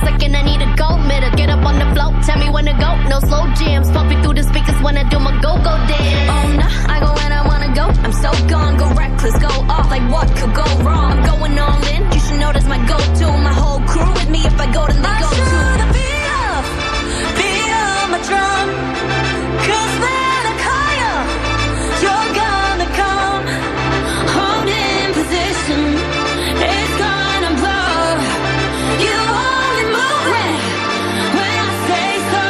second, I need a gold mitter. Get up on the float, tell me when to go. No slow jams, pumping through the speakers when I do my go-go dance. Oh no, I go when I wanna go. I'm so gone, go reckless, go off. Like what could go wrong? I'm going all in. You should know that's my go-to. My whole crew with me if I go to the go-to. Beat up my drum, 'cause when I call you, you're gonna come. Hold in position, it's gonna blow. You only move it when I say so.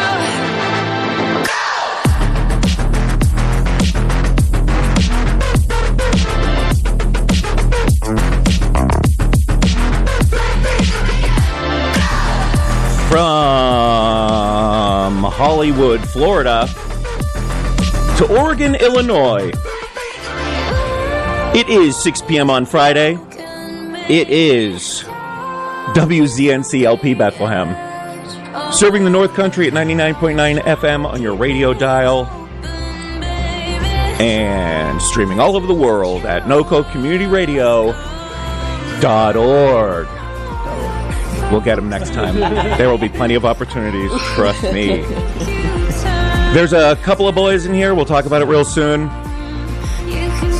From Hollywood, Florida, to Oregon, Illinois. It is 6 p.m. on Friday. It is WZNC-LP Bethlehem. Serving the North Country at 99.9 FM on your radio dial. And streaming all over the world at NoCoCommunityRadio.org. We'll get them next time. There will be plenty of opportunities, trust me. There's a couple of boys in here. We'll talk about it real soon.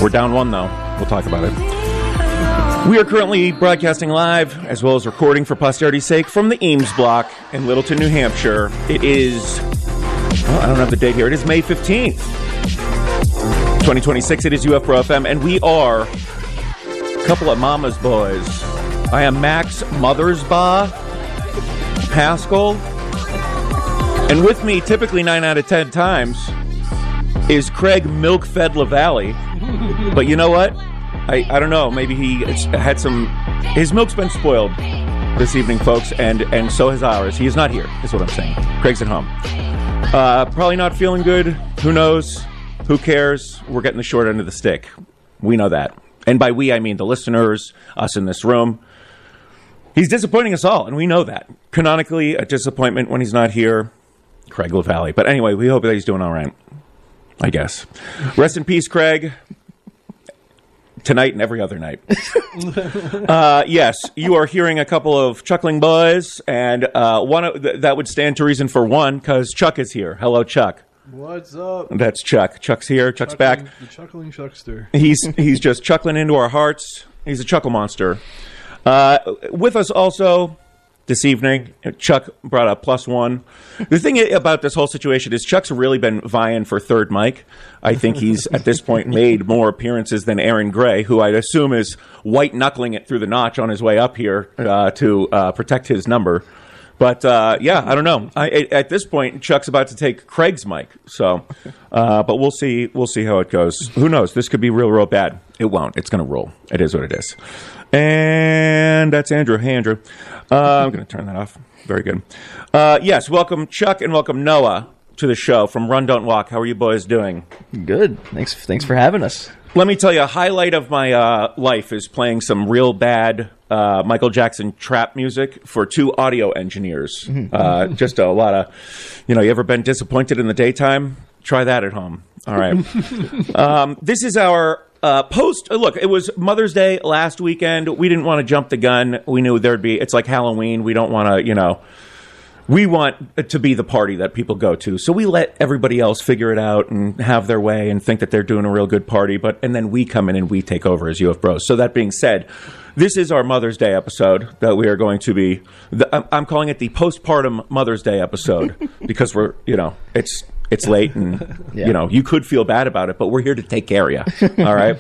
We're down one, though. We'll talk about it. We are currently broadcasting live, as well as recording for posterity's sake, from the Eames Block in Littleton, New Hampshire. It is, well, I don't have the date here. It is May 15th, 2026. It is UFBro FM, and we are a couple of mama's boys. I am Max Mothersbaugh Pascal, and with me, typically 9 out of 10 times, is Craig Milk-Fed LaValle. But you know what? I don't know. Maybe he had some... His milk's been spoiled this evening, folks, and so has ours. He is not here, is what I'm saying. Craig's at home. Probably not feeling good. Who knows? Who cares? We're getting the short end of the stick. We know that. And by we, I mean the listeners, us in this room. He's disappointing us all, and we know that. Canonically, a disappointment when he's not here. Craig LaValle. But anyway, we hope that he's doing all right, I guess. Rest in peace, Craig. Tonight and every other night. Yes, you are hearing a couple of chuckling boys, and that would stand to reason for one, because Chuck is here. Hello, Chuck. What's up? That's Chuck. Chuck's here. Chuck's back. The chuckling chuckster. He's just chuckling into our hearts. He's a chuckle monster. With us also this evening, Chuck brought up +1. The thing about this whole situation is Chuck's really been vying for third mic. I think he's, at this point, made more appearances than Aaron Gray, who I'd assume is white-knuckling it through the notch on his way up here to protect his number. But, yeah, I don't know. At this point, Chuck's about to take Craig's mic. So, but we'll see how it goes. Who knows? This could be real bad. It won't. It's going to roll. It is what it is. And that's Andrew. Hey, Andrew. I'm going to turn that off. Very good. Yes, welcome Chuck and welcome Noah to the show from Run Don't Walk. How are you boys doing? Good. Thanks for having us. Let me tell you, a highlight of my life is playing some real bad Michael Jackson trap music for 2 audio engineers. Just a lot of, you ever been disappointed in the daytime? Try that at home. All right. This is our look, it was Mother's Day last weekend. We didn't want to jump the gun. We knew it's like Halloween. We don't want to, we want it to be the party that people go to. So we let everybody else figure it out and have their way and think that they're doing a real good party. And then we come in and we take over as UFBros. So that being said, this is our Mother's Day episode that we are going to be, I'm calling it the postpartum Mother's Day episode because we're, it's late and, you could feel bad about it, but we're here to take care of you. All right.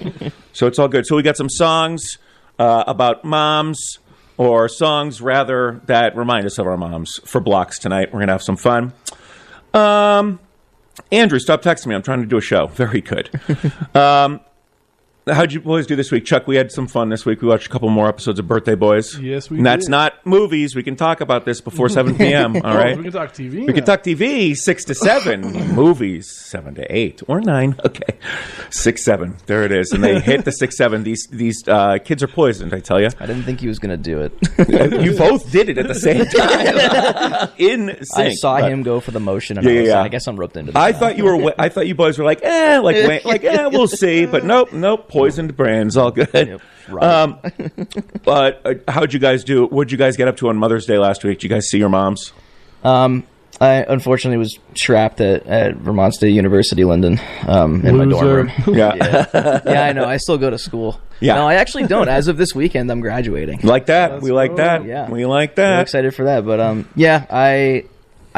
So it's all good. So we got some songs about moms, or songs, rather, that remind us of our moms for blocks tonight. We're going to have some fun. Andrew, stop texting me. I'm trying to do a show. Very good. How'd you boys do this week? Chuck, we had some fun this week. We watched a couple more episodes of Birthday Boys. Yes, we did. That's did. Not movies. We can talk about this before 7 p.m., all right? We can talk TV. We can talk TV, 6 to 7. Movies, 7 to 8. Or 9. Okay. 6, 7. There it is. And they hit the 6, 7. These kids are poisoned, I tell you. I didn't think he was going to do it. You both did it at the same time. In sync. I saw him go for the motion, and I guess I'm roped into this. I thought you boys were like, we'll see. But nope, poison. poisoned brains, all good. Yep. Right. But how'd you guys do? What'd you guys get up to on Mother's Day last week? Did you guys see your moms? I unfortunately was trapped at Vermont State University, Linden, in my dorm room. Yeah. Yeah, I know. I still go to school. Yeah. No, I actually don't. As of this weekend, I'm graduating. Like that. We like that. Yeah. We like I'm that. excited for that. But yeah, I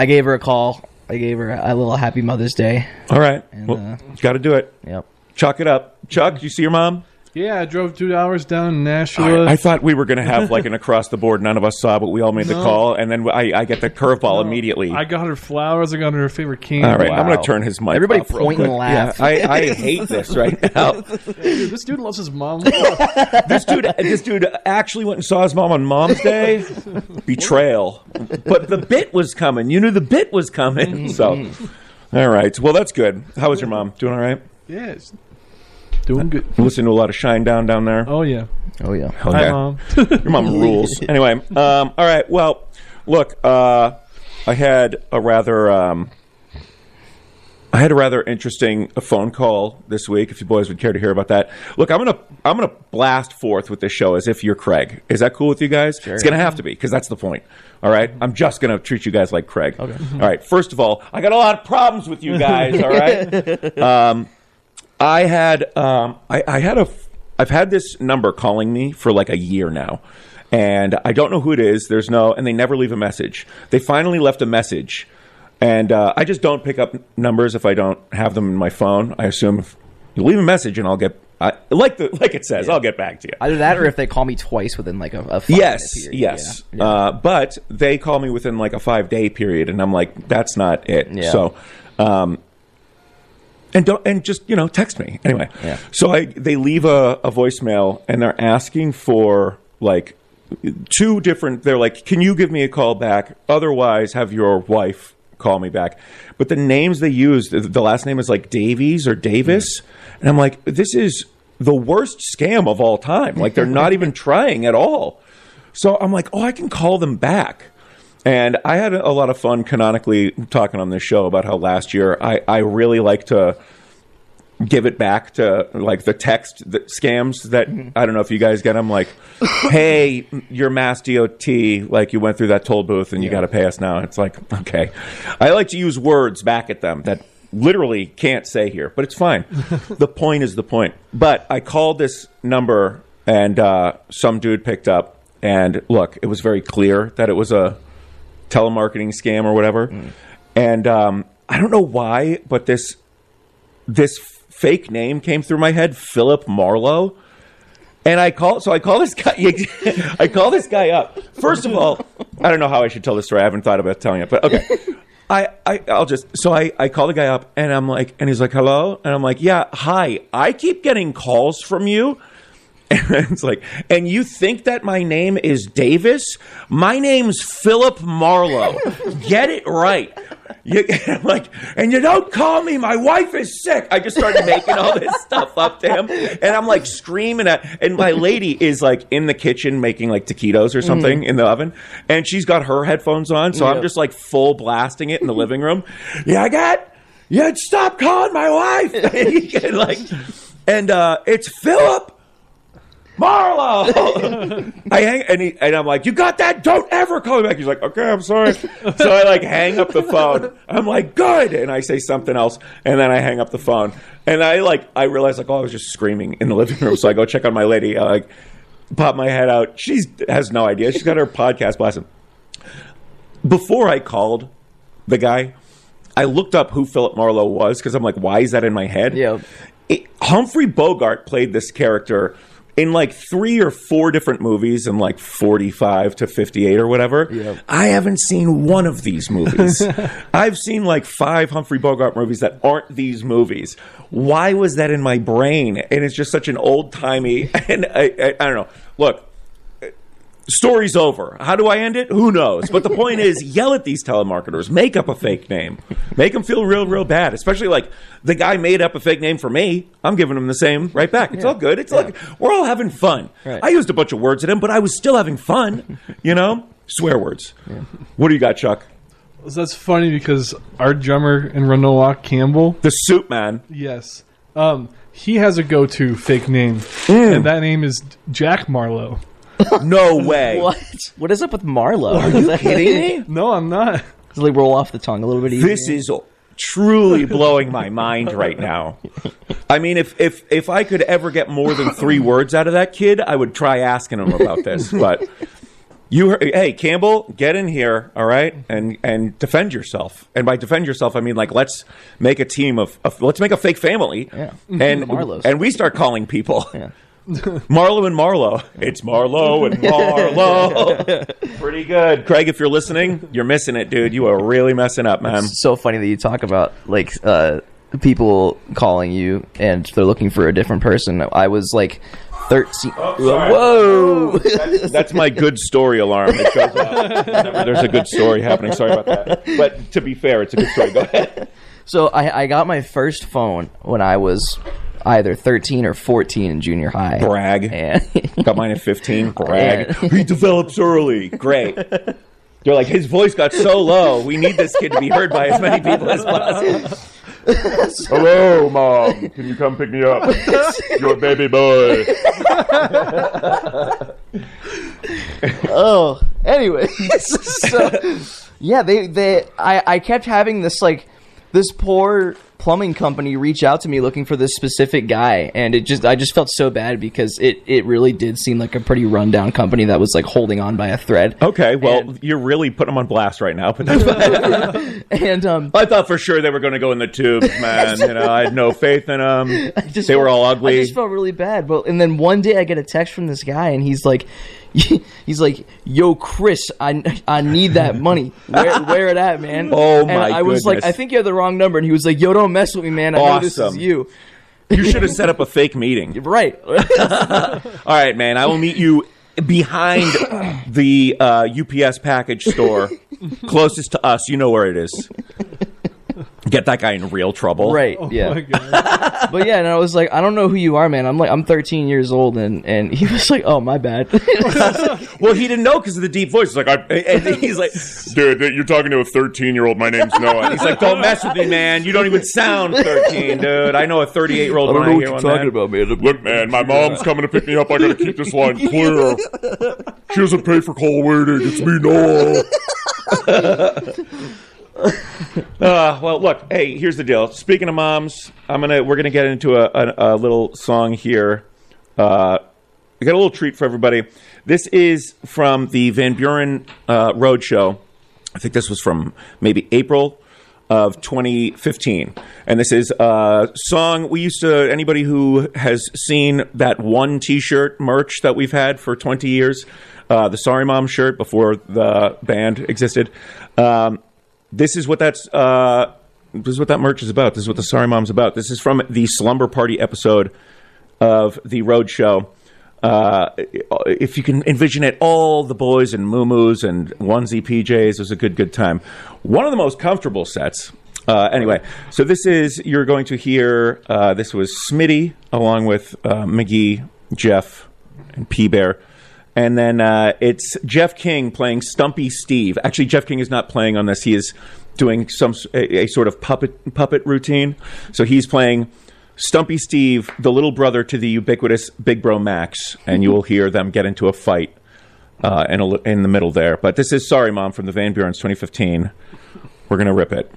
gave her a call. I gave her a little happy Mother's Day. All right. And, Well, got to do it. Yep. Chuck it up. Chuck, did you see your mom? Yeah, I drove 2 hours down to Nashua. I thought we were going to have like an across the board. None of us saw, but we all made the No. call, and then I get the curveball immediately. I got her flowers. I got her her favorite candy. All right, I'm going Wow. to turn his mic Everybody off real point and quick. laugh. Yeah, I hate this right now. Dude, this dude loves his mom. This dude actually went and saw his mom on Mom's Day. Betrayal. But the bit was coming. You knew the bit was coming. So, all right. Well, that's good. How was your mom? Doing all right? Yeah, it's doing good. Listen to a lot of Shine Down there. Oh, yeah. Oh yeah. Hell Hi, yeah. Mom. Your mom rules. Anyway, all right. Well, look, I had a rather interesting phone call this week. If you boys would care to hear about that, look, I'm gonna blast forth with this show as if you're Craig. Is that cool with you guys? Sure. It's gonna have to be because that's the point. All right, I'm just gonna treat you guys like Craig. Okay. All right. First of all, I got a lot of problems with you guys. All right. I've had this number calling me for like a year now, and I don't know who it is. And they never leave a message. They finally left a message, and I just don't pick up numbers if I don't have them in my phone. I assume if you leave a message, and I'll get like it says, I'll get back to you. Either that or if they call me twice within like a 5 Yes, minute period. yes. Yeah. But they call me within like a 5-day period, and I'm like, that's not it. Yeah. So, and just text me anyway. Yeah. So they leave a voicemail, and they're asking for like two different. They're like, can you give me a call back? Otherwise, have your wife call me back. But the names they used, the last name is like Davies or Davis, and I'm like, this is the worst scam of all time. Like they're not even trying at all. So I'm like, I can call them back. And I had a lot of fun canonically talking on this show about how last year I really like to give it back to like the text scams that I don't know if you guys get them, like, hey, you're Mass DOT, like you went through that toll booth and you got to pay us now. It's like, okay. I like to use words back at them that literally can't say here, but it's fine. The point is the point. But I called this number and some dude picked up, and look, it was very clear that it was a telemarketing scam or whatever. And I don't know why, but this fake name came through my head, Philip Marlowe. And I call this guy. I call this guy up. First of all, I don't know how I should tell this story. I haven't thought about telling it, but okay. I call the guy up, and I'm like, and he's like, hello, and I'm like, yeah, hi. I keep getting calls from you. And it's like, and you think that my name is Davis? My name's Philip Marlowe. Get it right. I'm like, and you don't call me. My wife is sick. I just started making all this stuff up to him, and I'm like screaming and my lady is like in the kitchen making like taquitos or something in the oven, and she's got her headphones on, so I'm just like full blasting it in the living room. Stop calling my wife. and it's Philip Marlowe. I hang and I'm like, you got that? Don't ever call me back. He's like, okay, I'm sorry. So I like hang up the phone. I'm like, good. And I say something else, and then I hang up the phone. And I realize like, I was just screaming in the living room. So I go check on my lady. I like pop my head out. She has no idea. She's got her podcast blasting. Before I called the guy, I looked up who Philip Marlowe was because I'm like, why is that in my head? Yeah. Humphrey Bogart played this character in like 3 or 4 different movies in like 45 to 58 or whatever. Yep. I haven't seen one of these movies. I've seen like 5 Humphrey Bogart movies that aren't these movies. Why was that in my brain? And it's just such an old-timey, and I don't know. Look, story's over. How do I end it? Who knows? But the point is, yell at these telemarketers. Make up a fake name. Make them feel real, real bad. Especially like the guy made up a fake name for me. I'm giving him the same right back. It's all good. It's like we're all having fun. Right. I used a bunch of words at him, but I was still having fun. Swear words. Yeah. What do you got, Chuck? That's funny because our drummer in Renoir, Campbell. The Soup Man. Yes. He has a go-to fake name, and that name is Jack Marlowe. No way. What is up with Marlowe? Are you kidding me? No, I'm not. Does it like roll off the tongue a little bit easier? This is truly blowing my mind right now. I mean, if I could ever get more than 3 words out of that kid, I would try asking him about this. But hey, Campbell, get in here, all right, and defend yourself. And by defend yourself, I mean like let's make a team of let's make a fake family, and we start calling people. Yeah. Marlo and Marlo. It's Marlo and Marlo. Pretty good. Craig, if you're listening, you're missing it, dude. You are really messing up, man. It's so funny that you talk about, like, people calling you and they're looking for a different person. I was, like, 13. Whoa! That's my good story alarm. It goes off whenever there's a good story happening. Sorry about that. But to be fair, it's a good story. Go ahead. So I got my first phone when I was either 13 or 14 in junior high. Brag. And got mine at 15. Brag. He develops early. Great. They're like, his voice got so low. We need this kid to be heard by as many people as possible. Hello, Mom. Can you come pick me up? Your baby boy. Oh, anyway. So, yeah, I kept having this, like, this poor plumbing company reach out to me looking for this specific guy, and I just felt so bad because it really did seem like a pretty rundown company that was like holding on by a thread. Okay, well, you're really putting them on blast right now. But and I thought for sure they were going to go in the tubes, man. I had no faith in them. They were all ugly. I just felt really bad. And then one day I get a text from this guy, and he's like, "Yo, Chris, I need that money. Where it at, man?" Oh my And I was like, "I think you have the wrong number." And he was like, "Yo, don't mess with me, man. I know this is you." You should have set up a fake meeting. Right. All right, man. I will meet you behind the UPS package store closest to us. You know where it is. Get that guy in real trouble. Right, yeah. My God. But yeah, and I was like, I don't know who you are, man. I'm 13 years old, and he was like, oh, my bad. Well, he didn't know because of the deep voice. And he's like, dude, you're talking to a 13-year-old. My name's Noah. And he's like, don't mess with me, man. You don't even sound 13, dude. I know a 38-year-old. I don't know what you're talking about, man. Look, man, my mom's coming to pick me up. I got to keep this line clear. She doesn't pay for call waiting. It's me, Noah. Well, look. Hey, here's the deal. Speaking of moms, we're gonna get into a little song here. We got a little treat for everybody. This is from the Van Buren Road Show. I think this was from maybe April of 2015, and this is a song we used to. Anybody who has seen that one T-shirt merch that we've had for 20 years, the Sorry Mom shirt before the band existed. This is what that merch is about. This is what the Sorry Mom's about. This is from the Slumber Party episode of the Road Show. If you can envision it, all the boys in muumuus and onesie PJs. It was a good time. One of the most comfortable sets. Anyway, so you're going to hear, this was Smitty along with McGee, Jeff, and P-Bear. And then it's Jeff King playing Stumpy Steve. Actually, Jeff King is not playing on this. He is doing a sort of puppet routine. So he's playing Stumpy Steve, the little brother to the ubiquitous Big Bro Max, and you will hear them get into a fight in the middle there. But this is Sorry Mom from the Van Burens 2015. We're going to rip it.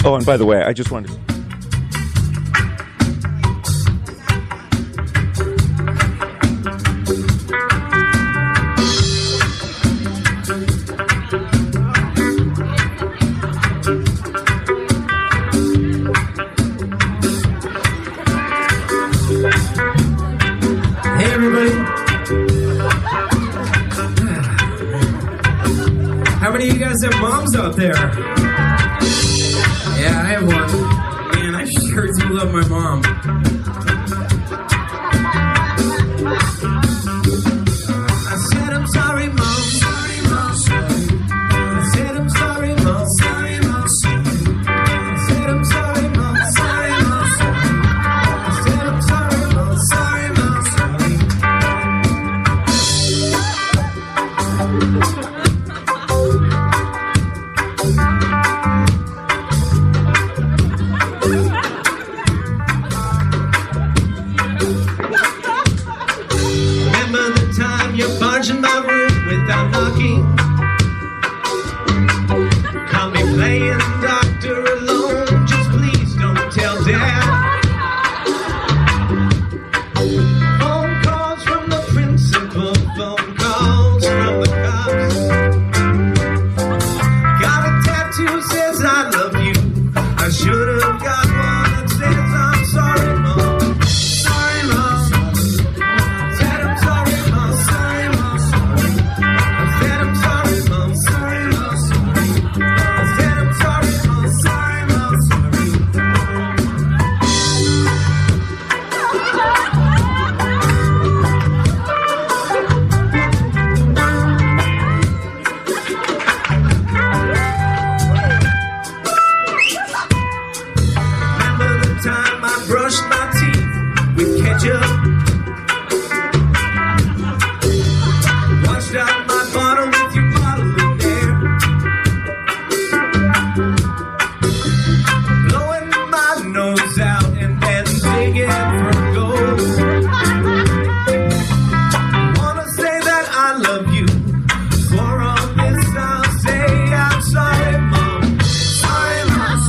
Oh, and by the way, I just wanted to... Hey everybody! How many of you guys have moms out there? Yeah, I have one. Man, I sure do love my mom. I said I'm sorry, Mom. Sorry, Mom. Sorry. I said I'm sorry, Mom. Sorry, Mom. Sorry. I said I'm sorry, Mom. Sorry, Mom. Sorry. I said I'm sorry, Mom. Sorry, Mom. Sorry. about you. Washed out my bottle with your bottle in there. Blowing my nose out and then digging for gold. Wanna say that I love you. For all this I'll say I'm sorry, Mom. Sorry, Mom.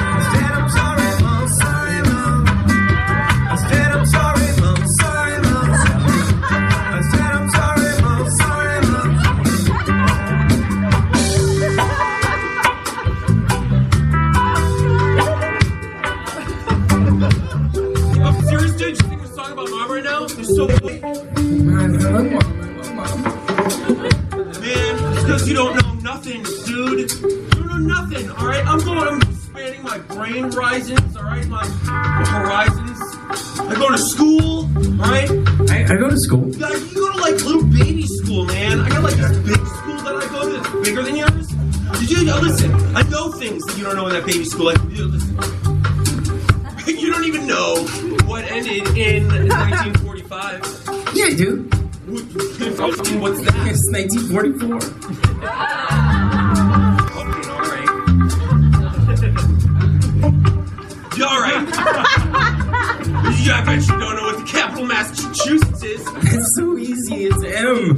I said I'm sorry, Mom. Sorry, Mom. I said I'm sorry, Mom. Sorry, Mom. I said I'm sorry, Mom. Sorry, Mom. I'm serious, dude. You think we're talking about mom right now? They're so funny. Man, it's because you don't know nothing, dude. You don't know nothing, alright? I'm expanding my brain horizons, alright? My horizons. I go to school, alright? I go to school. You go to like little baby school, man. I got like this big school that I go to that's bigger than yours. Did you listen? I know things that you don't know in that baby school. Like, listen. You don't even know what ended in 1945. Yeah, I do. What's that? It's 1944. Okay, all right. Yeah, I bet you don't know what the capital of Massachusetts is. It's so easy. It's M.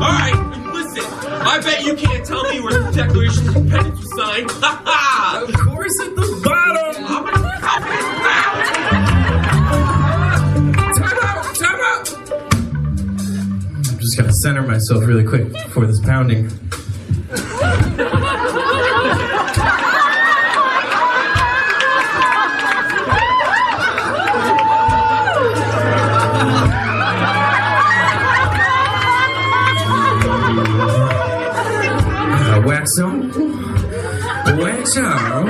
All right, listen. I bet you can't tell me where the Declaration of Independence was signed. Ha ha! Of course, at the bottom. I'm gonna help you back. Time out. I'm just gonna center myself really quick before this pounding. Wax on. Wax on.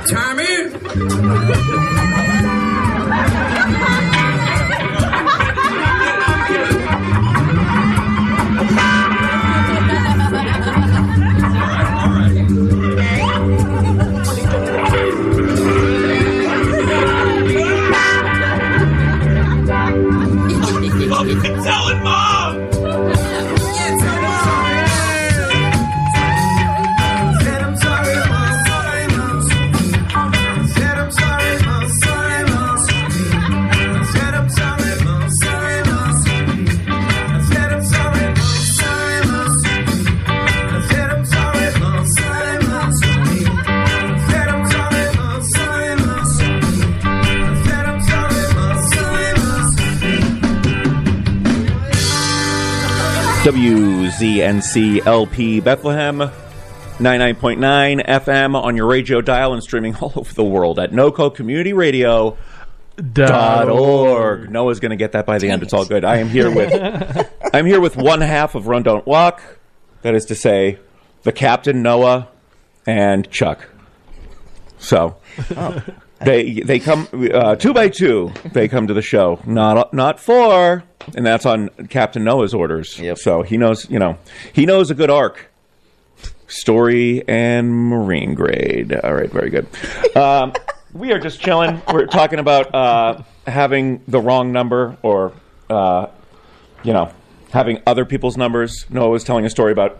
Time in. Tell it, Mom! Said I'm sorry, Mom. Sorry, Mom. Said I'm sorry, Mom. Sorry, Mom. Said I'm sorry, Mom. Sorry, Mom. Said I'm sorry, Mom. Sorry, Mom. Said I'm sorry, Mom. Sorry, Mom. Said I'm sorry, Mom. Sorry, Mom. Said I'm sorry, Mom. Sorry, Mom. WZNC-LP Bethlehem, 99.9 FM on your radio dial and streaming all over the world at NoCoCommunityRadio.org. Noah's going to get that by the end. It's all good. I'm here with one half of Run Don't Walk. That is to say, the Captain, Noah, and Chuck. So they come 2 by 2. They come to the show, not 4, and that's on Captain Noah's orders. Yep. So he knows a good arc, story, and marine grade. All right, very good. We are just chilling. We're talking about having the wrong number, or having other people's numbers. Noah was telling a story about.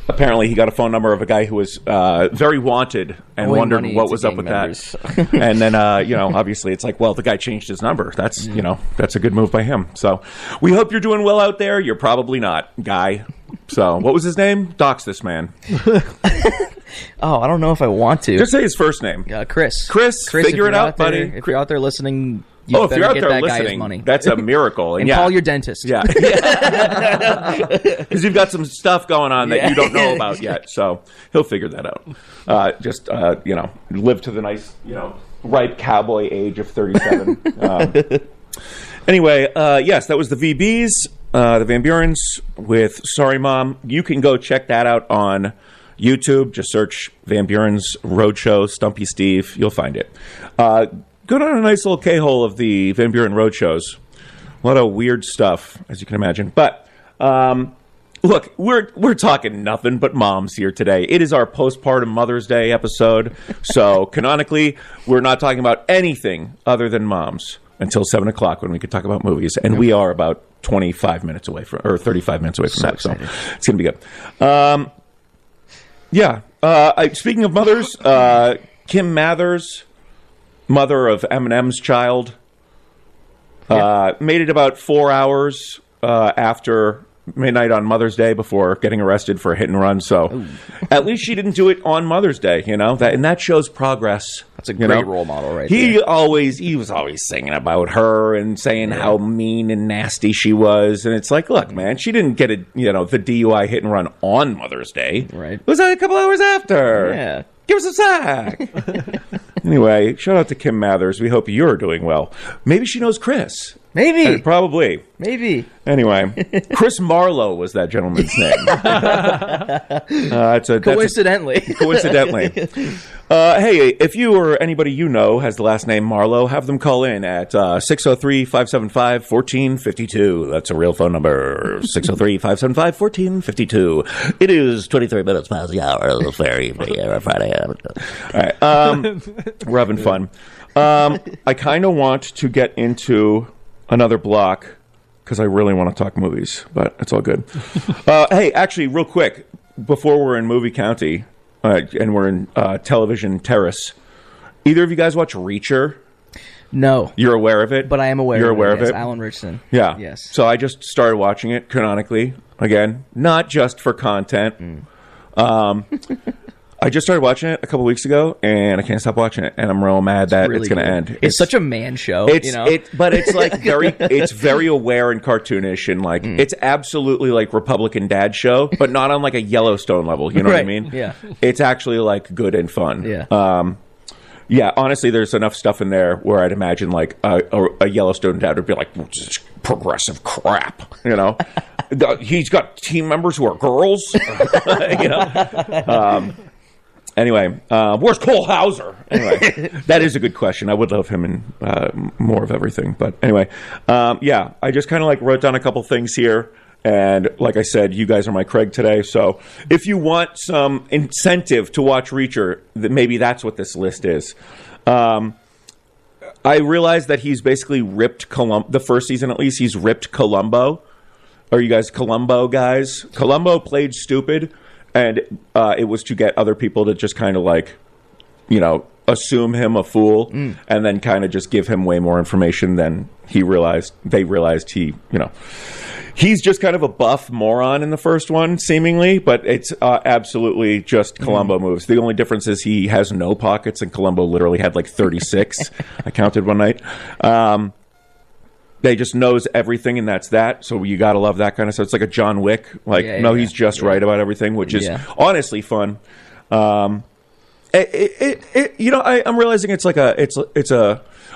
Apparently, he got a phone number of a guy who was very wanted and Owing wondered money what to was up gang with members. that. And then, obviously, it's like, well, the guy changed his number. That's, that's a good move by him. So we hope you're doing well out there. You're probably not, guy. So what was his name? Dox this man. Oh, I don't know if I want to. Just say his first name. Chris. Chris, figure it out, buddy. If you're out there listening, you if better you're out get there that guy's listening, money. that's a miracle. And yeah. call your dentist. Yeah. Because you've got some stuff going on that you don't know about yet. So he'll figure that out. Live to the nice, ripe cowboy age of 37. Anyway, yes, that was the VBs, the Van Burens with Sorry Mom. You can go check that out on YouTube. Just search Van Buren's Roadshow, Stumpy Steve. You'll find it. Go down a nice little K-hole of the Van Buren Roadshows. A lot of weird stuff, as you can imagine. But look, we're talking nothing but moms here today. It is our postpartum Mother's Day episode, so canonically, we're not talking about anything other than moms until 7 o'clock when we could talk about movies, and we are about 25 minutes away from, or 35 minutes away from that. Excited. So it's gonna be good. Speaking of mothers, Kim Mathers, mother of Eminem's child, made it about 4 hours after midnight on Mother's Day before getting arrested for a hit and run. So at least she didn't do it on Mother's Day, that shows progress. That's a great role model, right? He there. he was always singing about her and saying how mean and nasty she was. And it's like, look, man, she didn't get the DUI hit and run on Mother's Day. Right. It was a couple hours after. Yeah. Give us a sack. Anyway, shout out to Kim Mathers. We hope you're doing well. Maybe she knows Chris. Maybe. Probably. Maybe. Anyway, Chris Marlowe was that gentleman's name. Coincidentally. Coincidentally. Hey, if you or anybody you know has the last name Marlowe, have them call in at 603-575-1452. That's a real phone number, 603-575-1452. It is 23 minutes past the hour of the fair evening here on Friday. All right, we're having fun. I kind of want to get into another block because I really want to talk movies, but it's all good. Hey, actually, real quick, before we're in movie county and we're in television terrace, either of you guys watch Reacher? No. You're aware of it? But I am aware You're of it. aware of Yes, it? Alan Richardson. Yeah. Yes. So I just started watching it canonically, again, not just for content. I just started watching it a couple weeks ago, and I can't stop watching it, and I'm real mad that really it's going to good. end. It's such a man show, but it's like it's very aware and cartoonish, and like it's absolutely like Republican Dad show, but not on like a Yellowstone level. You know what I mean? Yeah. It's actually like good and fun. Yeah. Yeah. Honestly, there's enough stuff in there where I'd imagine like a Yellowstone dad would be like, well, this is progressive crap. He's got team members who are girls. Anyway, where's Cole Hauser? Anyway, that is a good question. I would love him in more of everything. But anyway, I just kind of like wrote down a couple things here. And like I said, you guys are my Craig today. So if you want some incentive to watch Reacher, maybe that's what this list is. I realized that he's basically ripped the first season, at least, he's ripped Columbo. Are you guys Columbo guys? Columbo played stupid. And it was to get other people to just kind of like, assume him a fool and then kind of just give him way more information than they realized he's just kind of a buff moron in the first one, seemingly, but it's absolutely just Columbo moves. The only difference is he has no pockets and Columbo literally had like 36. I counted one night. They just knows everything, and that's that. So you got to love that kind of stuff. It's like a John Wick. He's just right about everything, which is honestly fun. I'm realizing it's like it's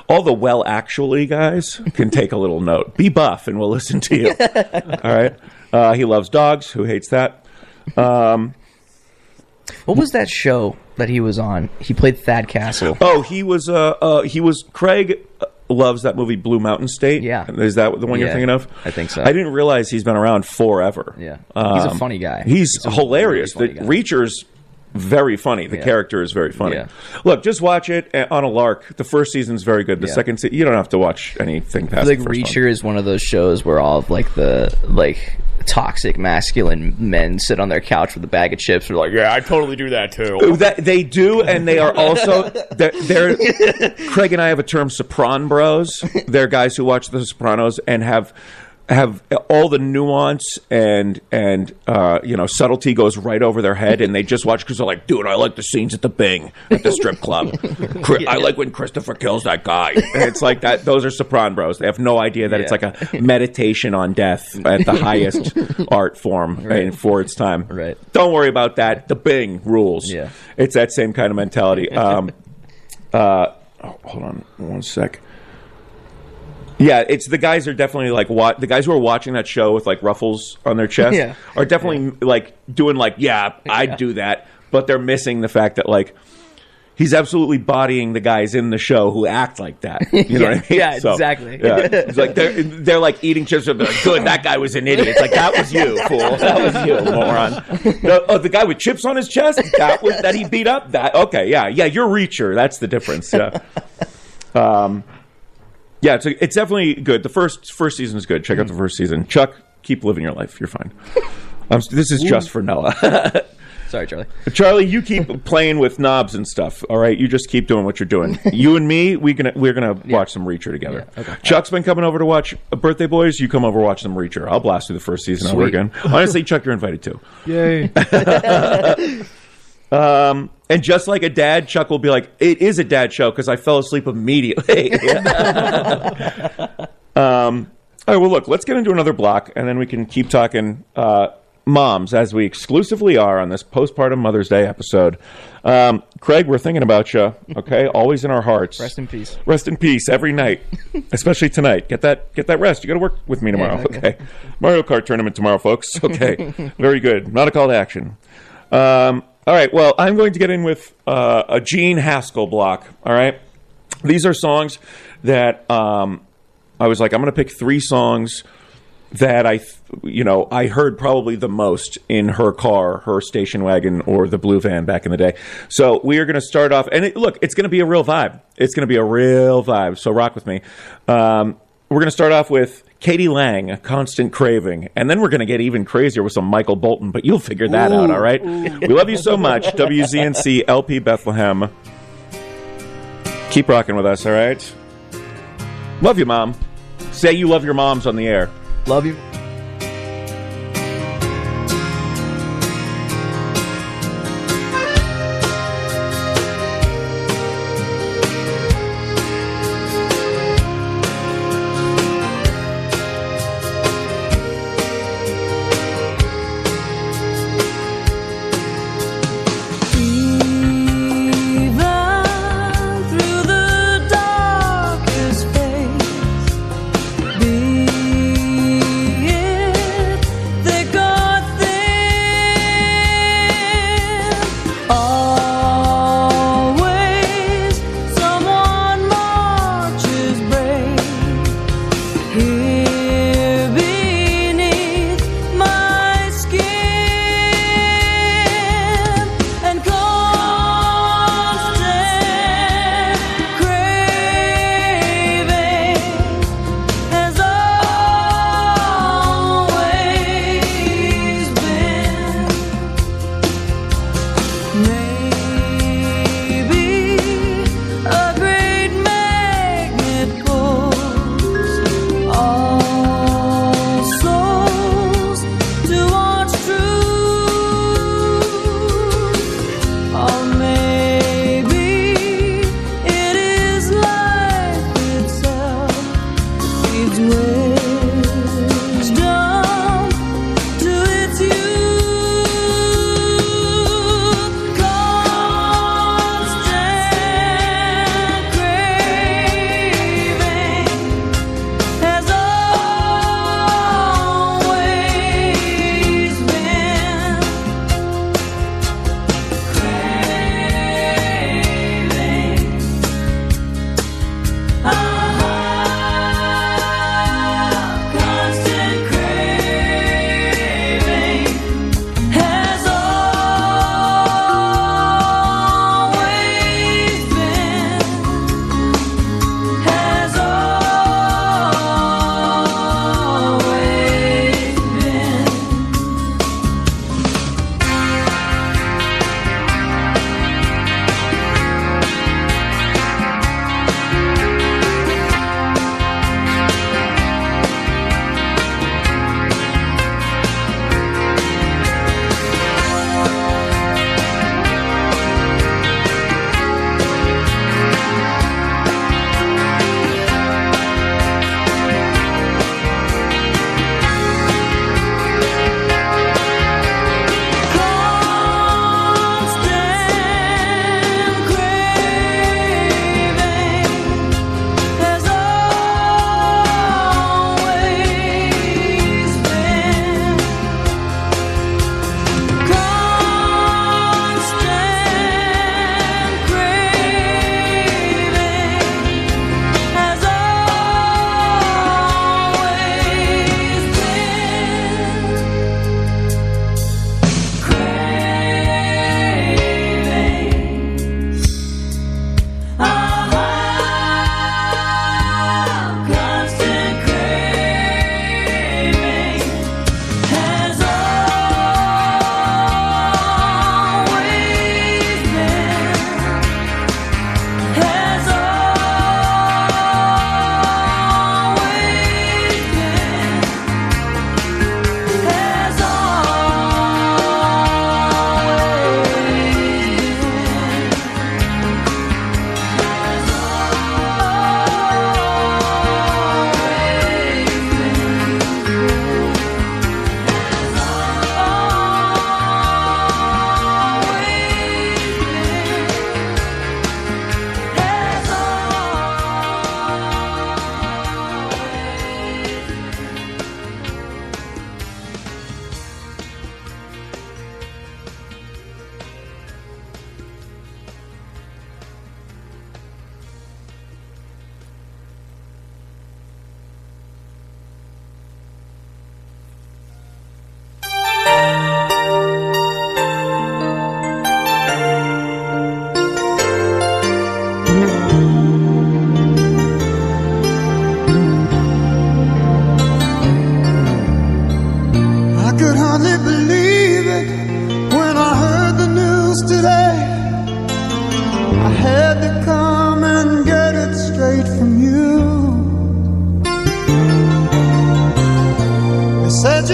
all the well actually guys can take a little note. Be buff, and we'll listen to you. All right. He loves dogs. Who hates that? What was that show that he was on? He played Thad Castle. Oh, he was Craig. Loves that movie Blue Mountain State. Yeah. Is that the one you're thinking of? I think so. I didn't realize he's been around forever. Yeah. He's a funny guy. He's hilarious. Really The funny guy. Reacher's very funny. The character is very funny. Yeah. Look, just watch it on a lark. The first season's very good. The second season, you don't have to watch anything past Like the first Reacher one. is one of those shows where all of like the toxic masculine men sit on their couch with a bag of chips and are like, yeah, I totally do that too. That they do, and they are also they're Craig and I have a term, Sopran Bros. They're guys who watch The Sopranos and have all the nuance and subtlety goes right over their head, and they just watch because they're like, dude, I like the scenes at the Bing at the strip club. I like when Christopher kills that guy. And it's like that. Those are Sopran Bros. They have no idea that it's like a meditation on death at the highest art form for its time. Right. Don't worry about that. The Bing rules. Yeah. It's that same kind of mentality. Hold on one sec. Yeah, it's the guys are definitely like the guys who are watching that show with like ruffles on their chest are definitely like doing like I'd do that, but they're missing the fact that like he's absolutely bodying the guys in the show who act like that. You know what I mean? Yeah, exactly. Yeah. It's like they're like eating chips and they're like, good, that guy was an idiot. It's like, that was you, fool. That was you, moron. The guy with chips on his chest, that he beat up? Okay, yeah, you're Reacher. That's the difference. Yeah. Yeah, it's definitely good. The first season is good. Check out the first season. Chuck, keep living your life. You're fine. This is just for Noah. Sorry, Charlie. Charlie, you keep playing with knobs and stuff. All right, you just keep doing what you're doing. You and me, we're gonna watch some Reacher together. Yeah, okay. Chuck's been coming over to watch Birthday Boys. You come over watch some Reacher. I'll blast through the first season over again. Honestly, Chuck, you're invited too. Yay. And just like a dad, Chuck will be like, "It is a dad show because I fell asleep immediately." All right, well, look, let's get into another block, and then we can keep talking moms, as we exclusively are on this postpartum Mother's Day episode. Craig, we're thinking about you, okay? Always in our hearts. Rest in peace. Rest in peace every night, especially tonight. Get that rest. You got to work with me tomorrow, okay? Mario Kart tournament tomorrow, folks. Okay, very good. Not a call to action. All right, well, I'm going to get in with a Gene Haskell block, all right? These are songs that I was like, I'm going to pick 3 songs that I heard probably the most in her car, her station wagon, or the blue van back in the day. So we are going to start off, and it's going to be a real vibe. It's going to be a real vibe, so rock with me. We're going to start off with Katie Lang, Constant Craving, and then we're going to get even crazier with some Michael Bolton, but you'll figure that out, all right? We love you so much. WZNC LP Bethlehem. Keep rocking with us, all right? Love you, Mom. Say you love your moms on the air. Love you. Through the darkest phase, be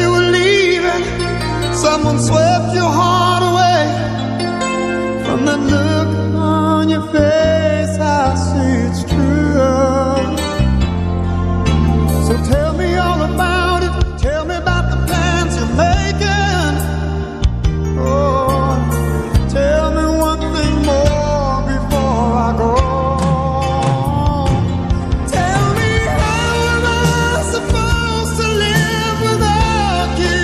you were leaving, someone swept your heart away. From that look on your face, I see it's true. So tell me all about it. Tell me about the plans you're making. Oh, tell me one thing more before I go. Tell me, how am I supposed to live without you?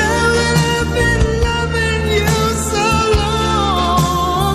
Now that I've been loving you so long.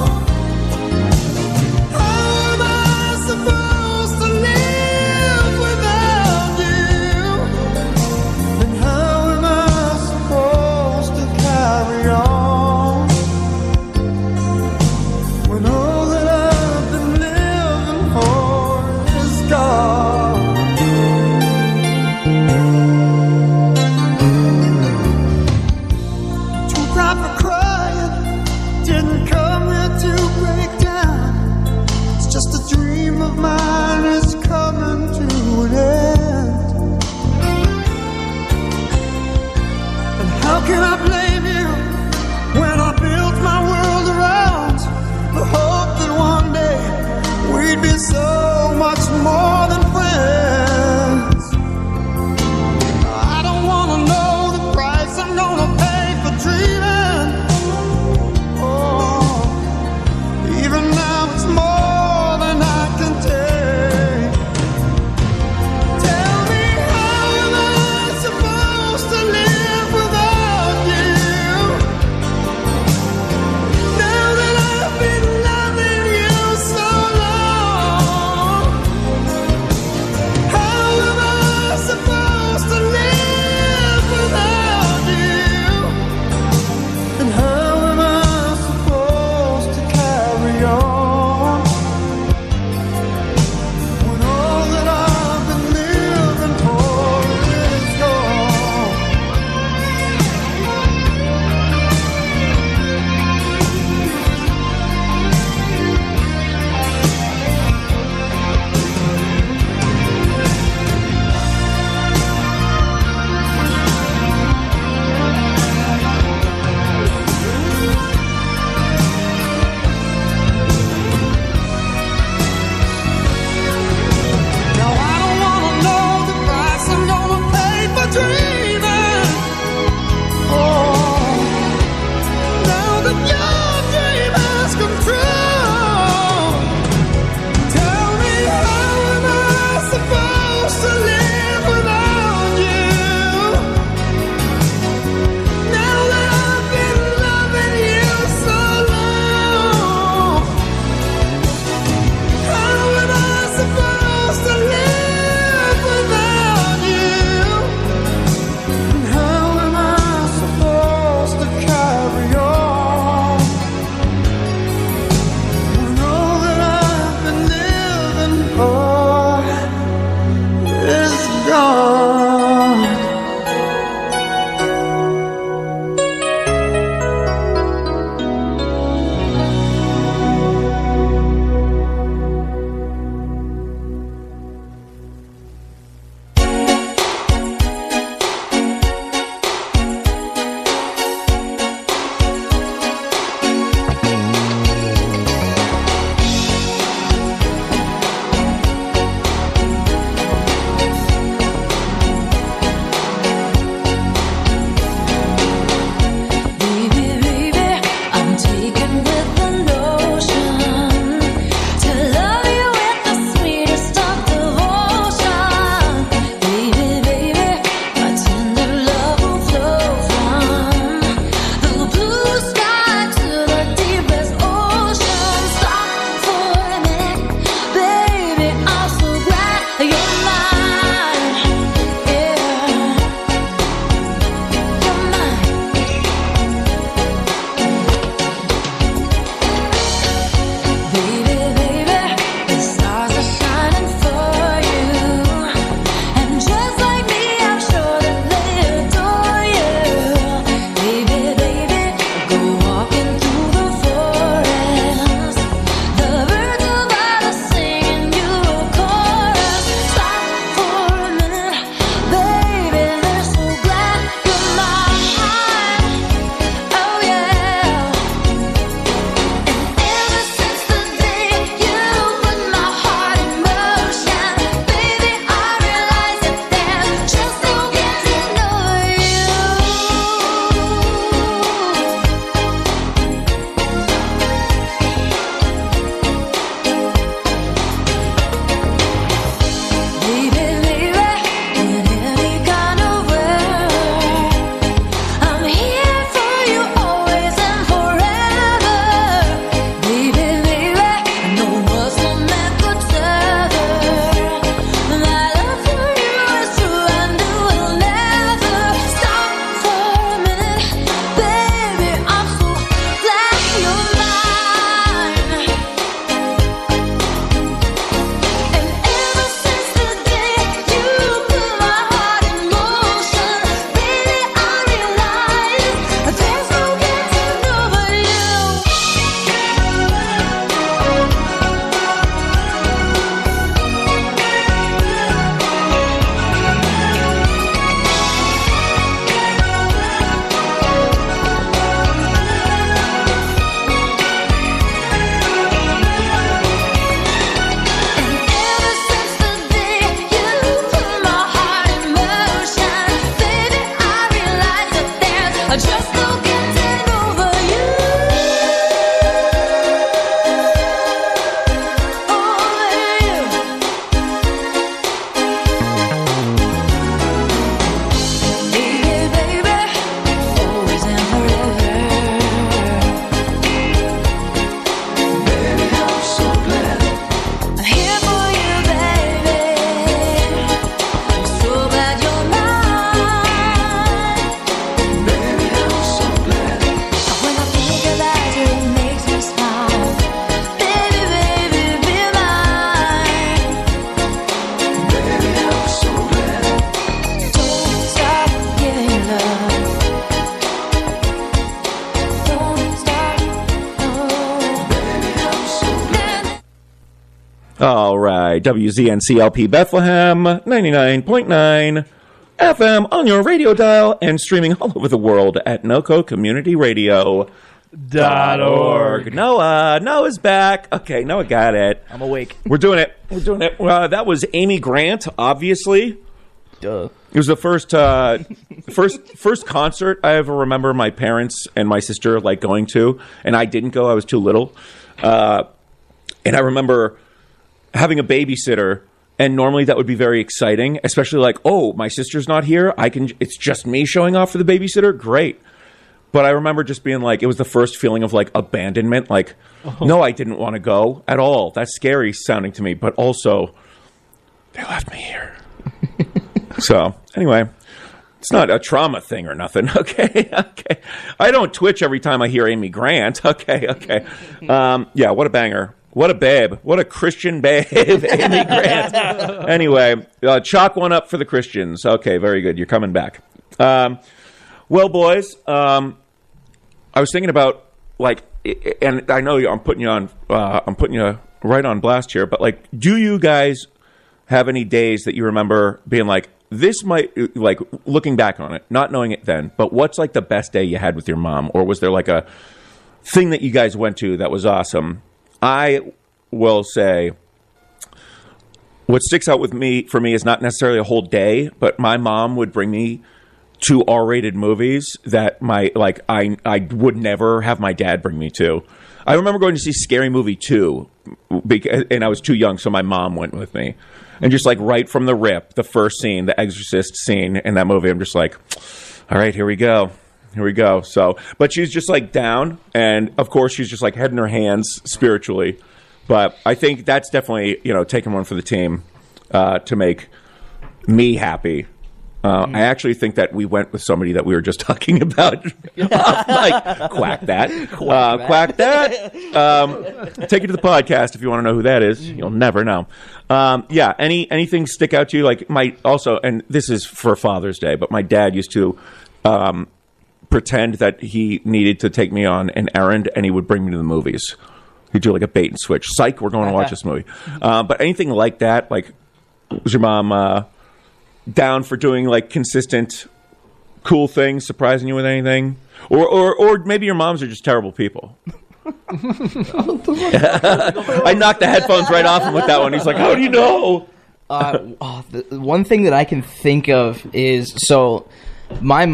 All right, WZNCLP Bethlehem, 99.9 FM on your radio dial and streaming all over the world at NoCoCommunityRadio.org. Noah's back. Okay, Noah got it. I'm awake. We're doing it. That was Amy Grant, obviously. Duh. It was the first concert I ever remember my parents and my sister like going to, and I didn't go. I was too little. And I remember having a babysitter, and normally that would be very exciting, especially like, oh, my sister's not here. It's just me showing off for the babysitter. Great. But I remember just being like, it was the first feeling of like abandonment. Like, no, I didn't want to go at all. That's scary sounding to me. But also, they left me here. So anyway, it's not a trauma thing or nothing. Okay. I don't twitch every time I hear Amy Grant. Okay. Yeah, what a banger. What a babe. What a Christian babe, Amy Grant. Anyway, chalk one up for the Christians. Okay, very good. You're coming back. Well, boys, I was thinking about, like, and I know I'm putting you right on blast here, but, like, do you guys have any days that you remember being like, this might, like, looking back on it, not knowing it then, but what's, like, the best day you had with your mom? Or was there, like, a thing that you guys went to that was awesome? I will say what sticks out for me is not necessarily a whole day, but my mom would bring me to R-rated movies that I would never have my dad bring me to. I remember going to see Scary Movie 2, and I was too young, so my mom went with me. And just like right from the rip, the first scene, the Exorcist scene in that movie, I'm just like, all right, here we go. So, but she's just like down, and of course she's just like head in her hands spiritually. But I think that's definitely, taking one for the team to make me happy. I actually think that we went with somebody that we were just talking about. Like, quack that. Take it to the podcast if you want to know who that is. You'll never know. Yeah, anything stick out to you? Like, and this is for Father's Day, but my dad used to pretend that he needed to take me on an errand, and he would bring me to the movies. He'd do like a bait and switch. Psych, we're going to watch this movie. But anything like that, like, was your mom down for doing like consistent cool things, surprising you with anything? Or maybe your moms are just terrible people. I knocked the headphones right off him with that one. He's like, how do you know? The one thing that I can think of is, so my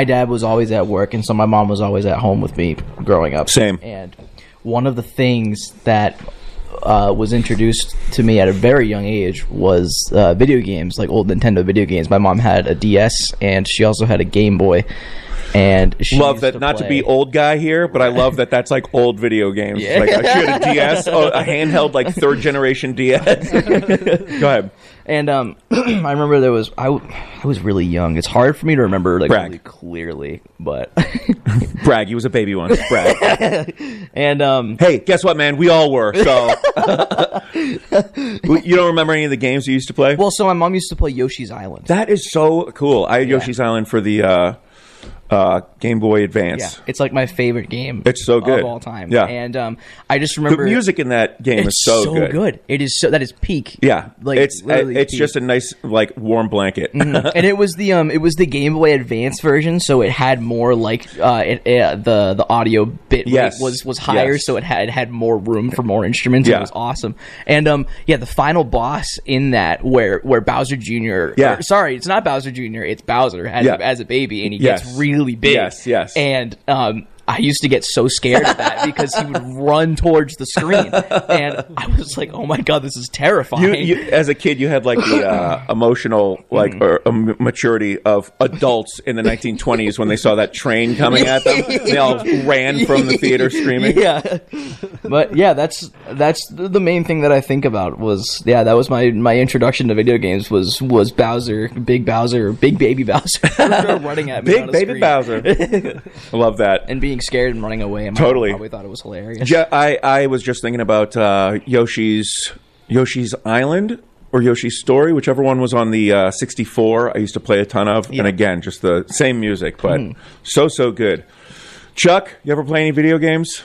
dad was always at work, and so my mom was always at home with me growing up. Same. And one of the things that was introduced to me at a very young age was video games, like old Nintendo video games. My mom had a DS, and she also had a Game Boy. And she love that, not to be old guy here, but I love that that's like old video games. Yeah. Like, she had a DS, a handheld like third generation DS. Go ahead. And I remember I was really young. It's hard for me to remember like Brag. really clearly, but Brag, he was a baby once. Brag. And hey, guess what, man? We all were. So you don't remember any of the games you used to play? well, so my mom used to play Yoshi's Island. That is so cool. I had Yoshi's Island for the Game Boy Advance. Yeah, it's like my favorite game. It's so good of all time. Yeah, and I just remember the music in that game is so good. It is that is peak. Yeah, like it's peak. just a nice like warm blanket. And it was the Game Boy Advance version, so it had more like the audio bit rate was higher, so it had more room for more instruments. Yeah. It was awesome. And the final boss in that where Bowser Jr. Sorry, it's not Bowser Jr. It's Bowser as a baby, and he gets really big. Yes. And I used to get so scared of that because he would run towards the screen, and I was like, "Oh my god, this is terrifying." You, as a kid, you had like the emotional maturity of adults in the 1920s when they saw that train coming at them. They all ran from the theater screaming. Yeah, but yeah, that's the main thing that I think about was that was my introduction to video games was Bowser, Big Baby Bowser running at me. Big Baby Bowser. I love that. And being scared and running away. And Totally. I probably thought it was hilarious. Yeah, I was just thinking about Yoshi's Island or Yoshi's Story, whichever one was on the 64. I used to play a ton of, and again, just the same music, but so good. Chuck, you ever play any video games?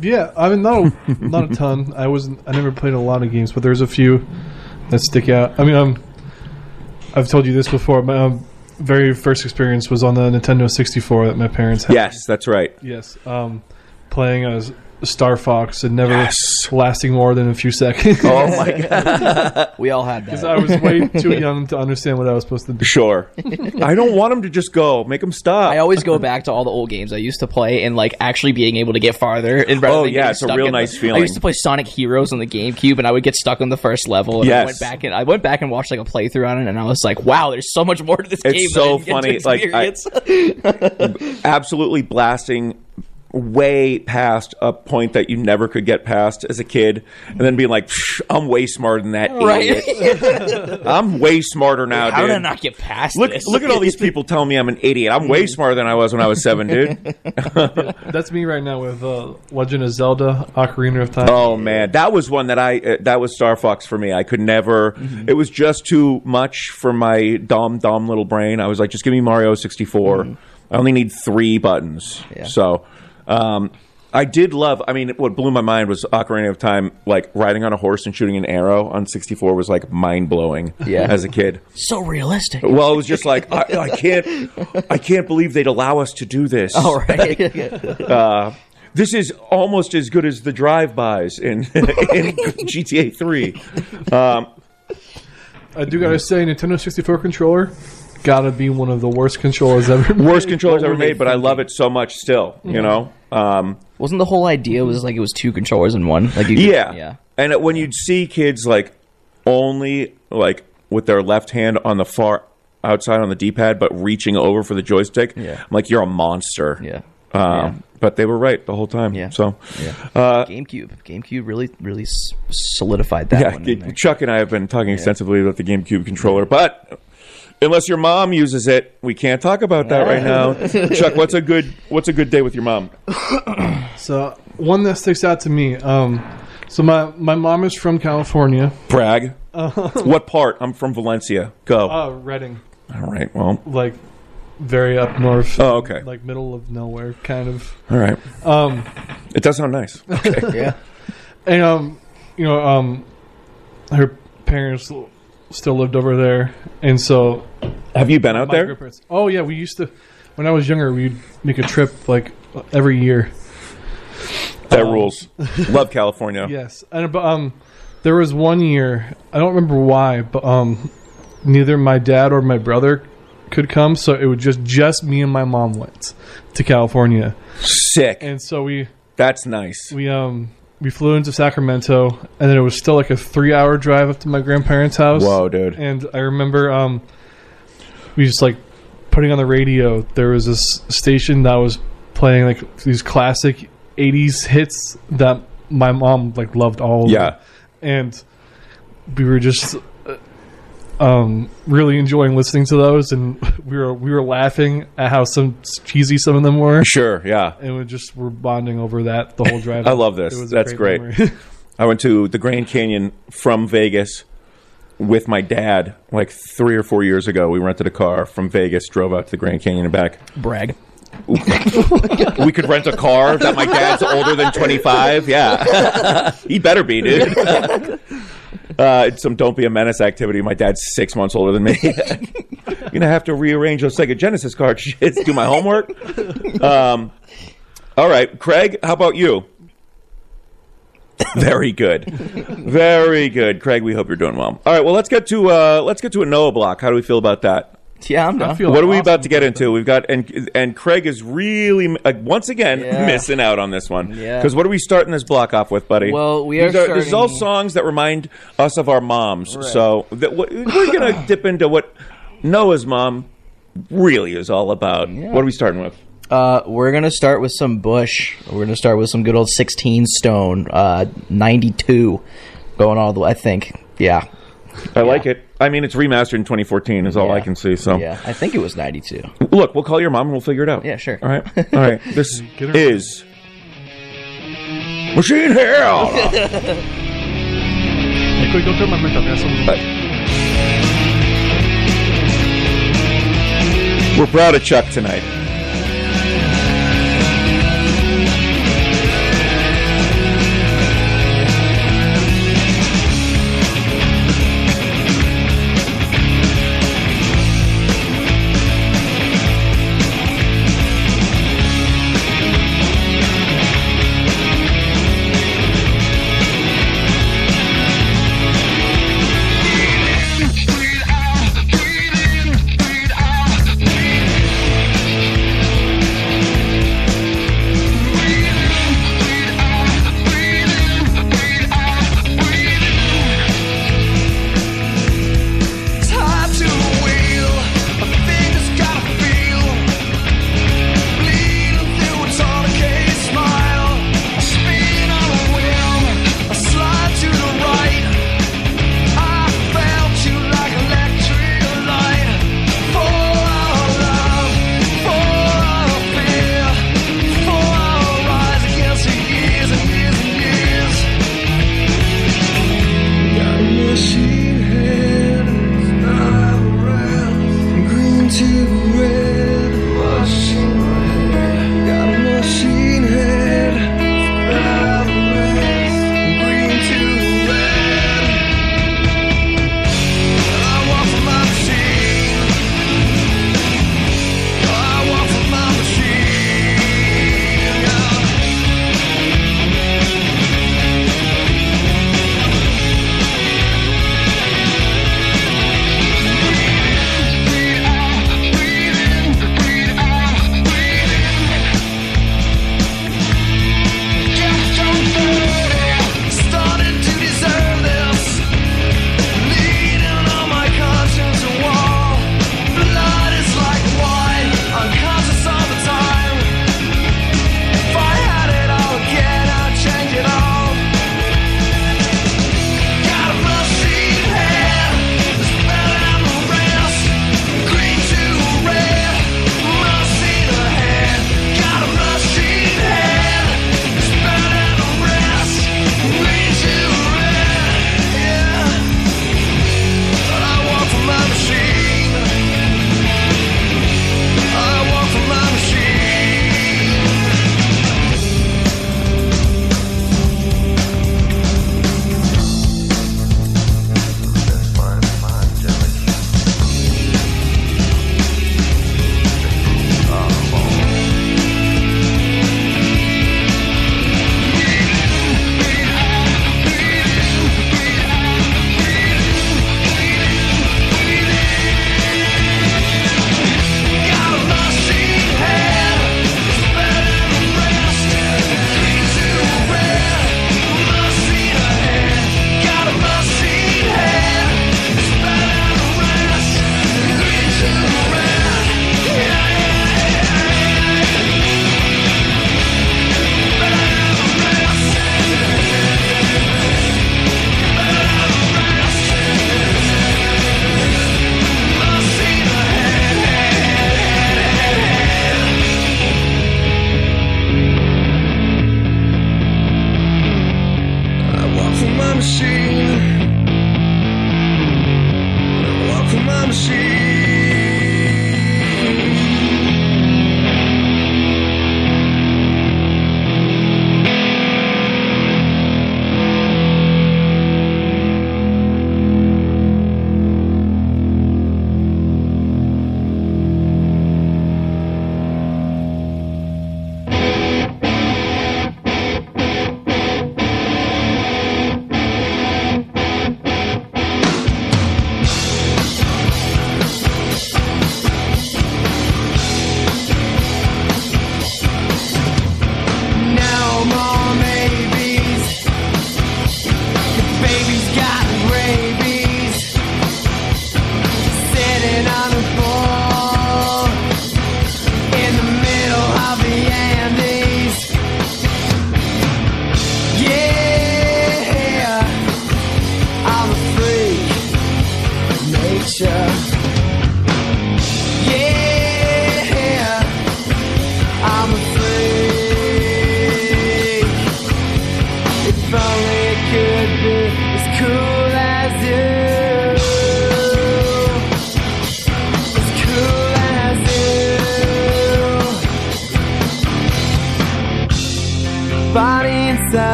Yeah, I mean, not a ton. I never played a lot of games, but there's a few that stick out. I mean, I've told you this before. My very first experience was on the Nintendo 64 that my parents had. Yes, that's right. Yes, playing as Star Fox and never lasting more than a few seconds. Oh my god. We all had Because that. I was way too young to understand what I was supposed to do. Sure. I don't want him to just go. Make him stop. I always go back to all the old games I used to play and like actually being able to get farther. And rather Oh, than yeah, getting it's a stuck real in nice I feeling. used to play Sonic Heroes on the GameCube, and I would get stuck on the first level. And Yes. I went back and watched like a playthrough on it, and I was like, "Wow, there's so much more to this game." It's than I so didn't get to funny. Like, experience." Absolutely blasting way past a point that you never could get past as a kid, and then being like, I'm way smarter than that idiot. I'm way smarter now, How dude. did I not get past Look this? at all these people telling me I'm an idiot. I'm way smarter than I was when I was 7, dude. That's me right now with Legend of Zelda: Ocarina of Time. Oh man, that was one that that was Star Fox for me. I could never. It was just too much for my dumb little brain. I was like, just give me Mario 64. I only need 3 buttons. Yeah. So, I did love. I mean, what blew my mind was Ocarina of Time. Like riding on a horse and shooting an arrow on 64 was like mind blowing. Yeah. As a kid. So realistic. Well, it was just like I can't believe they'd allow us to do this. All right. This is almost as good as the drive-bys in GTA 3. I do gotta say, Nintendo 64 controller gotta be one of the worst controllers ever. Worst controllers ever made, but I love it so much still. You know. Wasn't the whole idea was like it was 2 controllers in one? Like Yeah. And when you'd see kids like only like with their left hand on the far outside on the D-pad, but reaching over for the joystick, I'm like, you're a monster. Yeah. But they were right the whole time. Yeah. So, GameCube really solidified that one. in there. Chuck and I have been talking extensively about the GameCube controller, but unless your mom uses it, we can't talk about that right now. Chuck, what's a good day with your mom? So one that sticks out to me. So my mom is from California. Brag. What part? I'm from Valencia. Go. Reading. All right. Well. Like very up north. Oh, okay. Like middle of nowhere, kind of. All right. It does sound nice. Okay. Yeah. And her parents still lived over there, and so Have you been out my there? grandparents. Oh yeah, we used to. When I was younger, we'd make a trip like every year. That rules. Love California. Yes, and but there was one year, I don't remember why, but neither my dad or my brother could come, so it was just me and my mom went to California, Sick. and so That's nice. we flew into Sacramento, and then it was still like a 3-hour drive up to my grandparents' house. Whoa, dude. And I remember we just like putting on the radio. There was this station that was playing like these classic 80s hits that my mom like loved all of them. And we were just really enjoying listening to those, and we were laughing at how cheesy some of them were. Sure, yeah. And we just were bonding over that the whole drive. I love this. It was a That's great. memory. I went to the Grand Canyon from Vegas with my dad like 3 or 4 years ago. We rented a car from Vegas, drove out to the Grand Canyon and back. Brag. We could rent a car that my dad's older than 25. Yeah. He better be, dude. It's some Don't Be a Menace activity. My dad's 6 months older than me. You're going to have to rearrange those Sega Genesis cartridges. Do my homework. All right. Craig, how about you? Very good. Very good. Craig, we hope you're doing well. All right. Well, let's get to a Noah block. How do we feel about that? Yeah, I'm done. feel What are we awesome about to get about into? We've got and Craig is really once again missing out on this one. Yeah. Because what are we starting this block off with, buddy? Well, we are This is all starting- songs that remind us of our moms. Right. So we're gonna dip into what Noah's mom really is all about. Yeah. What are we starting with? We're gonna start with some Bush. We're gonna start with some good old 16 Stone, 92, going all the way. I think, yeah. I like it. I mean, it's remastered in 2014 is all Yeah. I can see. So Yeah, I think it was 92. look, we'll call your mom and we'll figure it out. Yeah, sure. All right. All right. This Get her- is Machine Hell. Hey, quick, don't turn my mic up. I got something. We're proud of Chuck tonight.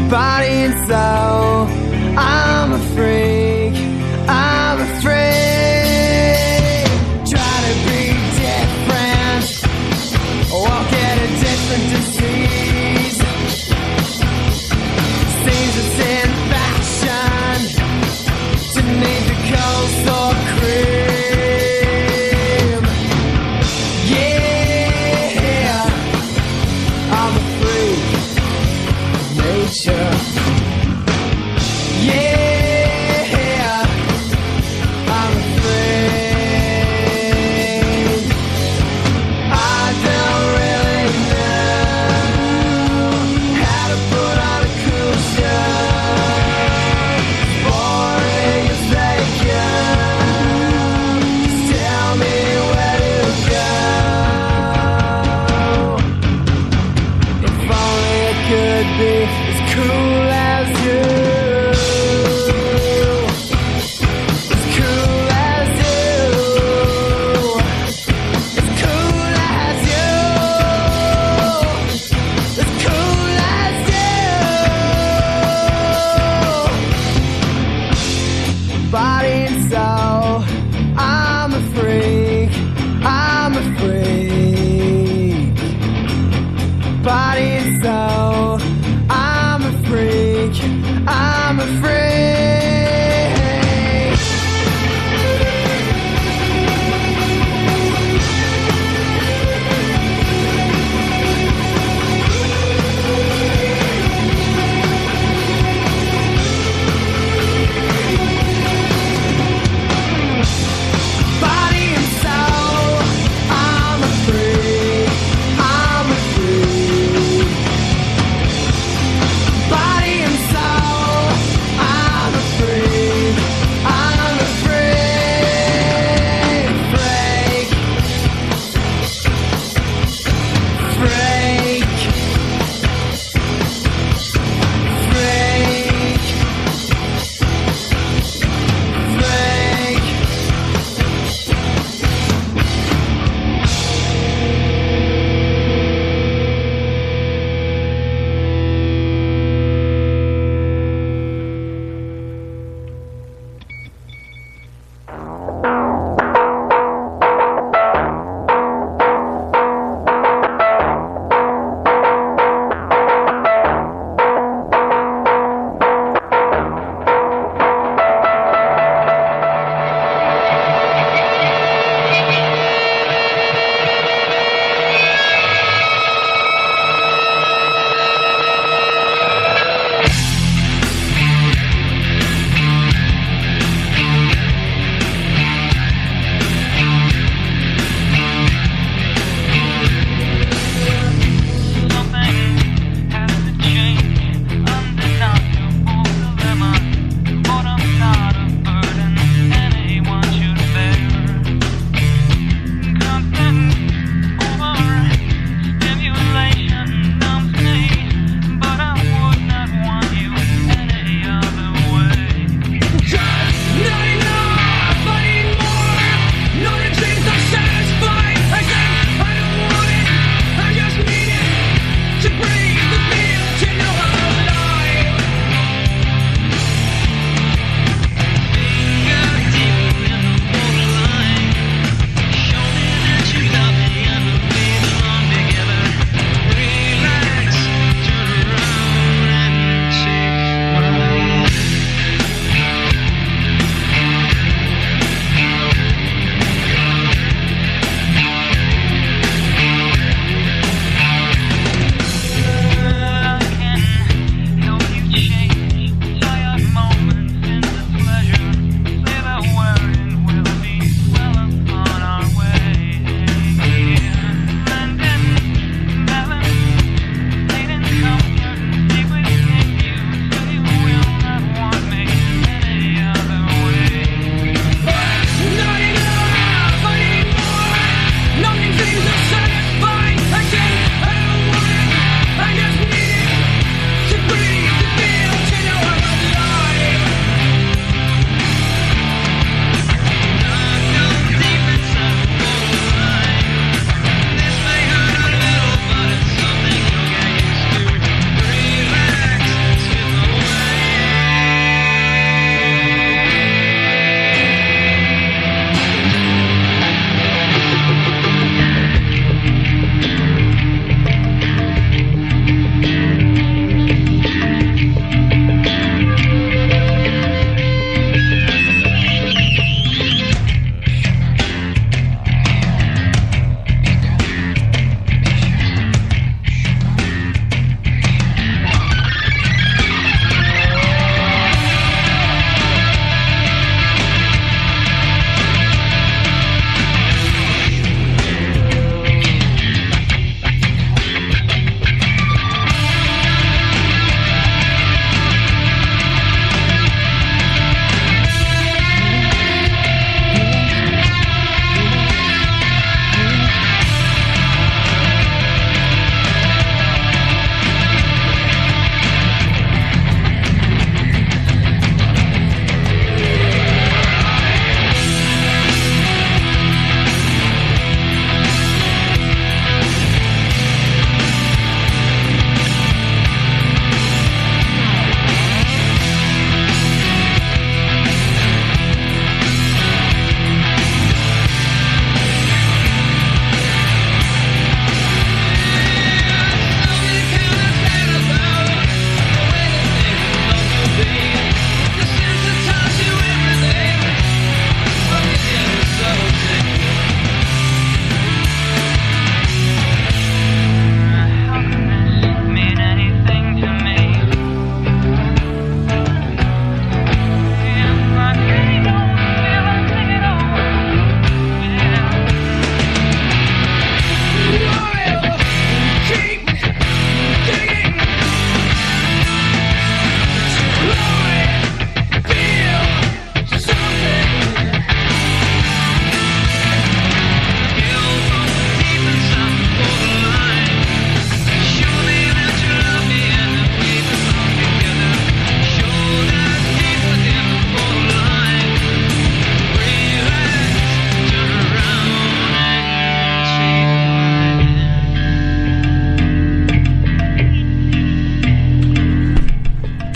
body and soul. I'm a freak.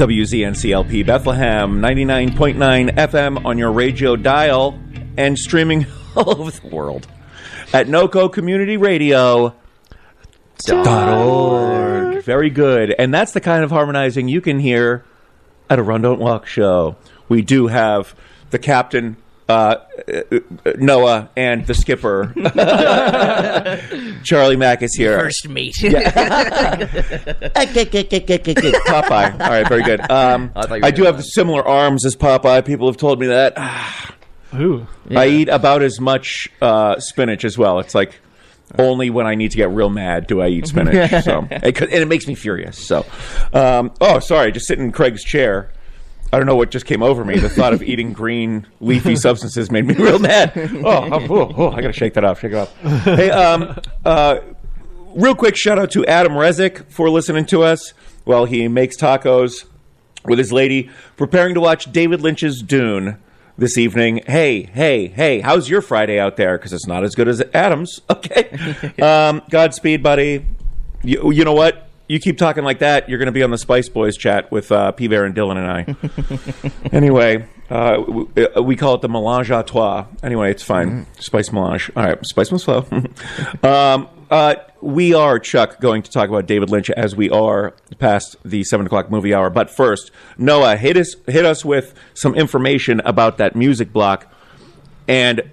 WZNCLP Bethlehem, 99.9 FM on your radio dial, and streaming all over the world at NoCoCommunityRadio.org. Very good. And that's the kind of harmonizing you can hear at a Run Don't Walk show. We do have the captain, Noah, and the skipper. Charlie Mack is here. First mate. Popeye. All right, very good. I do have similar arms as Popeye. People have told me that. Ooh. I eat about as much spinach as well. It's like only when I need to get real mad do I eat spinach. So, and it makes me furious. So, sorry, just sitting in Craig's chair. I don't know what just came over me. The thought of eating green leafy substances made me real mad. I got to shake that off. Shake it off. Hey, real quick shout out to Adam Rezick for listening to us while he makes tacos with his lady, preparing to watch David Lynch's Dune this evening. Hey, how's your Friday out there? Because it's not as good as Adam's. Okay. Godspeed, buddy. You know what? You keep talking like that, you're going to be on the Spice Boys chat with P-Bear and Dylan and I. Anyway, we call it the Mélange à Trois. Anyway, it's fine. Spice Melange. All right, Spice must flow. We are, Chuck, going to talk about David Lynch as we are past the 7 o'clock movie hour. But first, Noah, hit us with some information about that music block. And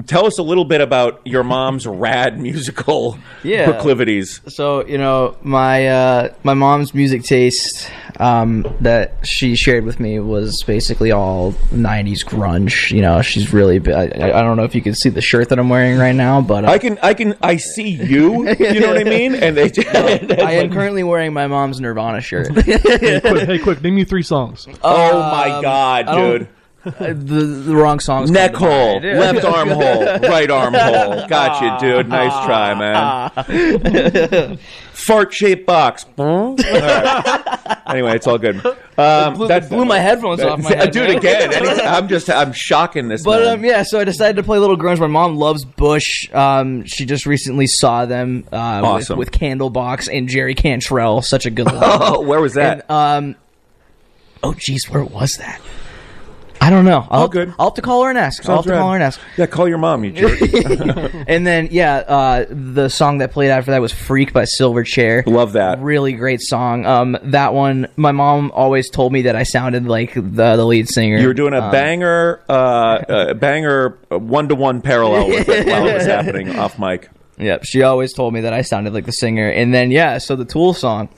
tell us a little bit about your mom's rad musical proclivities. So, my mom's music taste that she shared with me was basically all 90s grunge. She's really I don't know if you can see the shirt that I'm wearing right now, but I see you. You know what I mean? And I am currently wearing my mom's Nirvana shirt. Hey, quick, name me 3 songs. Oh my God, dude. The wrong songs. Neck hole, left arm hole, right arm hole. Got you, dude. Nice try, man. Fart shaped box. Right. Anyway, it's all good. That blew my headphones off my head. Dude, again. I'm shocking this. But so I decided to play a little grunge. My mom loves Bush. She just recently saw them awesome. with Candlebox and Jerry Cantrell. Such a good one. Oh, where was that? And, where was that? I don't know. I'll have to call her and ask. Yeah, call your mom, you jerk. And then, the song that played after that was Freak by Silverchair. Love that. Really great song. That one, my mom always told me that I sounded like the lead singer. You were doing a banger 1-to-1 parallel with it while it was happening off mic. Yep, she always told me that I sounded like the singer. And then, so the Tool song.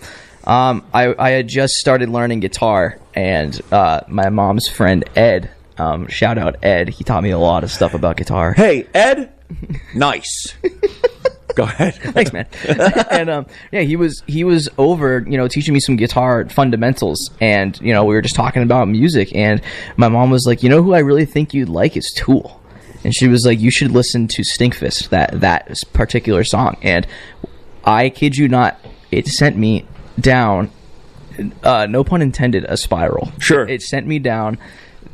I had just started learning guitar, and my mom's friend Ed, shout out Ed, he taught me a lot of stuff about guitar. Hey, Ed, nice. Go ahead. Thanks, man. And he was over, teaching me some guitar fundamentals, and we were just talking about music, and my mom was like, who I really think you'd like is Tool, and she was like, you should listen to Stinkfist, that particular song, and I kid you not, it sent me down, no pun intended, a spiral. Sure. It sent me down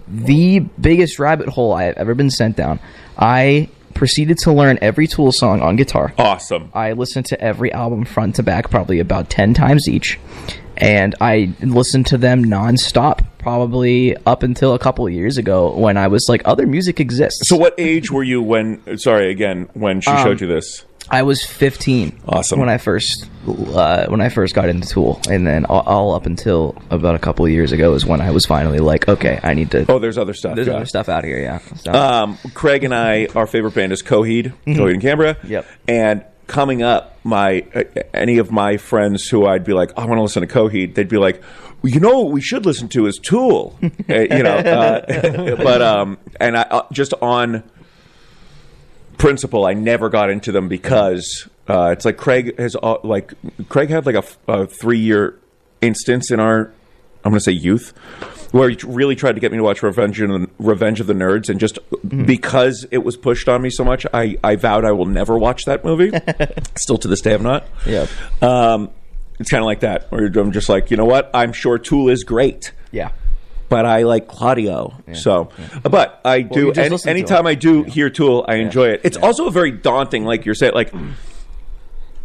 the biggest rabbit hole I have ever been sent down. I proceeded to learn every Tool song on guitar. Awesome. I listened to every album front to back probably about 10 times each. And I listened to them nonstop, probably up until a couple of years ago when I was like, other music exists. So what age were you when she showed you this? I was 15. Awesome. When I first got into Tool, and then all up until about a couple of years ago is when I was finally like, okay, I need to. Oh, there's other stuff. There's other stuff out here, yeah. So. Craig and I, our favorite band is Coheed, Coheed and Canberra. Yep. And coming up, any of my friends who I'd be like, I want to listen to Coheed, they'd be like, well, what we should listen to is Tool, and I just on principle, I never got into them because it's like Craig had like a 3-year instance in our, I'm going to say youth, where he really tried to get me to watch Revenge of the Nerds, and just because it was pushed on me so much, I vowed I will never watch that movie. Still to this day, I've not. Yeah. It's kind of like that, where I'm just like, you know what? I'm sure Tool is great. Yeah. But I like Claudio, but I do. Anytime I do hear Tool, I enjoy it. It's also a very daunting, like you're saying, like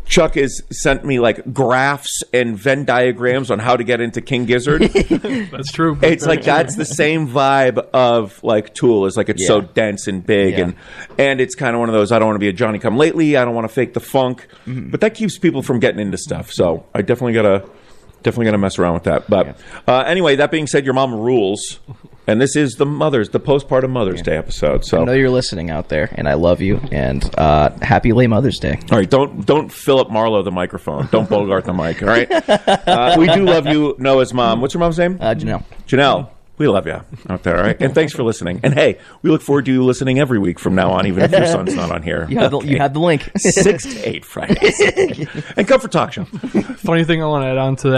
Chuck has sent me like graphs and Venn diagrams on how to get into King Gizzard. That's true. It's like that's the same vibe of like Tool. Is like it's so dense and big, and it's kind of one of those. I don't want to be a Johnny Come Lately. I don't want to fake the funk, but that keeps people from getting into stuff. So I definitely gotta mess around with that. But anyway, that being said, your mom rules. And this is the postpartum Mother's Day episode. So I know you're listening out there, and I love you. And happy late Mother's Day. All right, don't Philip Marlowe the microphone. Don't Bogart the mic. All right. We do love you, Noah's mom. What's your mom's name? Janelle. Janelle. We love you out there. All right, and thanks for listening. And hey, we look forward to you listening every week from now on, even if your son's not on here. You have the link. 6 to 8 Fridays. And come for talk show. Funny thing I want to add on to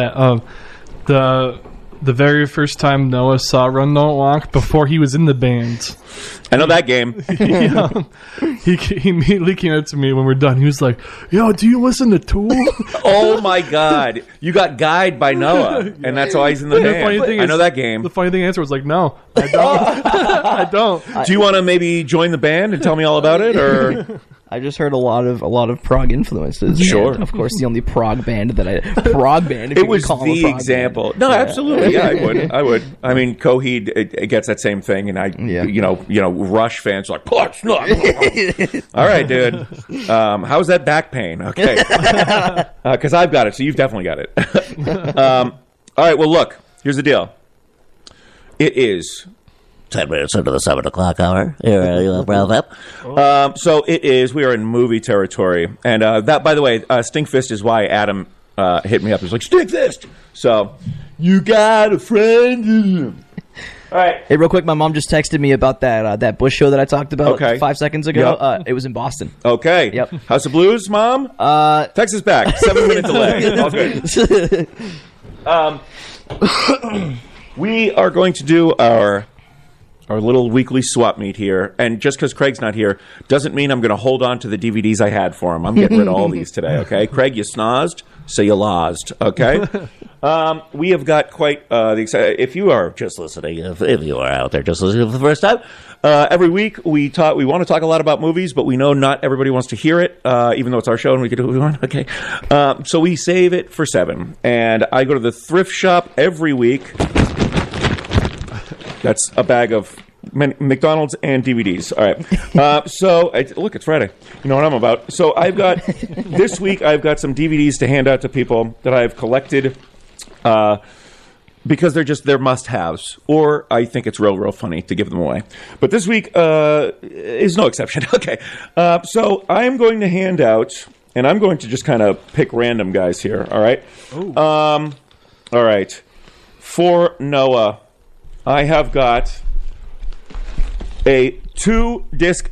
that. The very first time Noah saw Run Don't Walk before he was in the band. I know that game. He immediately came up to me when we're done. He was like, "Yo, do you listen to Tool?" Oh my God! You got guyed by Noah, and that's why he's in the band. I know that game. The funny thing answer was like, "No, I don't. I don't." Do you want to maybe join the band and tell me all about it, or? I just heard a lot of prog influences. Sure. And of course, the only prog band that if it you was could call them a the prog example. band. No, absolutely. Yeah, I would. I mean, Coheed it gets that same thing, and you know, Rush fans are like, "Push, no." All right, dude. How's that back pain? Okay, because I've got it, so you've definitely got it. All right. Well, look. Here's the deal. It is 10 minutes into the 7 o'clock hour. Here at UFBros. So it is. We are in movie territory, and that, by the way, Stinkfist is why Adam hit me up. He's like, Stinkfist. So you got a friend. All right. Hey, real quick, my mom just texted me about that Bush show that I talked about 5 seconds ago. Yep. It was in Boston. Okay. Yep. House of Blues, Mom. Text us back. 7-minute delay. All good. We are going to do our little weekly swap meet here, and just because Craig's not here doesn't mean I'm going to hold on to the DVDs I had for him. I'm getting rid of all these today, okay? Craig, you snozzed, so you lost, okay? We have got quite the if you are just listening, if you are out there just listening for the first time, every week we want to talk a lot about movies, but we know not everybody wants to hear it, even though it's our show and we can do what we want, okay? So we save it for 7, and I go to the thrift shop every week. That's a bag of McDonald's and DVDs. All right. Look, it's Friday. You know what I'm about. So this week I've got some DVDs to hand out to people that I've collected because they're must-haves, or I think it's real funny to give them away. But this week is no exception. Okay. So I'm going to hand out, and I'm going to just kind of pick random guys here. All right. All right. For Noah, I have got a 2-disc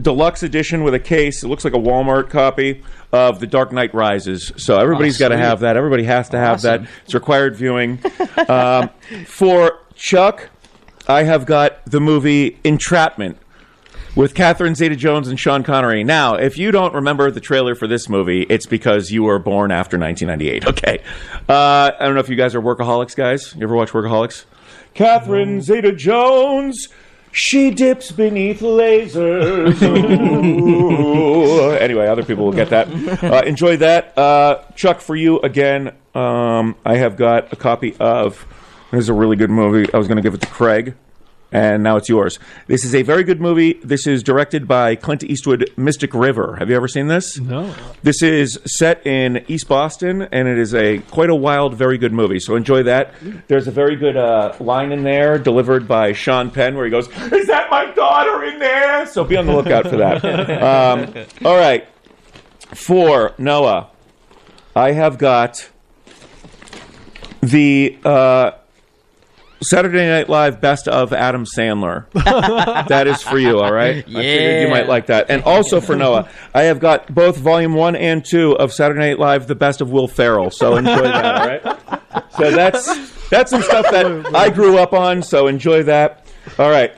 deluxe edition with a case. It looks like a Walmart copy of The Dark Knight Rises. So everybody's got to have that. Everybody has to have that. It's required viewing. For Chuck, I have got the movie Entrapment with Catherine Zeta-Jones and Sean Connery. Now, if you don't remember the trailer for this movie, it's because you were born after 1998. Okay. I don't know if you guys are workaholics, guys. You ever watch Workaholics? Catherine Zeta-Jones, she dips beneath lasers. Ooh. Anyway, other people will get that. Enjoy that. Chuck, for you again, I have got a copy of, this is a really good movie. I was going to give it to Craig, and now it's yours. This is a very good movie. This is directed by Clint Eastwood, Mystic River. Have you ever seen this? No. This is set in East Boston, and it is quite a wild, very good movie. So enjoy that. There's a very good line in there delivered by Sean Penn where he goes, "Is that my daughter in there?" So be on the lookout for that. All right. For Noah, I have got the Saturday Night Live Best of Adam Sandler. That is for you, all right? Yeah. I figured you might like that. And also for Noah, I have got both Volume 1 and 2 of Saturday Night Live, The Best of Will Ferrell. So enjoy that, all right? So that's some stuff that I grew up on, so enjoy that. All right.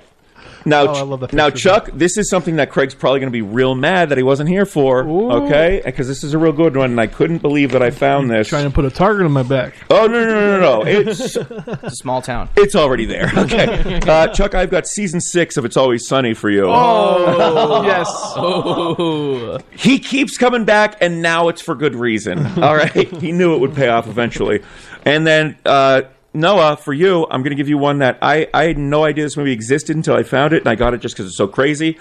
Now, I love that now, picture. Chuck, this is something that Craig's probably going to be real mad that he wasn't here for. Okay, because this is a real good one, and I couldn't believe that I found this. Trying to put a target on my back. Oh no! It's It's a small town. it's already there. Okay, Chuck, I've got season 6 of It's Always Sunny for you. Oh, yes. Oh. He keeps coming back, and now it's for good reason. All right, he knew it would pay off eventually. And then Noah, for you, I'm going to give you one that I had no idea this movie existed until I found it, and I got it just because it's so crazy.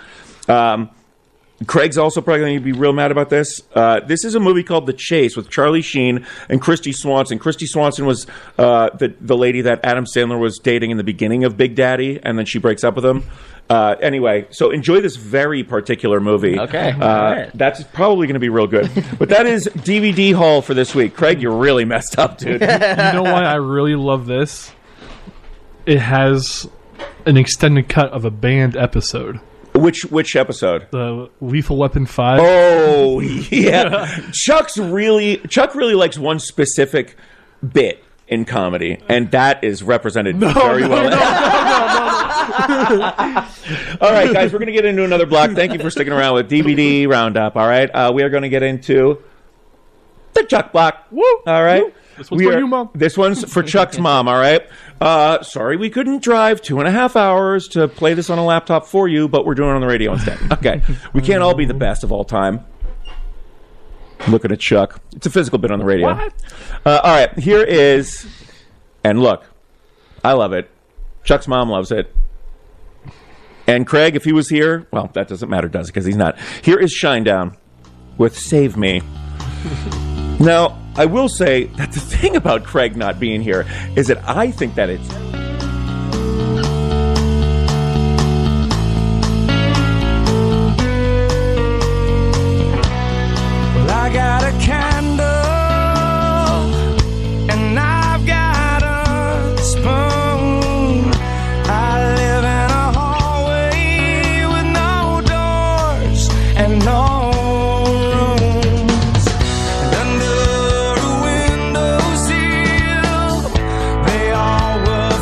Craig's also probably going to be real mad about this. This is a movie called The Chase with Charlie Sheen and Christy Swanson. Christy Swanson was the lady that Adam Sandler was dating in the beginning of Big Daddy, and then she breaks up with him. Anyway, so enjoy this very particular movie. Okay. All right. That's probably going to be real good. But that is DVD haul for this week. Craig, you're really messed up, dude. You know why I really love this? It has an extended cut of a banned episode. Which episode? The Lethal Weapon 5. Oh, yeah. Chuck really likes one specific bit in comedy, and that is represented very well. All right, guys, we're going to get into another block. Thank you for sticking around with DVD Roundup, all right? We are going to get into the Chuck block. Woo! All right? This one's for you, Mom. This one's for Chuck's mom, all right? Sorry we couldn't drive 2.5 hours to play this on a laptop for you, but we're doing it on the radio instead. Okay. We can't all be the best of all time. Looking at Chuck. It's a physical bit on the radio. What? All right, here is... And look, I love it. Chuck's mom loves it. And Craig, if he was here... Well, that doesn't matter, does it? Because he's not. Here is Shinedown with Save Me. Now, I will say that the thing about Craig not being here is that I think that it's... Well, I got a candle and I've got a spoon. I live in a hallway with no doors and no rooms. And under a windowsill, they all were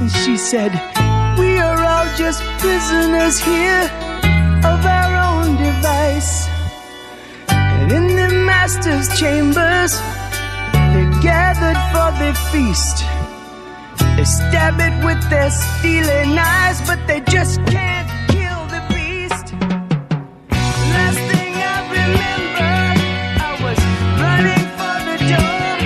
And she said, we are all just prisoners here of our own device. And in the master's chambers, they're gathered for the feast. They stab it with their steely knives, but they just can't kill the beast. Last thing I remember, I was running for the door.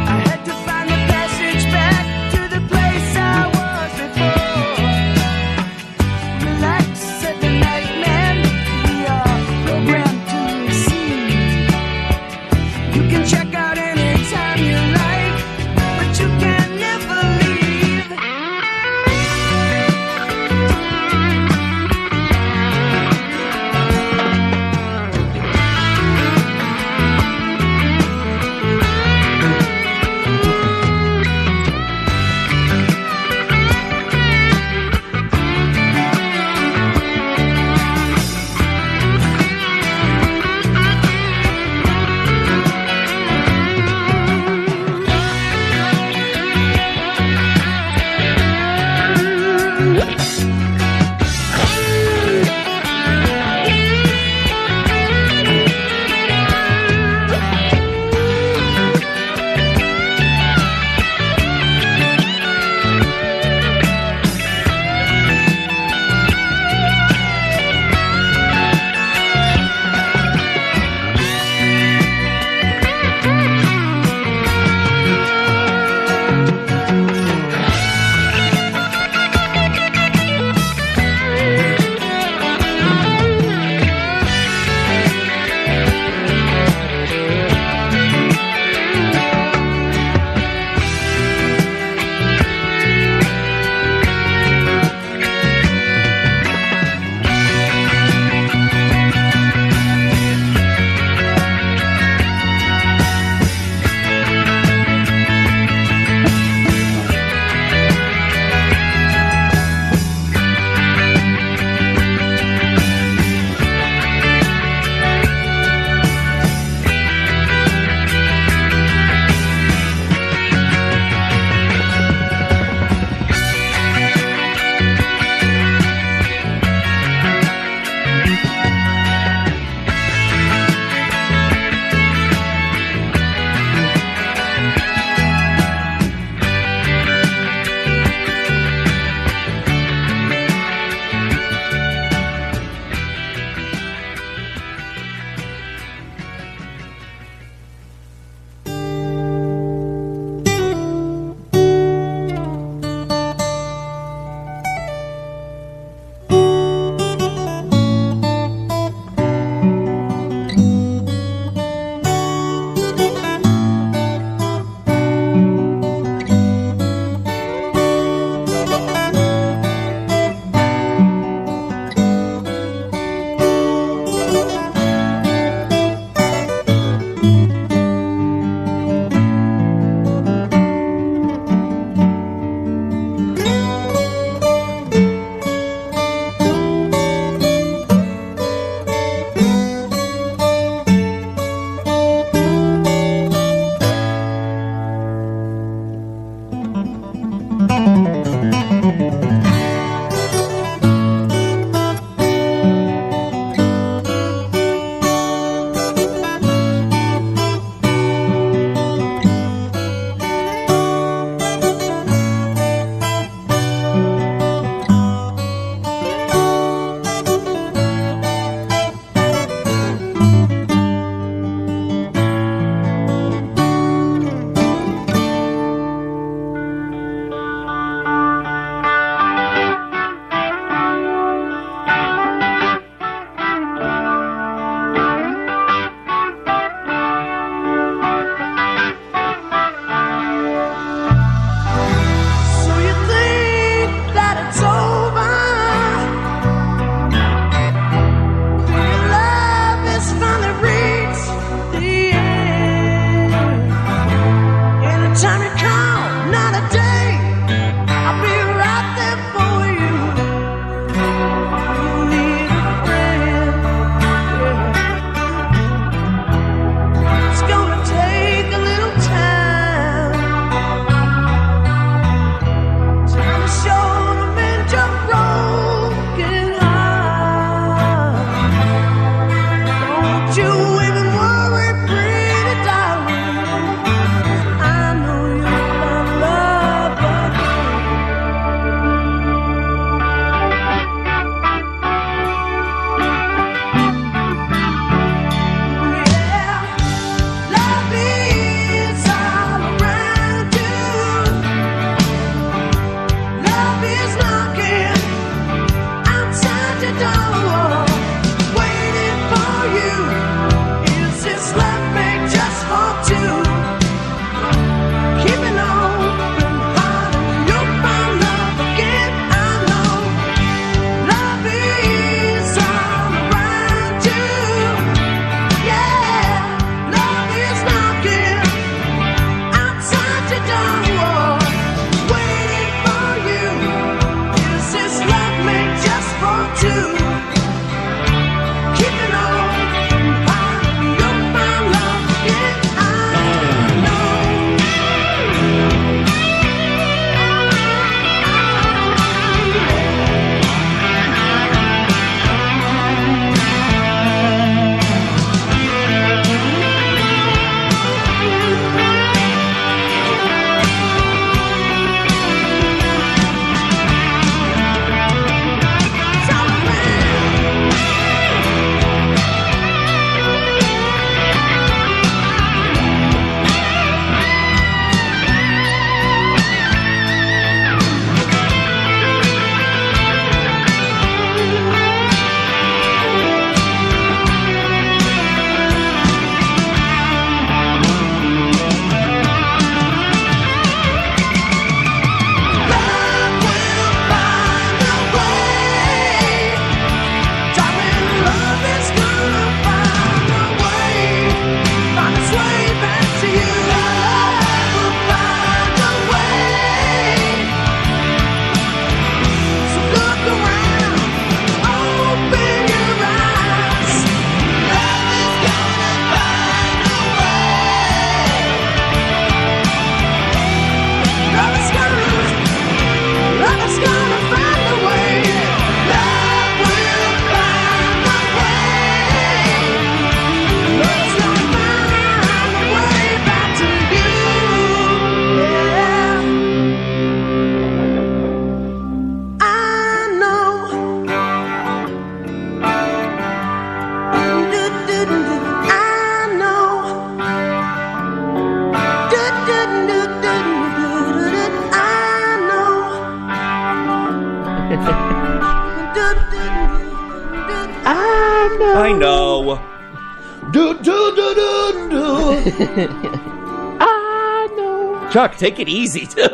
I had to find the passage back to the place I was before. Relax, said the night man, we are programmed to receive. You can check out anytime you like, but you can never leave. I know. Do, do, do, do, do. I know. Chuck, take it easy, dude.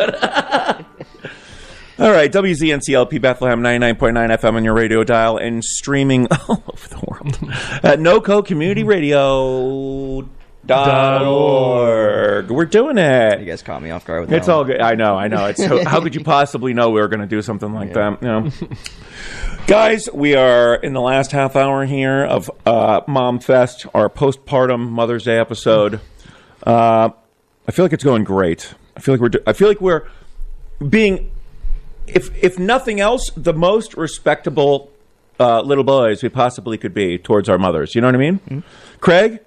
All right, WZNCLP Bethlehem 99.9 FM on your radio dial and streaming all over the world at NoCoCommunityRadio.org. We're doing it. You guys caught me off guard with that. It's all good. I know. It's how could you possibly know we were going to do something like that? You know, guys, we are in the last half hour here of Mom Fest, our postpartum Mother's Day episode. I feel like it's going great. I feel like we're being, if nothing else, the most respectable little boys we possibly could be towards our mothers. You know what I mean? Mm-hmm. Craig?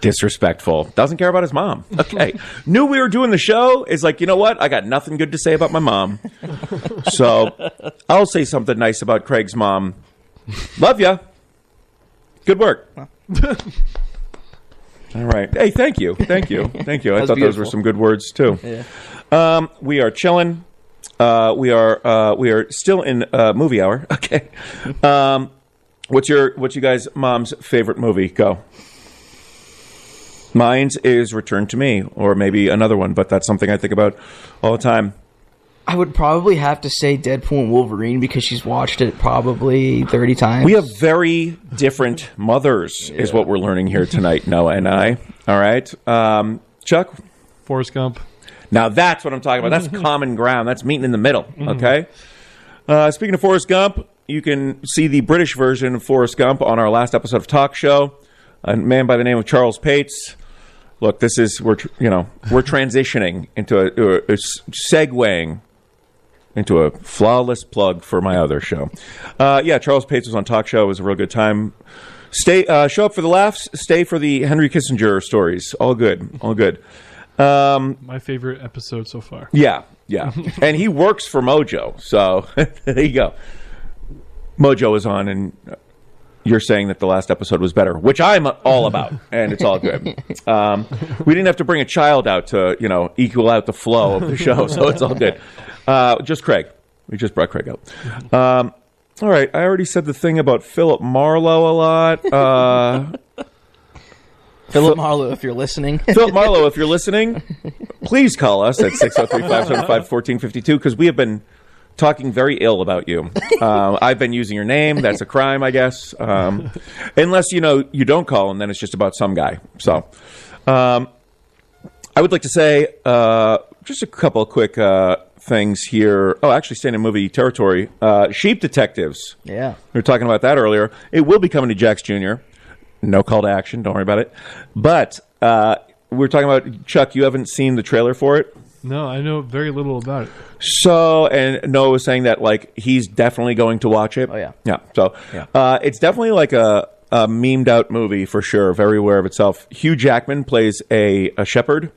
Disrespectful. Doesn't care about his mom. Okay. Knew we were doing the show. Is like, you know what? I got nothing good to say about my mom. So I'll say something nice about Craig's mom. Love ya. Good work. All right. Hey, thank you. Thank you. Thank you. I thought those were some good words too. Yeah. We are chilling. We are still in movie hour. Okay. What's you guys' mom's favorite movie? Go. Mine's is Return to Me, or maybe another one, but that's something I think about all the time. I would probably have to say Deadpool and Wolverine because she's watched it probably 30 times. We have very different mothers, is what we're learning here tonight, Noah and I. All right. Chuck? Forrest Gump. Now that's what I'm talking about. That's common ground. That's meeting in the middle, okay? Speaking of Forrest Gump, you can see the British version of Forrest Gump on our last episode of Talk Show. A man by the name of Charles Pates. Look, this is we're transitioning into a segueing into a flawless plug for my other show. Charles Pates was on Talk Show. It was a real good time. Show up for the laughs. Stay for the Henry Kissinger stories. All good. All good. My favorite episode so far. Yeah. And he works for Mojo. So there you go. Mojo is on, and you're saying that the last episode was better, which I'm all about, and it's all good. We didn't have to bring a child out to, equal out the flow of the show, so it's all good. Just Craig. We just brought Craig out. All right, I already said the thing about Philip Marlowe a lot. Philip Marlowe, if you're listening. Philip Marlowe, if you're listening, please call us at 603-575-1452, because we have been talking very ill about you. I've been using your name. That's a crime, I guess. Unless, you don't call, and then it's just about some guy. So I would like to say just a couple of quick things here. Oh, actually, staying in movie territory. Sheep Detectives. Yeah. We were talking about that earlier. It will be coming to Jax Jr. No call to action. Don't worry about it. But we were talking about, Chuck, you haven't seen the trailer for it? No, I know very little about it. So, and Noah was saying that, he's definitely going to watch it. Oh, yeah. Yeah. So, it's definitely like a memed out movie for sure, very aware of itself. Hugh Jackman plays a shepherd,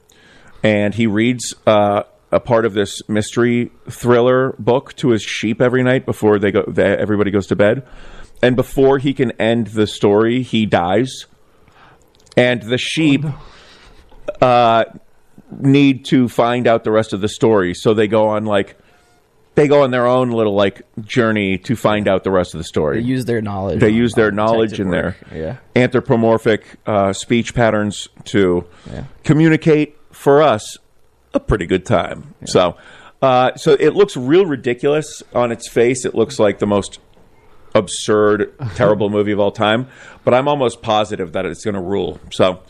and he reads a part of this mystery thriller book to his sheep every night before everybody goes to bed. And before he can end the story, he dies. And the sheep need to find out the rest of the story, so they go on their own little journey to find out the rest of the story. They use their knowledge. They use their knowledge in their anthropomorphic speech patterns to communicate for us a pretty good time. Yeah. So it looks real ridiculous on its face. It looks like the most absurd, terrible movie of all time. But I'm almost positive that it's going to rule. So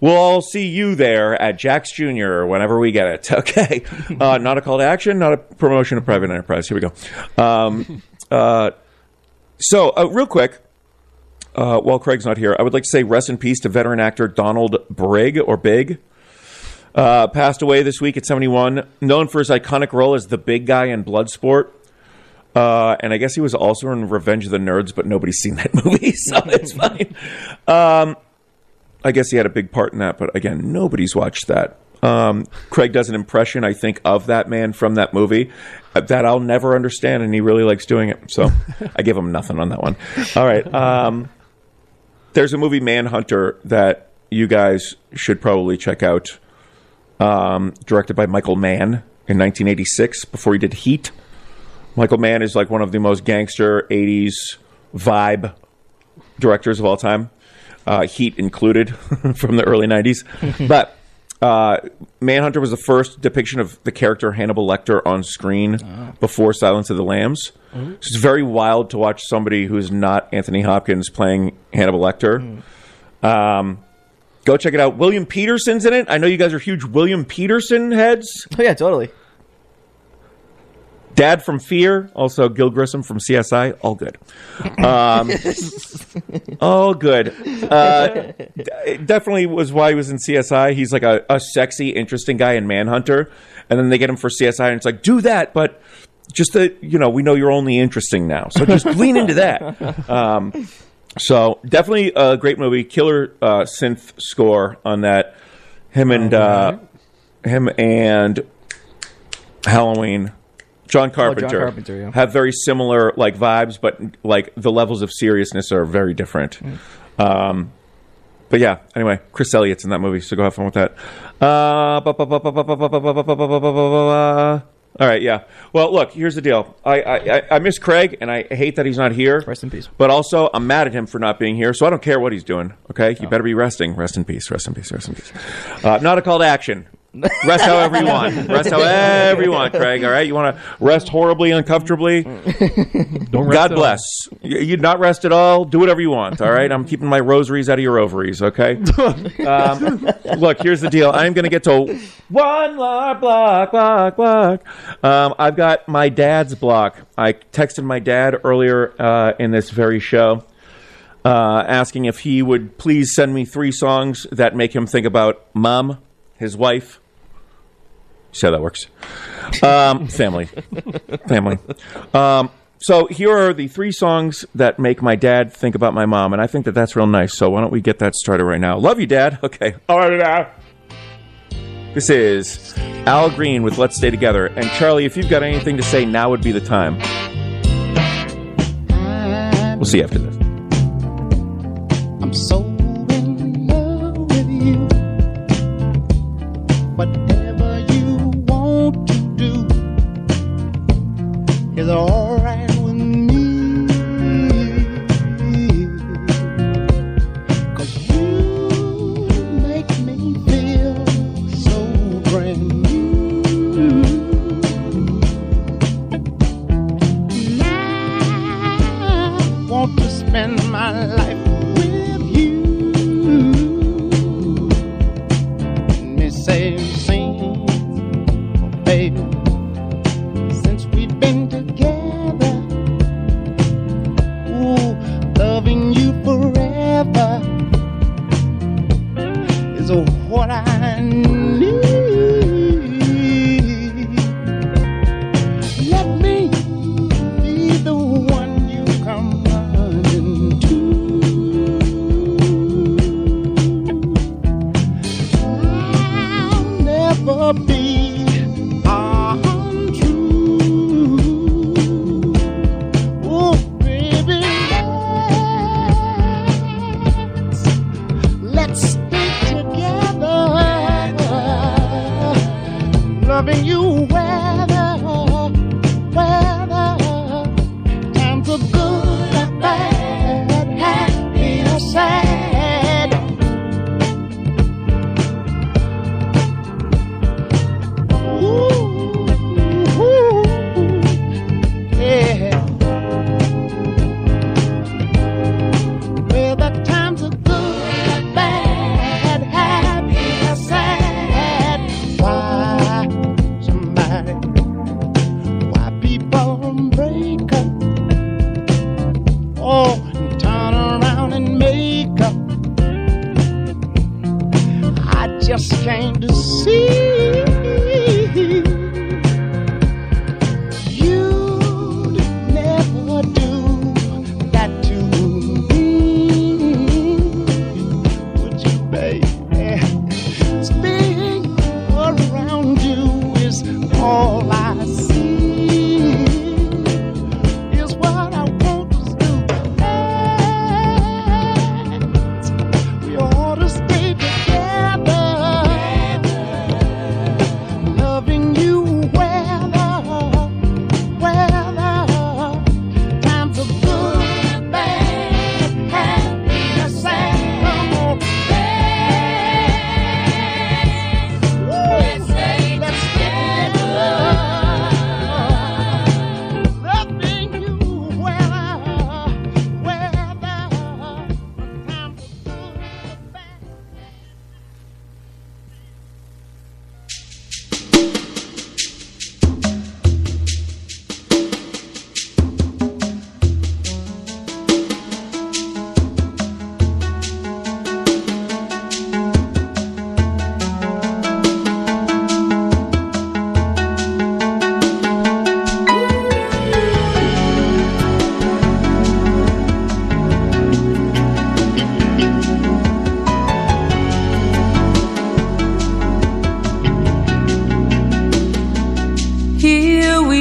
we'll all see you there at Jax Jr. whenever we get it. Okay. Not a call to action, not a promotion of private enterprise. Here we go. Real quick, while Craig's not here, I would like to say rest in peace to veteran actor Donald Brig, or Big. Passed away this week at 71. Known for his iconic role as the big guy in Bloodsport. And I guess he was also in Revenge of the Nerds, but nobody's seen that movie, so it's fine. I guess he had a big part in that, but again, nobody's watched that. Craig does an impression, I think, of that man from that movie that I'll never understand, and he really likes doing it. So I give him nothing on that one. All right. There's a movie, Manhunter, that you guys should probably check out, directed by Michael Mann in 1986, before he did Heat. Michael Mann is like one of the most gangster 80s vibe directors of all time. Heat included from the early 90s. But Manhunter was the first depiction of the character Hannibal Lecter on screen before Silence of the Lambs. So it's very wild to watch somebody who's not Anthony Hopkins playing Hannibal Lecter. Go check it out. William Peterson's in it. I know you guys are huge William Peterson heads. Oh yeah, totally. Dad from Fear, also Gil Grissom from CSI, all good. All good. It definitely was why he was in CSI. He's like a sexy, interesting guy in Manhunter, and then they get him for CSI, and it's like, do that, but just that, we know you're only interesting now, so just lean into that. So definitely a great movie, killer synth score on that. Him and Halloween. John Carpenter, yeah. have very similar like vibes, but like the levels of seriousness are very different. But yeah, anyway, Chris Elliott's in that movie, so go have fun with that. All right, yeah. Well, look, here's the deal. I miss Craig, and I hate that he's not here. Rest in peace. But also, I'm mad at him for not being here, so I don't care what he's doing, okay? You better be resting. Rest in peace, rest in peace, rest in peace. Not a call to action. Rest however you want. Rest however you want, Craig, all right? You want to rest horribly, uncomfortably? Don't rest God at bless. You'd not rest at all. Do whatever you want, all right? I'm keeping my rosaries out of your ovaries, okay? Look, here's the deal. I'm going to get to one block. I've got my dad's block. I texted my dad earlier in this very show asking if he would please send me 3 songs that make him think about Mom, his wife. See how that works? Family. So here are the 3 songs that make my dad think about my mom, and I think that that's real nice. So why don't we get that started right now? Love you, Dad. Okay. All right, now. This is Al Green with Let's Stay Together. And Charlie, if you've got anything to say, now would be the time. We'll see you after this. I'm so in love with you. Whatever you want to do is all right with me. 'Cause you make me feel so brand new. And I want to spend my life with you. Let me say, sing, baby, since we've been together.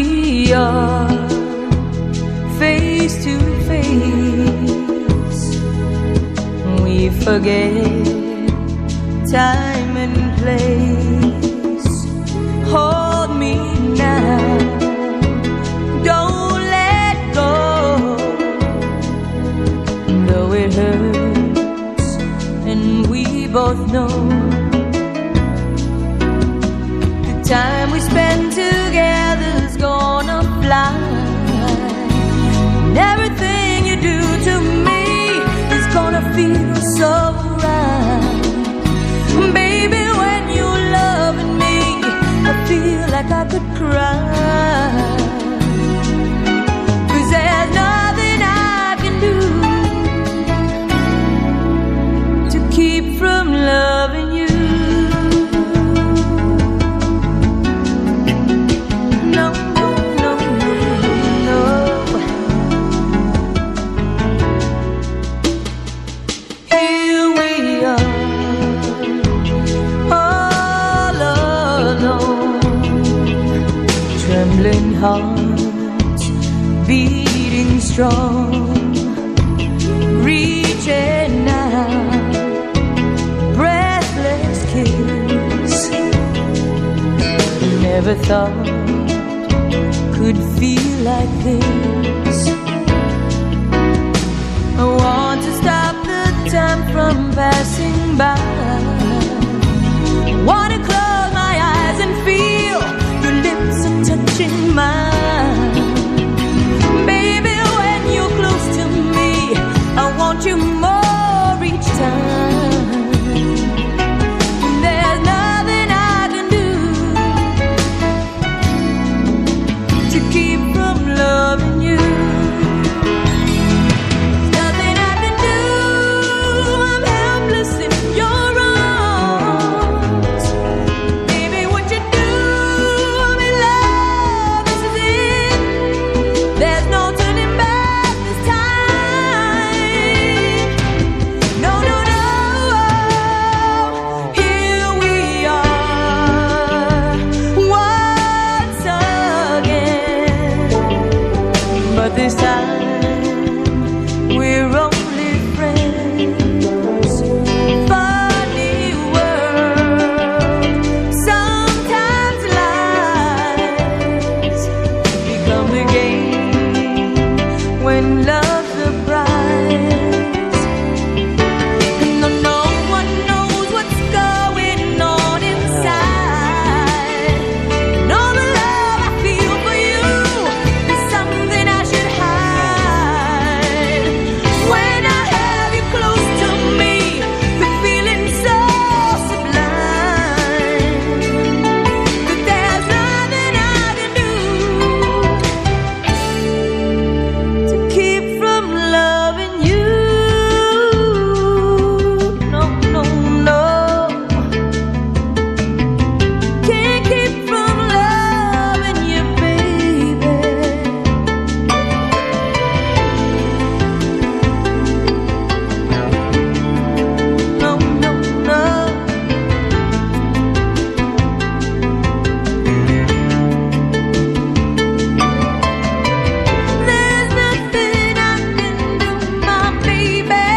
we are face to face, we forget time and place. Hold me now, don't let go, though it hurts and we both know the time we spend together's gonna fly, and everything you do to me is gonna feel so right. Baby, when you're loving me, I feel like I could cry, 'cause there's nothing I can do to keep from loving you. No, no, no, no, no. Here we are, all alone, trembling hearts beating strong, reaching out, breathless kiss. Never thought could feel like this. I want to stop the time from passing by. I want to close my eyes and feel your lips are touching mine. Baby, when you're close to me, I want you more each time. There's nothing I can do to keep from loving you. Nothing I can do, I'm helpless in your arms. Baby, what you do, I'm in love, this is it. There's no turning back this time. No, no, no. Here we are once again, but this time we're only friends. Funny world, sometimes lies become the game when love's the prize. No, no one knows what's going on inside. And all the love I feel for you is something I should hide. When I have you close to me, the feeling's so sublime that there's nothing I can do to keep from loving you. No, no, no. Can't keep from loving you, baby. No, no, no. There's nothing I can do, my baby.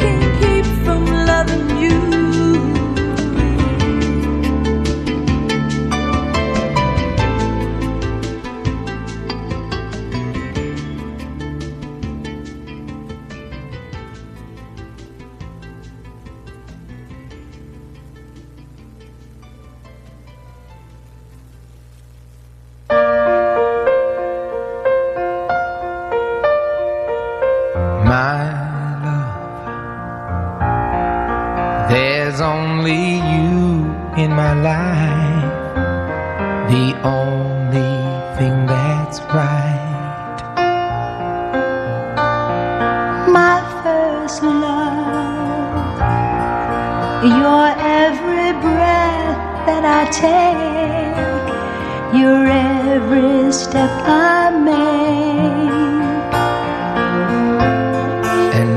Can't keep from loving you. My love, there's only you in my life, the only thing that's right. My first love, your every breath that I take, your every step I make. And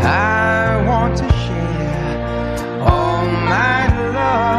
I want to share all my love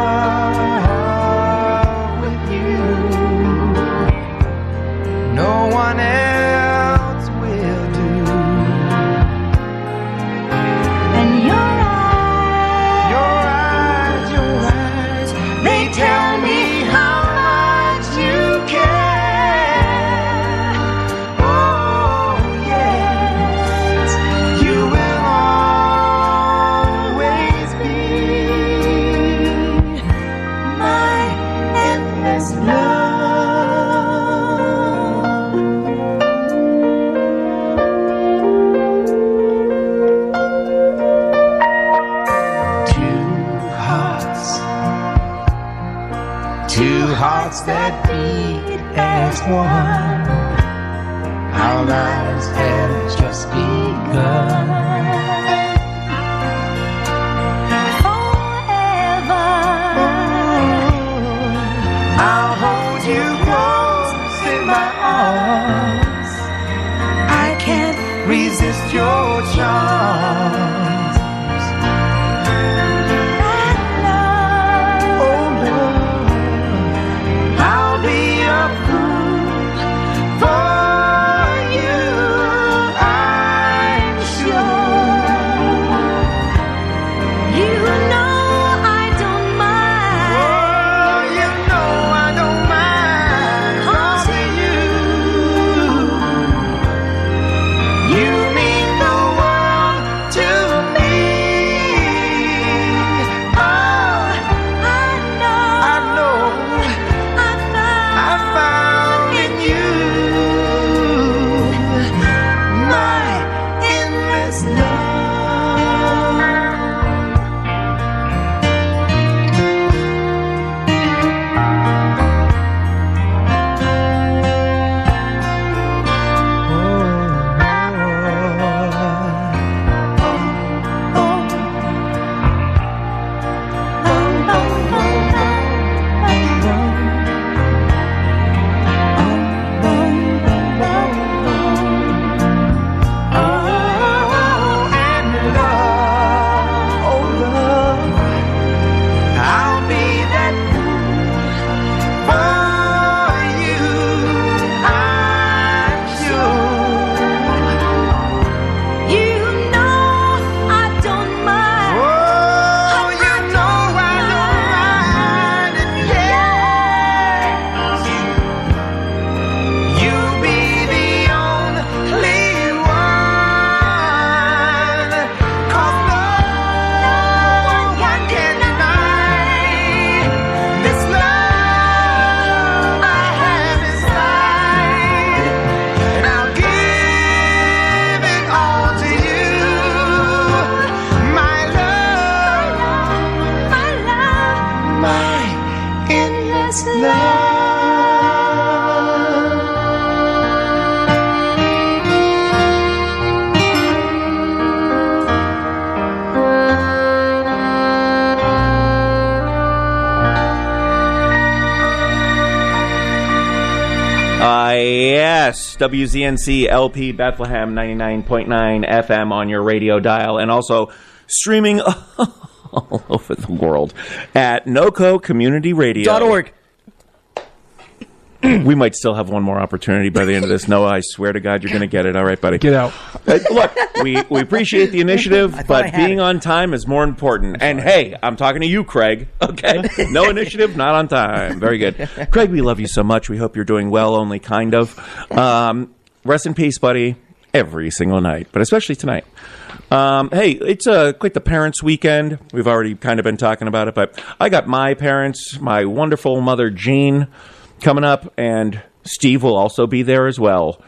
Two hearts that beat as one. Our lives have just begun. Forever, I'll hold you close in my arms. I can't resist your charms. Oh Lord, I'll be a fool for you, I'm sure. you know I don't mind. Oh, you know I don't mind causing you. You mean the world to me. Oh, I know I found in you my endless love. I'll be that fool for you, I'm sure. you know I don't mind. Oh, you know I don't mind it, yes. You be the only one, 'cause no one can deny this love I have inside, and I'll give it all to you, my love, my endless love. Yes, WZNC LP Bethlehem 99.9 FM on your radio dial, and also streaming all over the world at NOCO Community Radio. .org. We might still have one more opportunity by the end of this. Noah, I swear to God, you're going to get it. All right, buddy. Get out. Look, we appreciate the initiative, I thought but I had being it. on time is more important. And hey, I'm talking to you, Craig. Okay? No initiative, not on time. Very good. Craig, we love you so much. We hope you're doing well, only kind of. Rest in peace, buddy, every single night, but especially tonight. Hey, it's quite the parents' weekend. We've already kind of been talking about it, but I got my parents, my wonderful mother, Jean, coming up, and Steve will also be there as well.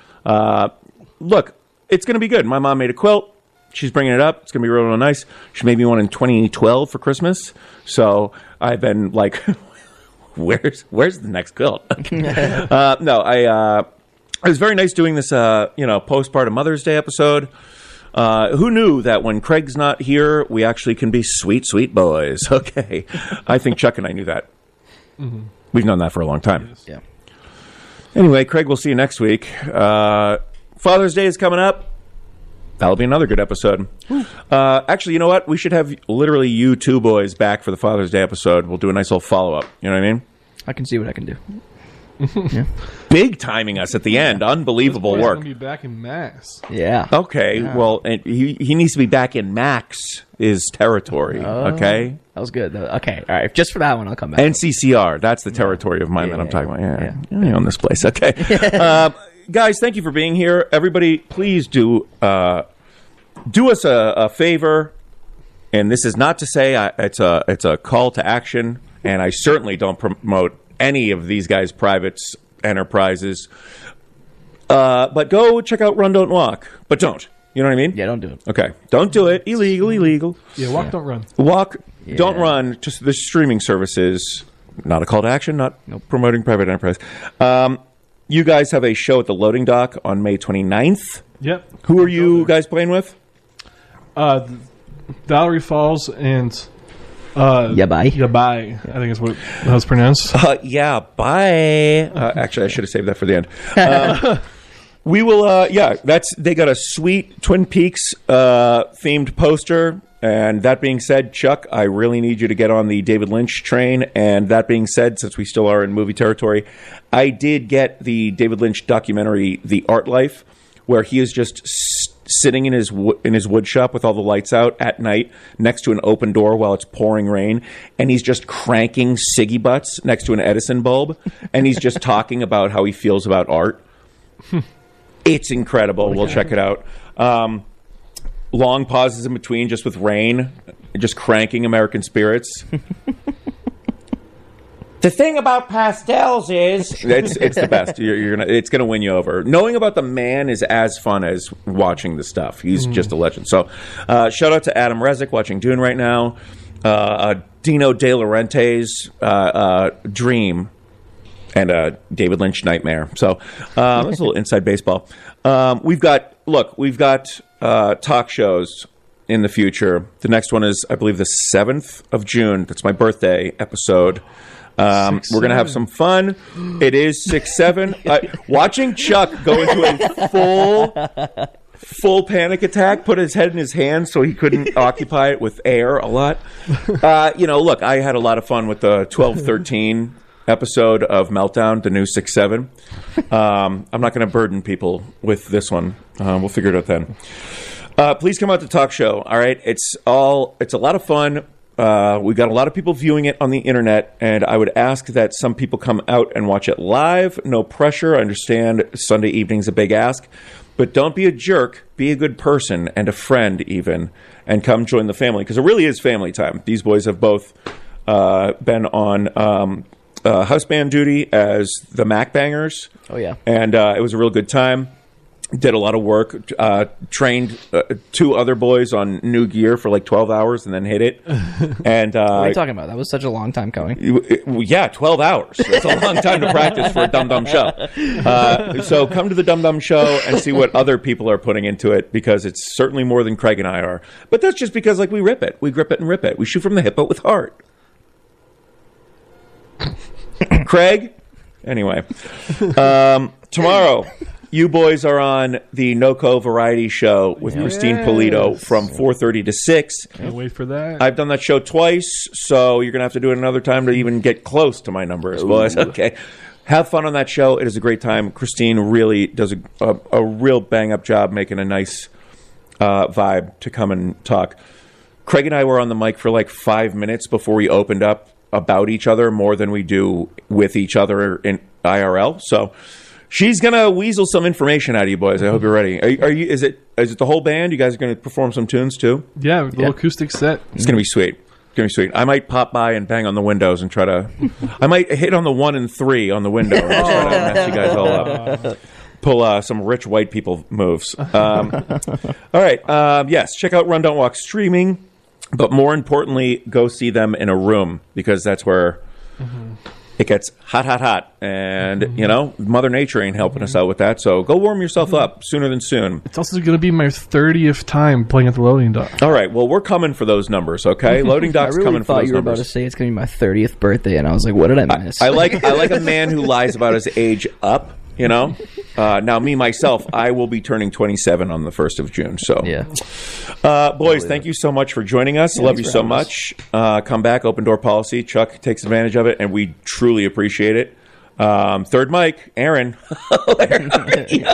Look, it's going to be good. My mom made a quilt. She's bringing it up. It's going to be real, real nice. She made me one in 2012 for Christmas. So I've been like, where's the next quilt? It was very nice doing this, postpartum Mother's Day episode. Who knew that when Craig's not here, we actually can be sweet, sweet boys? Okay. I think Chuck and I knew that. Mm-hmm. We've known that for a long time. Yeah. Anyway, Craig, we'll see you next week. Father's Day is coming up. That'll be another good episode. Actually, you know what? We should have literally you two boys back for the Father's Day episode. We'll do a nice little follow-up. You know what I mean? I can see what I can do. Big timing us at the end. Unbelievable Boy's work. gonna be back in Mass. Yeah. Okay, well, and he needs to be back in Max is territory, okay? That was good. Okay. All right. Just for that one, I'll come back. NCCR, that's the territory of mine that I'm talking about. Yeah, you own this place. Okay. Guys, thank you for being here. Everybody, please do us a favor, and this is not to say it's a call to action, and I certainly don't promote any of these guys' private enterprises. But go check out Run, Don't Walk. But don't. You know what I mean? Yeah, don't do it. Okay. Don't do it. Illegal. Yeah, walk, don't run. Walk, don't run. Just the streaming services. Not a call to action, not promoting private enterprise. You guys have a show at the Loading Dock on May 29th. Yep. Who are you guys playing with? Valerie Falls and Yabai. Yabai, I think is what how it's pronounced. Yeah, bye. Actually, I should have saved that for the end. We will, they got a sweet Twin Peaks themed poster. And that being said, Chuck, I really need you to get on the David Lynch train. And that being said, since we still are in movie territory, I did get the David Lynch documentary, The Art Life, where he is just sitting in his wood shop with all the lights out at night next to an open door while it's pouring rain. And he's just cranking ciggy butts next to an Edison bulb. And he's just talking about how he feels about art. It's incredible. We'll check it out. Long pauses in between, just with rain, just cranking American Spirits. The thing about pastels is it's the best. It's gonna win you over. Knowing about the man is as fun as watching the stuff. He's just a legend. So, shout out to Adam Rezick watching Dune right now. Dino De Laurentiis' Dream. And David Lynch Nightmare. So that's a little inside baseball. We've got talk shows in the future. The next one is, I believe, the 7th of June. That's my birthday episode. We're going to have some fun. It is 6-7. Watching Chuck go into a full panic attack, put his head in his hands so he couldn't occupy it with air a lot. Look, I had a lot of fun with the 12-13 episode of Meltdown, the new 6-7. I'm not going to burden people with this one. We'll figure it out then. Please come out to Talk Show. All right, it's a lot of fun. We got a lot of people viewing it on the internet, and I would ask that some people come out and watch it live. No pressure. I understand Sunday evening's a big ask, but don't be a jerk. Be a good person and a friend even, and come join the family, because it really is family time. These boys have both been on house band duty as the Mac Bangers. Oh, yeah. And it was a real good time. Did a lot of work. Trained 2 other boys on new gear for like 12 hours and then hit it. And what are you talking about? That was such a long time coming. 12 hours. That's a long time to practice for a Dum Dum show. So come to the Dum Dum show and see what other people are putting into it, because it's certainly more than Craig and I are. But that's just because we rip it. We grip it and rip it. We shoot from the hip, but with heart. Craig? Anyway. Tomorrow, you boys are on the NoCo Variety Show with Christine Polito from 4:30 to 6. Can't wait for that. I've done that show twice, so you're going to have to do it another time to even get close to my numbers, boys. Okay. Have fun on that show. It is a great time. Christine really does a real bang-up job making a nice vibe to come and talk. Craig and I were on the mic for like 5 minutes before we opened up about each other more than we do with each other in IRL. So she's gonna weasel some information out of you boys. I hope you're ready. Are you? Is it the whole band? You guys are gonna perform some tunes too? Yeah, a little acoustic set. It's gonna be sweet. I might pop by and bang on the windows and try to. I might hit on the 1 and 3 on the window and just try to mess you guys all up. Pull some rich white people moves. All right. Yes. Check out Run Don't Walk streaming. But more importantly, go see them in a room, because that's where it gets hot. And, Mother Nature ain't helping us out with that. So go warm yourself up sooner than soon. It's also going to be my 30th time playing at the Loading Dock. All right. Well, we're coming for those numbers, okay? Loading Dock's coming for those numbers. I thought you were about to say it's going to be my 30th birthday, and I was like, what did I miss? I like a man who lies about his age up. Now me myself, I will be turning 27 on the 1st of June. So, boys, thank you so much for joining us. Love you so much. Come back, open door policy. Chuck takes advantage of it, and we truly appreciate it. Third mic, Aaron. Okay.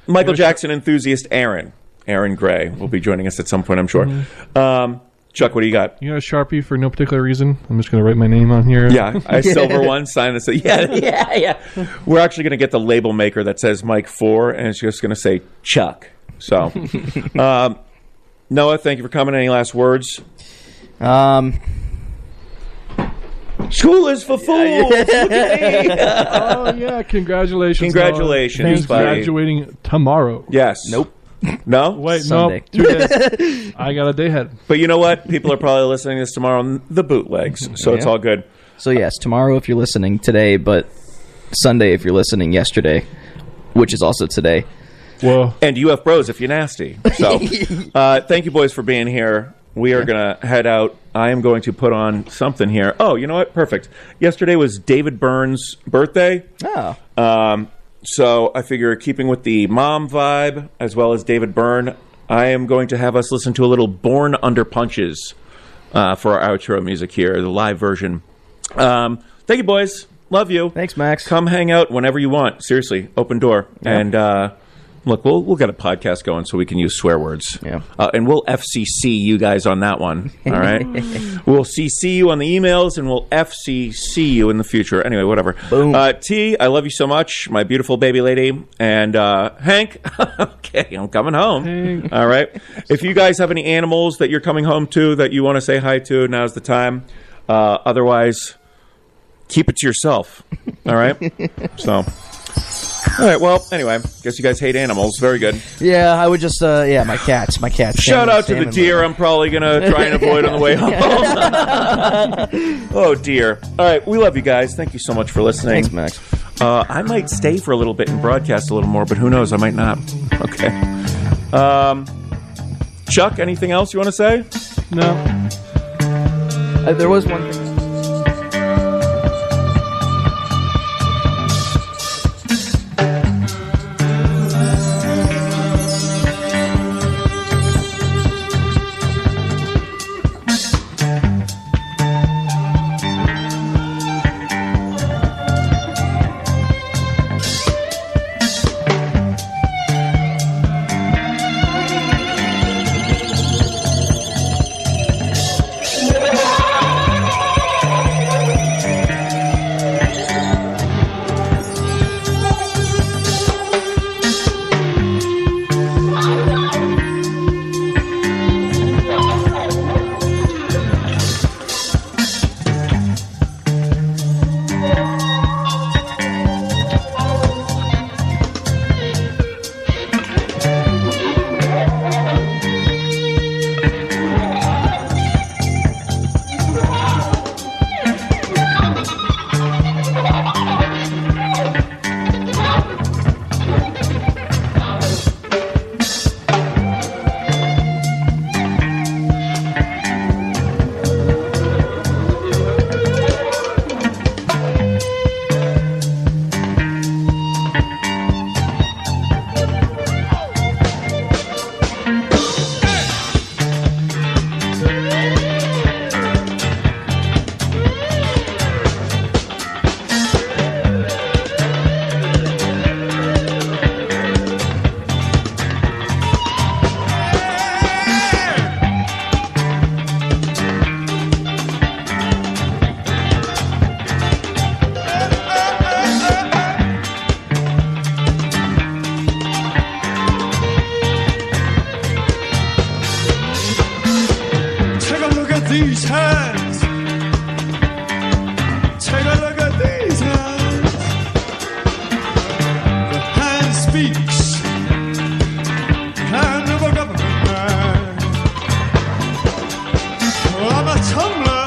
Michael Jackson enthusiast, Aaron Gray will be joining us at some point, I'm sure. Chuck, what do you got? You got a Sharpie for no particular reason? I'm just going to write my name on here. Yeah, a silver one, sign this. Yeah. We're actually going to get the label maker that says Mike 4, and it's just going to say Chuck. So, Noah, thank you for coming. Any last words? School is for fools. Look at me. Oh, yeah. Congratulations. Congratulations. He's graduating tomorrow. Yes. Nope. No? Wait, Sunday. no, 2 days. I got a day ahead. But you know what? People are probably listening to this tomorrow on the bootlegs, so it's Yeah. all good. So yes, tomorrow if you're listening today, but Sunday if you're listening yesterday, which is also today. Whoa. And UFBros if you're nasty. So thank you, boys, for being here. We are going to head out. I am going to put on something here. Oh, you know what? Perfect. Yesterday was David Byrne's birthday. Oh. So I figure, keeping with the mom vibe as well as David Byrne, I am going to have us listen to a little Born Under Punches for our outro music here, the live version. Thank you, boys. Love you. Thanks, Max. Come hang out whenever you want. Seriously, open door. Yeah. And look, we'll get a podcast going so we can use swear words. Yeah. And we'll FCC you guys on that one. All right. We'll CC you on the emails, and we'll FCC you in the future. Anyway, whatever. Boom. T, I love you so much, my beautiful baby lady. And Hank, okay, I'm coming home. Hank. All right. If you guys have any animals that you're coming home to that you want to say hi to, now's the time. Otherwise, keep it to yourself. All right. So. All right, well, anyway, guess you guys hate animals. Very good. Yeah, I would just, my cats. Shout out to the deer I'm probably going to try and avoid on the way home. Oh, dear. All right, we love you guys. Thank you so much for listening. Thanks, Max. I might stay for a little bit and broadcast a little more, but who knows? I might not. Okay. Chuck, anything else you want to say? No. There was one thing. these hands. Take a look at these hands. The hand speaks. Hand of a government man. Well, I'm a tumbler.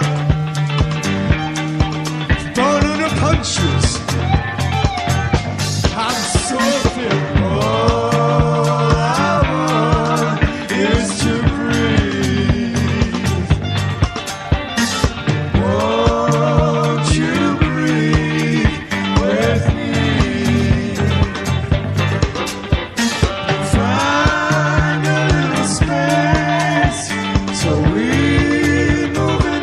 Born under punches. I'm so thin. All I want is to breathe. Won't you breathe with me? Find a little space so we move in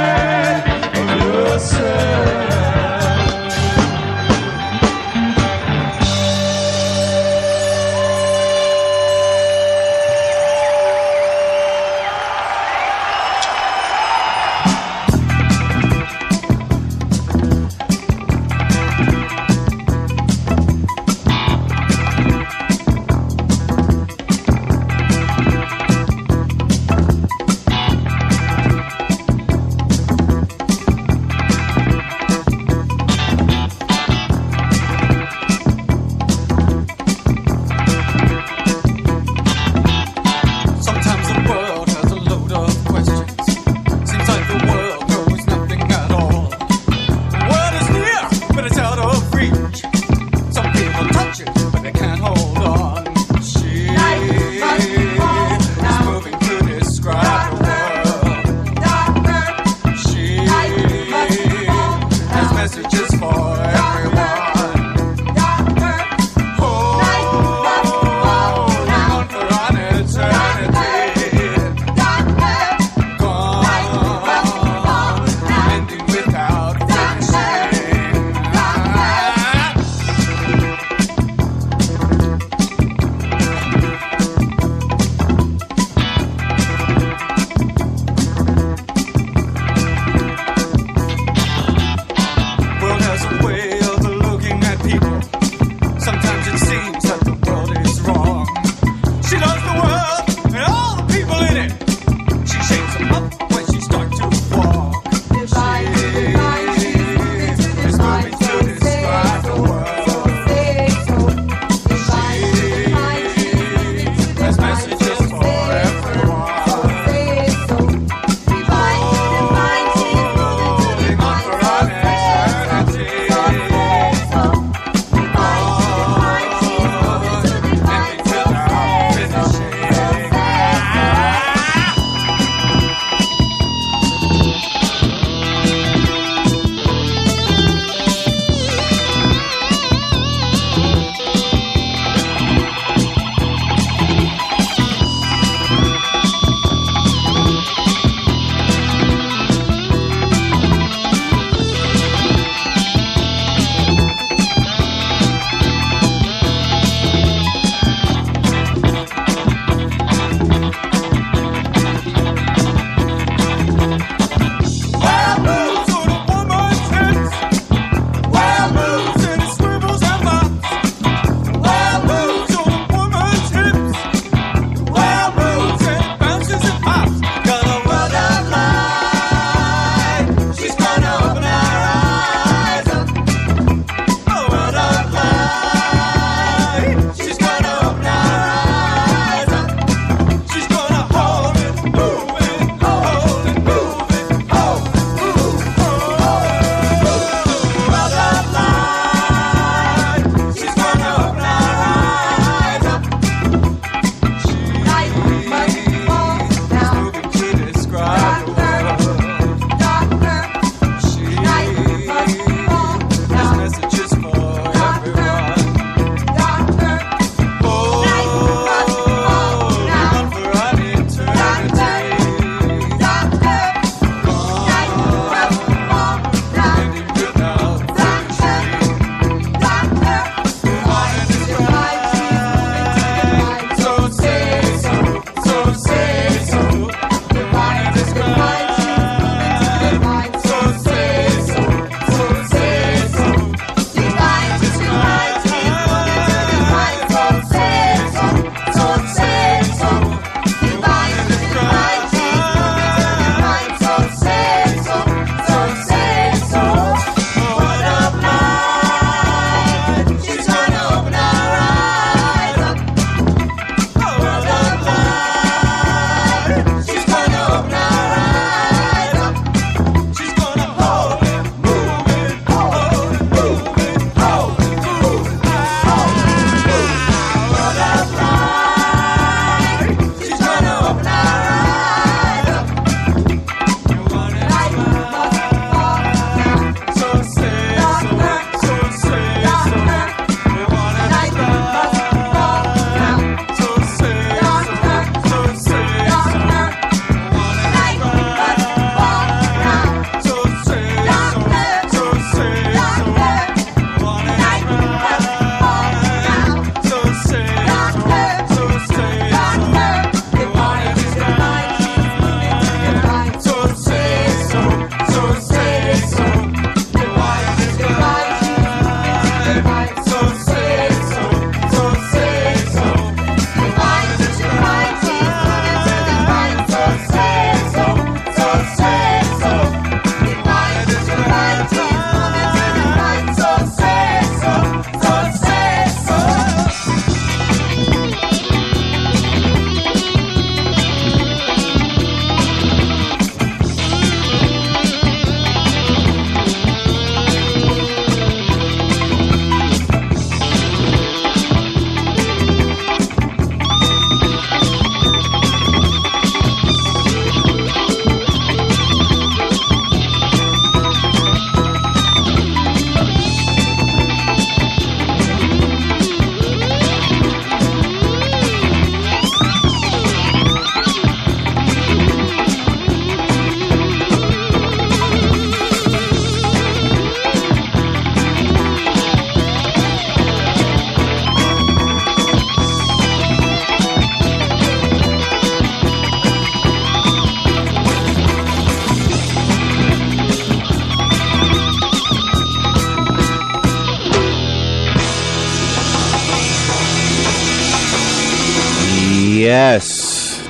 of yourself.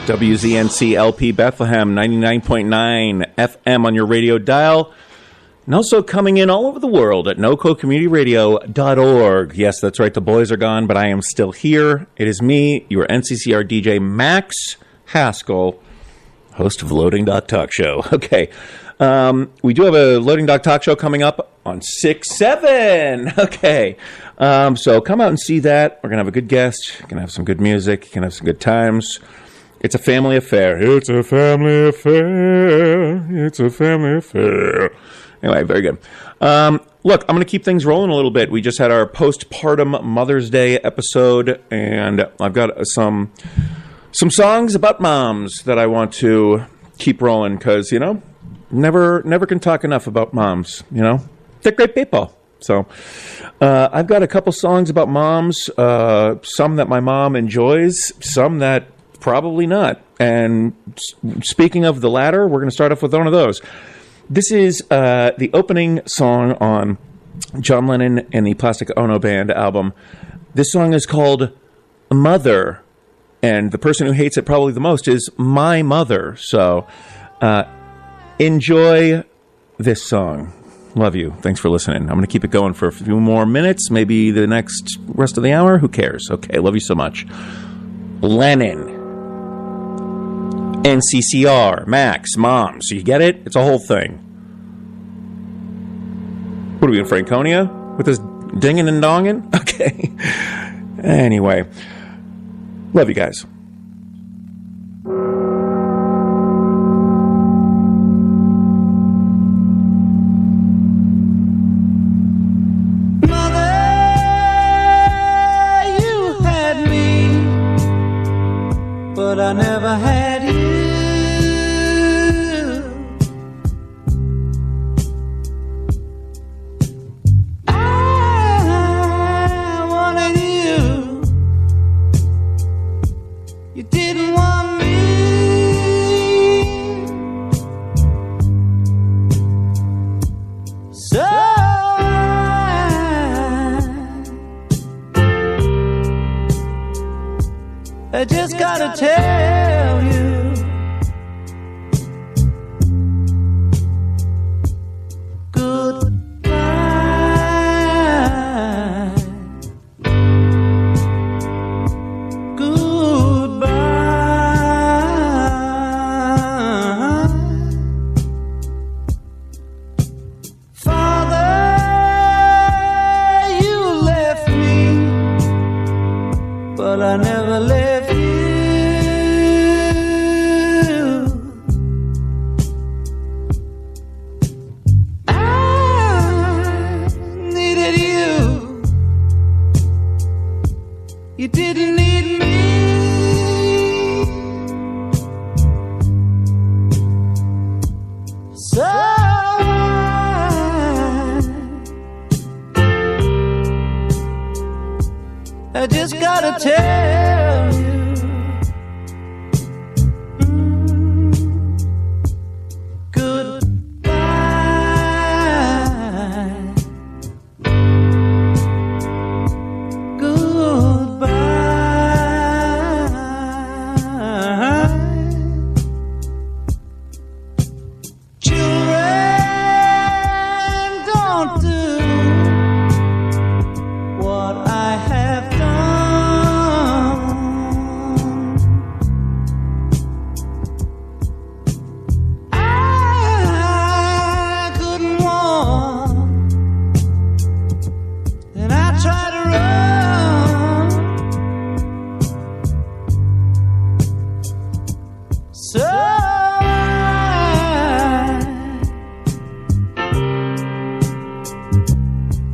WZNC LP Bethlehem, 99.9 FM on your radio dial. And also coming in all over the world at NoCoCommunityRadio.org. Yes, that's right, the boys are gone, but I am still here. It is me, your NCCR DJ, Max Haskell, host of Loading Dock Talk Show. Okay, we do have a Loading Dock Talk Show coming up on 6/7. Okay, so come out and see that. We're going to have a good guest. We're going to have some good music. We're going to have some good times. It's a family affair. It's a family affair. It's a family affair. Anyway, very good. Look, I'm going to keep things rolling a little bit. We just had our postpartum Mother's Day episode, and I've got some songs about moms that I want to keep rolling because, you know, never can talk enough about moms, you know. They're great people. So I've got a couple songs about moms, some that my mom enjoys, some that probably not. And speaking of the latter, we're going to start off with one of those. This is the opening song on John Lennon and the Plastic Ono Band album. This song is called Mother, and the person who hates it probably the most is my mother. So enjoy this song. Love you. Thanks for listening. I'm going to keep it going for a few more minutes, maybe the next rest of the hour. Who cares? Okay, love you so much. Lennon. NCCR, Max, Moms. You get it? It's a whole thing. What are we in Franconia? With this dinging and donging? Okay. Anyway. Love you guys. But I never had you. I wanted you. You didn't want me. So I just gotta tell you, goodbye, goodbye. Father, you left me, but I never left you. You didn't need me. So I just gotta tell you, goodbye.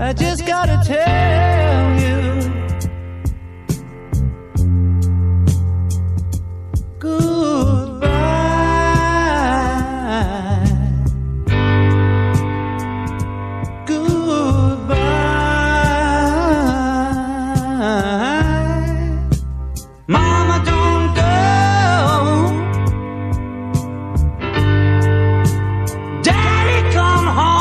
I just gotta tell you, goodbye, goodbye. Mama, don't go. Daddy, come home.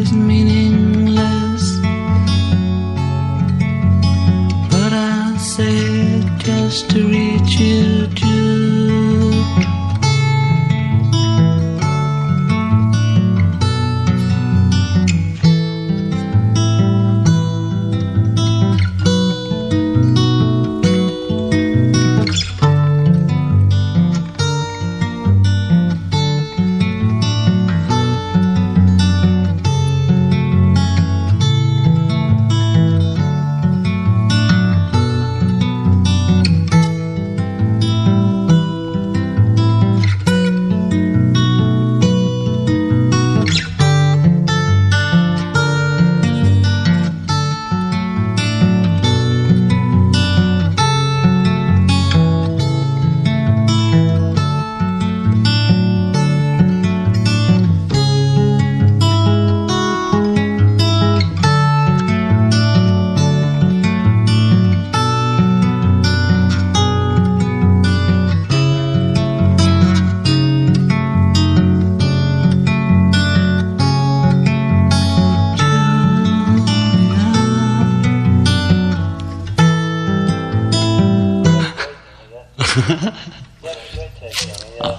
is meaningless, but I'll say it just to reach you too.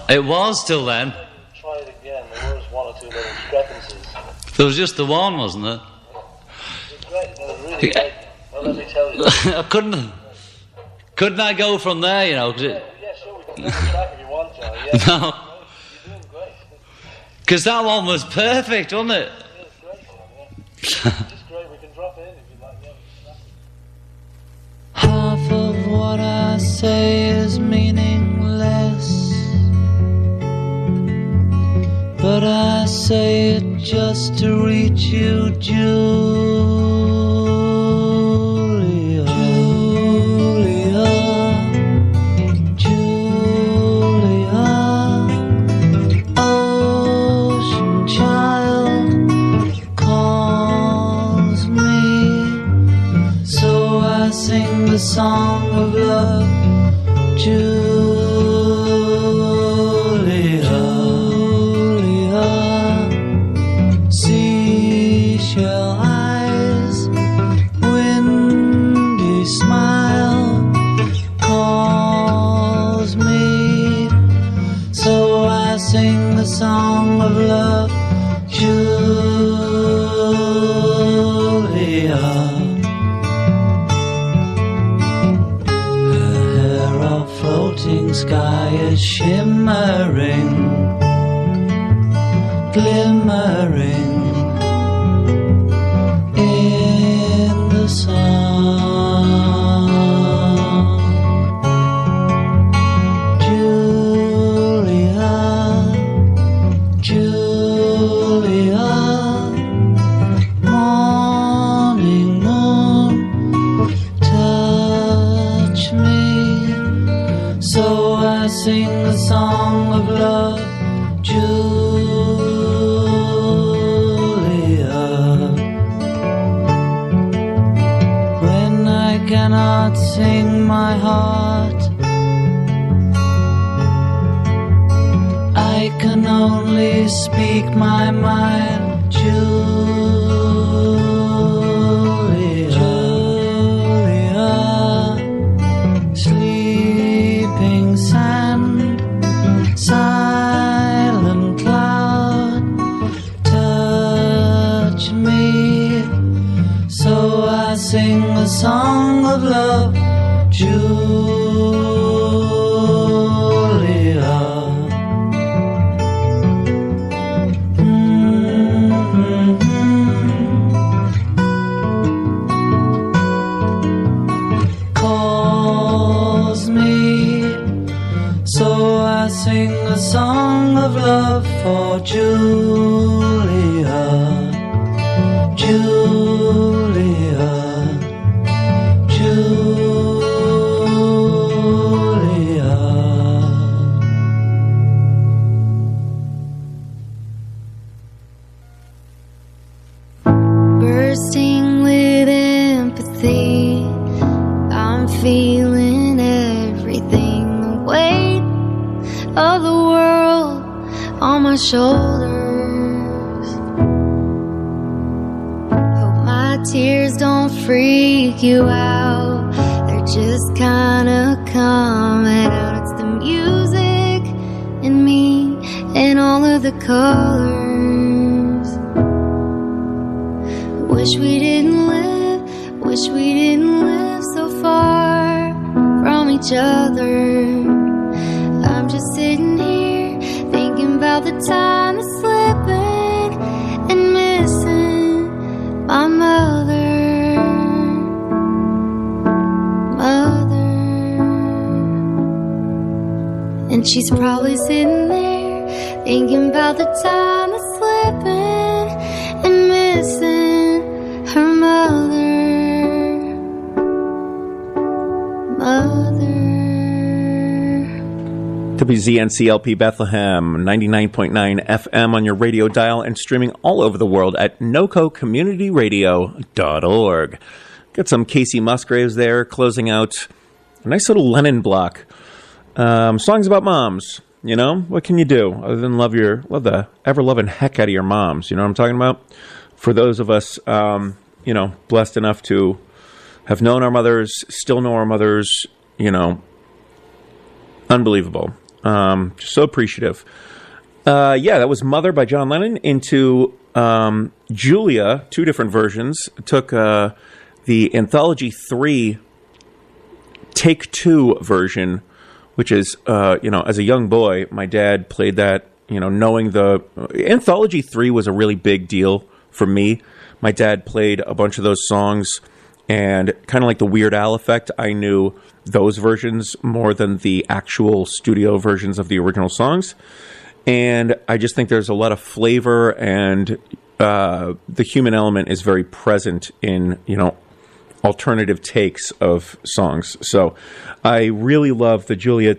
It was till then. Try it again. There was one or two little discrepancies. There was just the one, wasn't there? It was great. No, it was really great. Well, let me tell you. I couldn't I go from there, you know? 'Cause Yeah, sure, we can go back if you want, Johnny. Yeah. No. You're doing great. Because that one was perfect, wasn't it? Yeah, it's great, John, yeah. Just great. We can drop in if you like. Yeah. Half of what I say is meaningless, but I say it just to reach you, Julia. Julia. Julia. Ocean child calls me, so I sing the song of love, Julia. Seashell eyes, windy smile calls me, so I sing the song of love, Julia. Her hair of floating sky is shimmering, glimmering in the sun. Julia, Julia, morning moon, touch me, so I sing the song of love, Julia. When I cannot sing my heart, I can only speak my mind, Julia. Julia. Sleeping sand, silent cloud, touch me, so I sing the song of love, Julia. Calls me, so I sing a song of love for Julia, Julia, Julia. Bursting with empathy, I'm feeling everything. The weight of the world on my shoulders. freak you out. They're just kinda coming out. It's the music in me and all of the colors. Wish we didn't live so far from each other. I'm just sitting here thinking about the time that's slipping and missing my mother. And she's probably sitting there thinking about the time that's slipping and missing her mother. WZNCLP Bethlehem, 99.9 FM on your radio dial and streaming all over the world at nococommunityradio.org. Got some Casey Musgraves there closing out a nice little Lennon block. Songs about moms, you know? What can you do other than love the ever-loving heck out of your moms? You know what I'm talking about? For those of us, you know, blessed enough to have known our mothers, still know our mothers, you know, unbelievable. Just so appreciative. Yeah, that was Mother by John Lennon. Into Julia, two different versions. Took the Anthology 3 Take 2 version, which is, you know, as a young boy, my dad played that, you know, knowing the Anthology 3 was a really big deal for me. My dad played a bunch of those songs, and kind of like the Weird Al effect, I knew those versions more than the actual studio versions of the original songs. And I just think there's a lot of flavor, and the human element is very present in, you know, alternative takes of songs. So I really love the Julia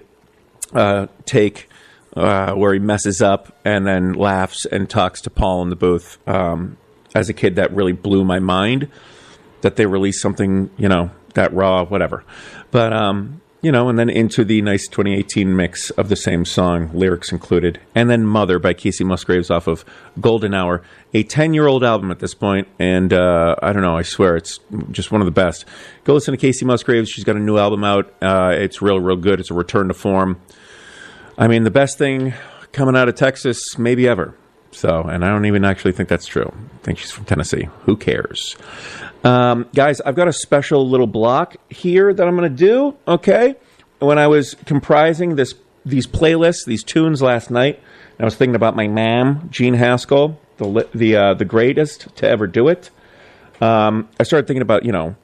take where he messes up and then laughs and talks to Paul in the booth. As a kid, that really blew my mind that they released something, you know, that raw, whatever. But, you know, and then into the nice 2018 mix of the same song, lyrics included. And then Mother by Casey Musgraves off of Golden Hour, a 10-year-old album at this point. And I don't know, I swear it's just one of the best. Go listen to Casey Musgraves. She's got a new album out. It's real, real good. It's a return to form. I mean, the best thing coming out of Texas maybe ever. So, and I don't even actually think that's true. I think she's from Tennessee. Who cares? Guys, I've got a special little block here that I'm going to do, okay? When I was comprising these playlists, these tunes last night, I was thinking about my mom, Jean Haskell, the greatest to ever do it. I started thinking about, you know,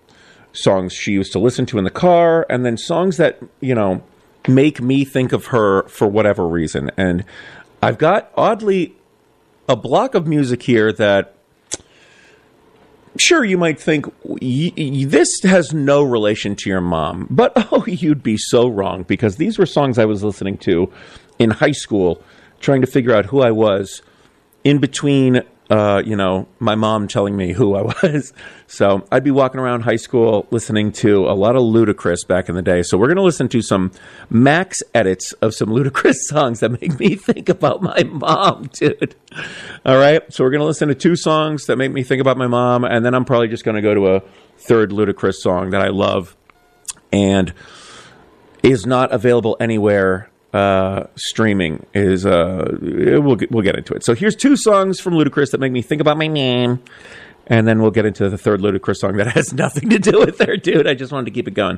songs she used to listen to in the car, and then songs that, you know, make me think of her for whatever reason. And I've got, oddly, a block of music here that, sure, you might think this has no relation to your mom, but oh, you'd be so wrong, because these were songs I was listening to in high school, trying to figure out who I was in between, you know, my mom telling me who I was. So I'd be walking around high school listening to a lot of Ludacris back in the day. So we're going to listen to some max edits of some Ludacris songs that make me think about my mom, dude. All right. So we're going to listen to two songs that make me think about my mom. And then I'm probably just going to go to a third Ludacris song that I love and is not available anywhere. Streaming is we'll get into it. So here's two songs from Ludacris that make me think about my mom, and then we'll get into the third Ludacris song that has nothing to do with her, dude. I just wanted to keep it going.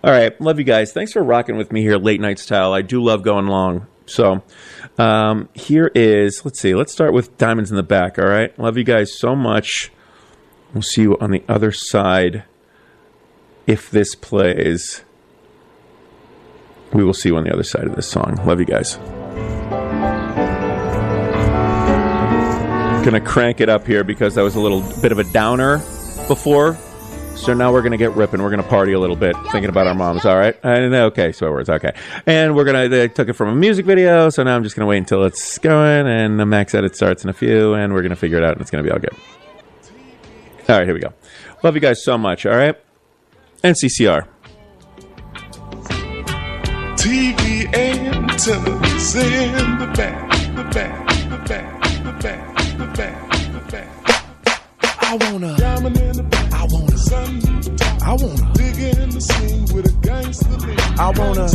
All right, love you guys. Thanks for rocking with me here, late night style. I do love going long. So here is, let's see. Let's start with Diamonds in the Back. All right, love you guys so much. We'll see you on the other side if this plays. We will see you on the other side of this song. Love you guys. Gonna crank it up here because that was a little bit of a downer before. So now we're gonna get ripping. We're gonna party a little bit, thinking about our moms. All right? Okay, swear words. Okay. And they took it from a music video. So now I'm just gonna wait until it's going, and the max edit starts in a few, and we're gonna figure it out, and it's gonna be all good. All right, here we go. Love you guys so much. All right? NCCR. TV antennas in the back, the back, the back, the back, the back, the back. I wanna diamond in the back. I wanna I wanna dig in the scene with a gangster lean. I wanna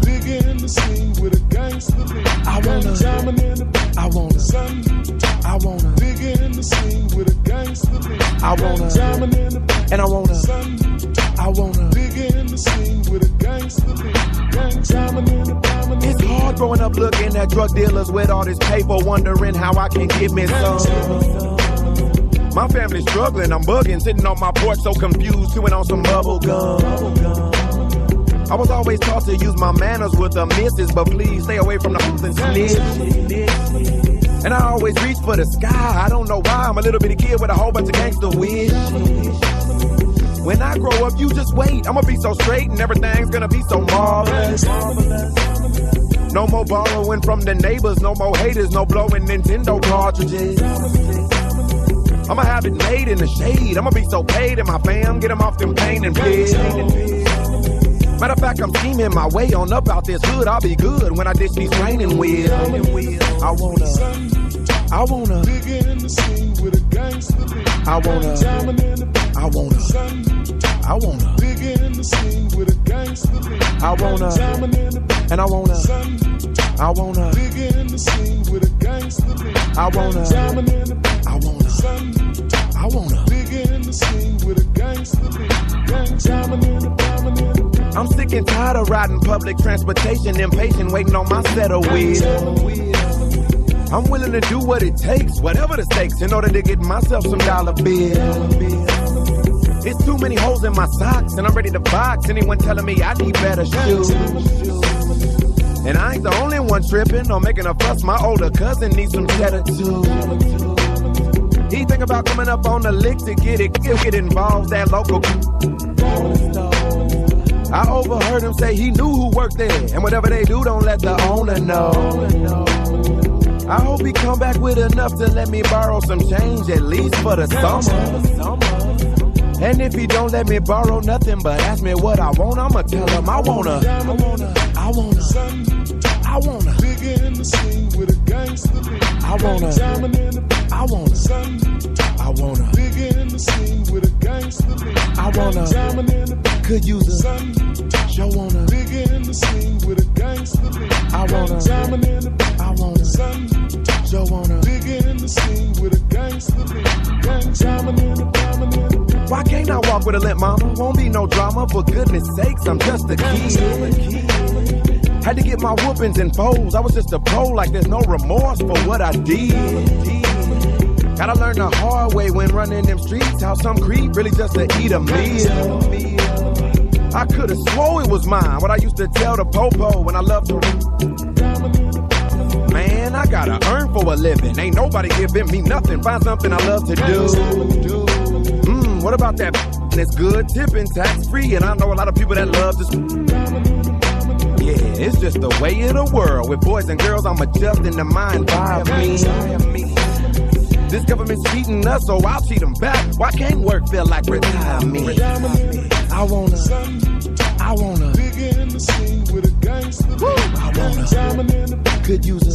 dig in the scene with a gangster lean. I wanna dig in the scene with a gangster lean. I wanna dig in the scene with a gangster lean. It's hard growing up looking at drug dealers with all this paper, wondering how I can get me some. My family's struggling, I'm bugging, sitting on my porch so confused, chewing on some bubble gum. I was always taught to use my manners with the missus, but please stay away from the fools and snitch. And I always reach for the sky, I don't know why, I'm a little bitty kid with a whole bunch of gangster wish. When I grow up, you just wait, I'ma be so straight and everything's gonna be so marvelous. No more borrowing from the neighbors, no more haters, no blowing Nintendo cartridges. I'ma have it made in the shade. I'ma be so paid in my fam, get them off them pain and pills. Matter of fact, I'm scheming my way on up out this hood. I'll be good when I ditch these training wheels. I wanna dig in the scene with a gangster lean. I wanna dig in the scene with a gangster lean. I wanna dig in the scene with a gangster lean. I wanna dig in the scene with a gangster lean. I'm sick and tired of riding public transportation, impatient waiting on my set of wheels. I'm willing to do what it takes, whatever the stakes, in order to get myself some dollar bills. It's too many holes in my socks, and I'm ready to box anyone telling me I need better shoes. And I ain't the only one tripping or making a fuss. My older cousin needs some cheddar too. He think about coming up on the lick to get it. He'll get involved at local. I overheard him say he knew who worked there, and whatever they do, don't let the owner know. I hope he come back with enough to let me borrow some change, at least for the summer. And if he don't let me borrow nothing but ask me what I want, I'ma tell him I wanna dig in the scene with a gangster lean. I wanna dig in the scene with a gangster lean. I could use a show wanna dig in the scene with a gangster lean. I wanna dig in the scene with a gangster lean. Why can't I walk with a limp, mama? Won't be no drama, for goodness sakes, I'm just a kid. Had to get my whoopings and foes. I was just a pro, like there's no remorse for what I did. Gotta learn the hard way when running them streets, how some creep really just to eat a meal. I could've swore it was mine, what I used to tell the popo when I loved to. Man, I gotta earn for a living. Ain't nobody giving me nothing. Find something I love to do. What about that? It's good tipping, tax free, and I know a lot of people that love this. Yeah, it's just the way of the world. With boys and girls, I'm adjusting the mind by me. This government's cheating us, so I'll cheat them back. Why can't work feel like retirement? I wanna dig in the scene with a gangster. Could use a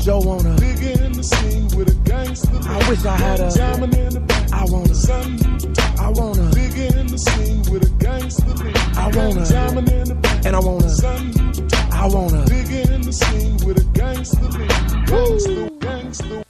show wanna dig in the scene with a gangster. I wish I had a I wanna dig in the scene with a gangster. I wanna dig in the scene with a gangster. Gangster.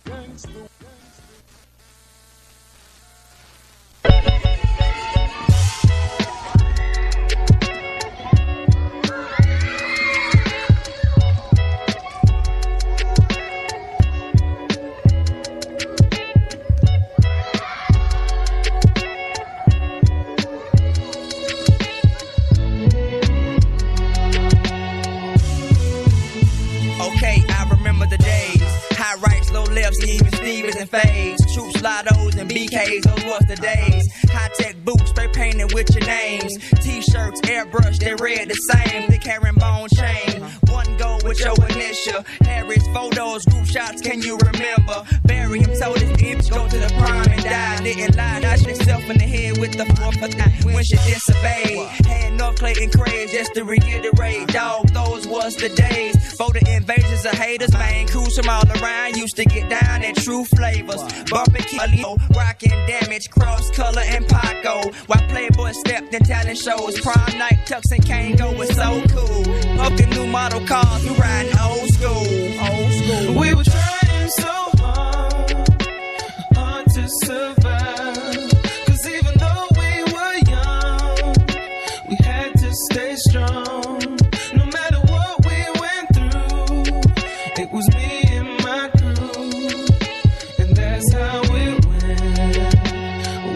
Troops, lottos, and BKs, those was the days. High-tech boots, spray painted with your names. T-shirts, airbrush, they read the same. Thick herringbone chain, one go with your initial. Harry's photos, group shots, can you remember? Barry him told his bitch, go to the prime and die. Didn't lie, shot himself in the head with the 4th of night. When she disobeyed, had North Clayton craze, just to reiterate. Dog, those was the days. For the invasions of haters, man, cruise dudes from all around used to get down at True Flavors. Bumping Kilo, rocking Damage, Cross Color, and Paco. While Playboy stepped in talent shows, prom night, Tux and Kango was so cool. Pumping new model cars, we riding old school. We were trying so hard to survive. 'Cause even though we were young, we had to stay strong. No matter what we went through, it was me and my crew, and that's how it went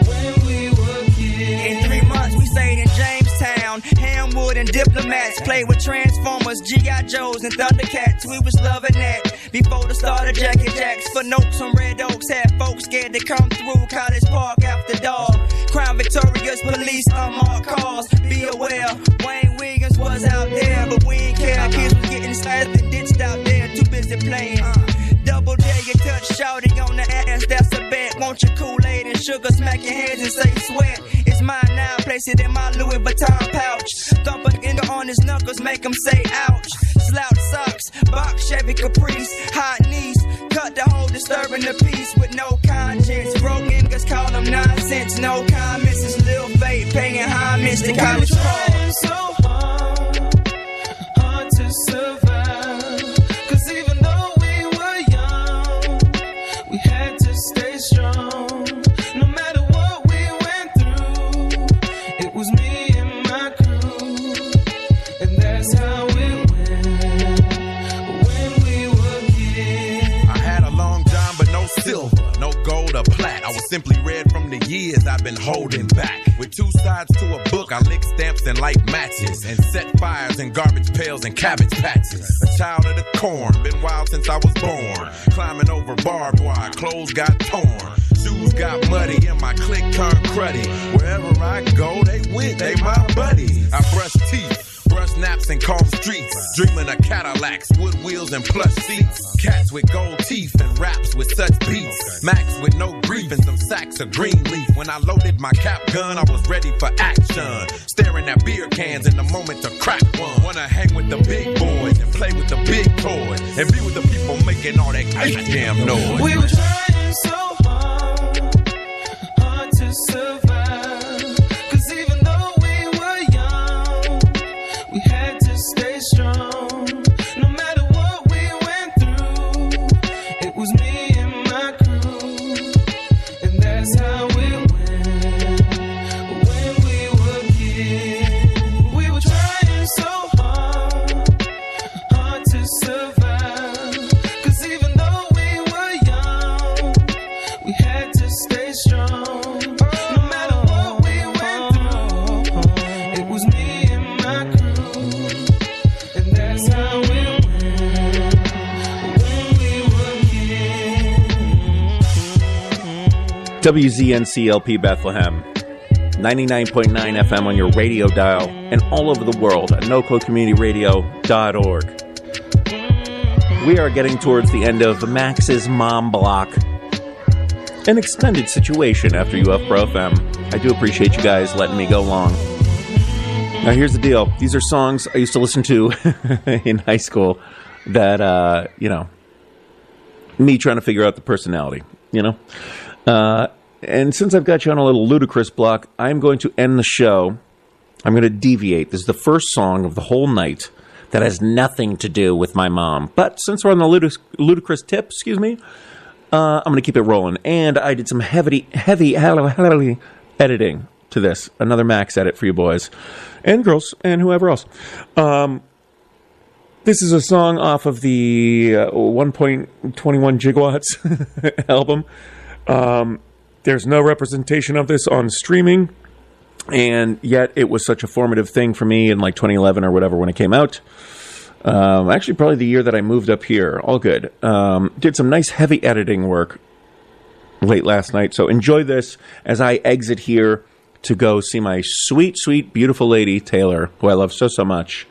when we were kids. In 3 months, we stayed in Jamestown, Hamwood and Diplomats. Played with Transformers, G.I. Joes, and Thundercats. We was loving that. Before the start of Jack and Jacks, for notes on Red Oaks, had folks scared to come through College Park after dark. Crown Victoria's police unmarked cars. Be aware, Wayne Wiggins was out there, but we ain't care. Kids was getting slashed and ditched out there, too busy playing. Double dare you touch shouty on the ass, that's a bet. Want your Kool-Aid and sugar, smack your hands and say sweat. It's mine now, place it in my Louis Vuitton pouch. Thump a nigga on his knuckles, make him say ouch. Slouch socks, box Chevy Caprice, hot knees, cut the hole, disturbing the peace with no conscience. Broke niggas call them nonsense, no comments. It's Lil Fate paying homage to college trying so hard to survive. 'Cause even though we were young, we had to stay strong. No matter what we went through, it was me and my crew, and that's how it went when we were kids. I had a long John, but no silver, no gold or plat. I was simply red from the years I've been holding back. With 2 sides to a book, I lick stamps and light matches, and set fires in garbage pails and cabbage patches. A child of the corn, been wild since I was born. Climbing over barbed wire, clothes got torn. Shoes got muddy and my clique turned cruddy. Wherever I go, they win, they my buddies. I brush teeth, brush naps and calm streets. Dreaming of Cadillacs, wood wheels and plush seats. Cats with gold teeth and raps with such beats. Max with no grief and some sacks of green leaf. When I loaded my cap gun, I was ready for action. Staring at beer cans in the moment to crack one. Wanna hang with the big boys and play with the big toys. And be with the people making all that goddamn noise. We were trying so hard to survive. 'Cause even though we were young, we had to stay strong. No matter what we went through, it was me and my crew, and that's how it went when we were kids. We were trying so hard to survive. 'Cause even though we were young, we had to stay strong. No matter what we went through, it was me and my crew, and that's how it went when we were kids. WZNCLP Bethlehem, 99.9 FM on your radio dial, and all over the world at nococommunityradio.org. We are getting towards the end of Max's Mom Block, an extended situation after UFBro FM. I do appreciate you guys letting me go long. Now here's the deal. These are songs I used to listen to in high school that, me trying to figure out the personality, and since I've got you on a little ludicrous block, I'm going to end the show. I'm going to deviate. This is the first song of the whole night that has nothing to do with my mom. But since we're on the ludicrous tip, I'm going to keep it rolling. And I did some heavy editing to this. Another Max edit for you boys and girls and whoever else. This is a song off of the 1.21 Gigawatts album. There's no representation of this on streaming, and yet it was such a formative thing for me in like 2011 or whatever when it came out. Actually, probably the year that I moved up here. All good. Did some nice heavy editing work late last night, so enjoy this as I exit here to go see my sweet, sweet, beautiful lady, Taylor, who I love so, so much.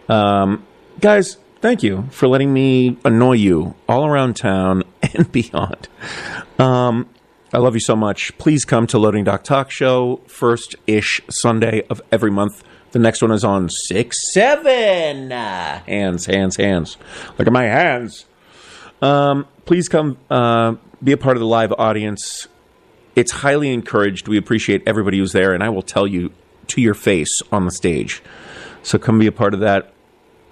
Guys, thank you for letting me annoy you all around town and beyond. I love you so much. Please come to Loading Dock Talk Show, first-ish Sunday of every month. The next one is on 6/7. Hands. Look at my hands. Please come be a part of the live audience. It's highly encouraged. We appreciate everybody who's there, and I will tell you to your face on the stage. So come be a part of that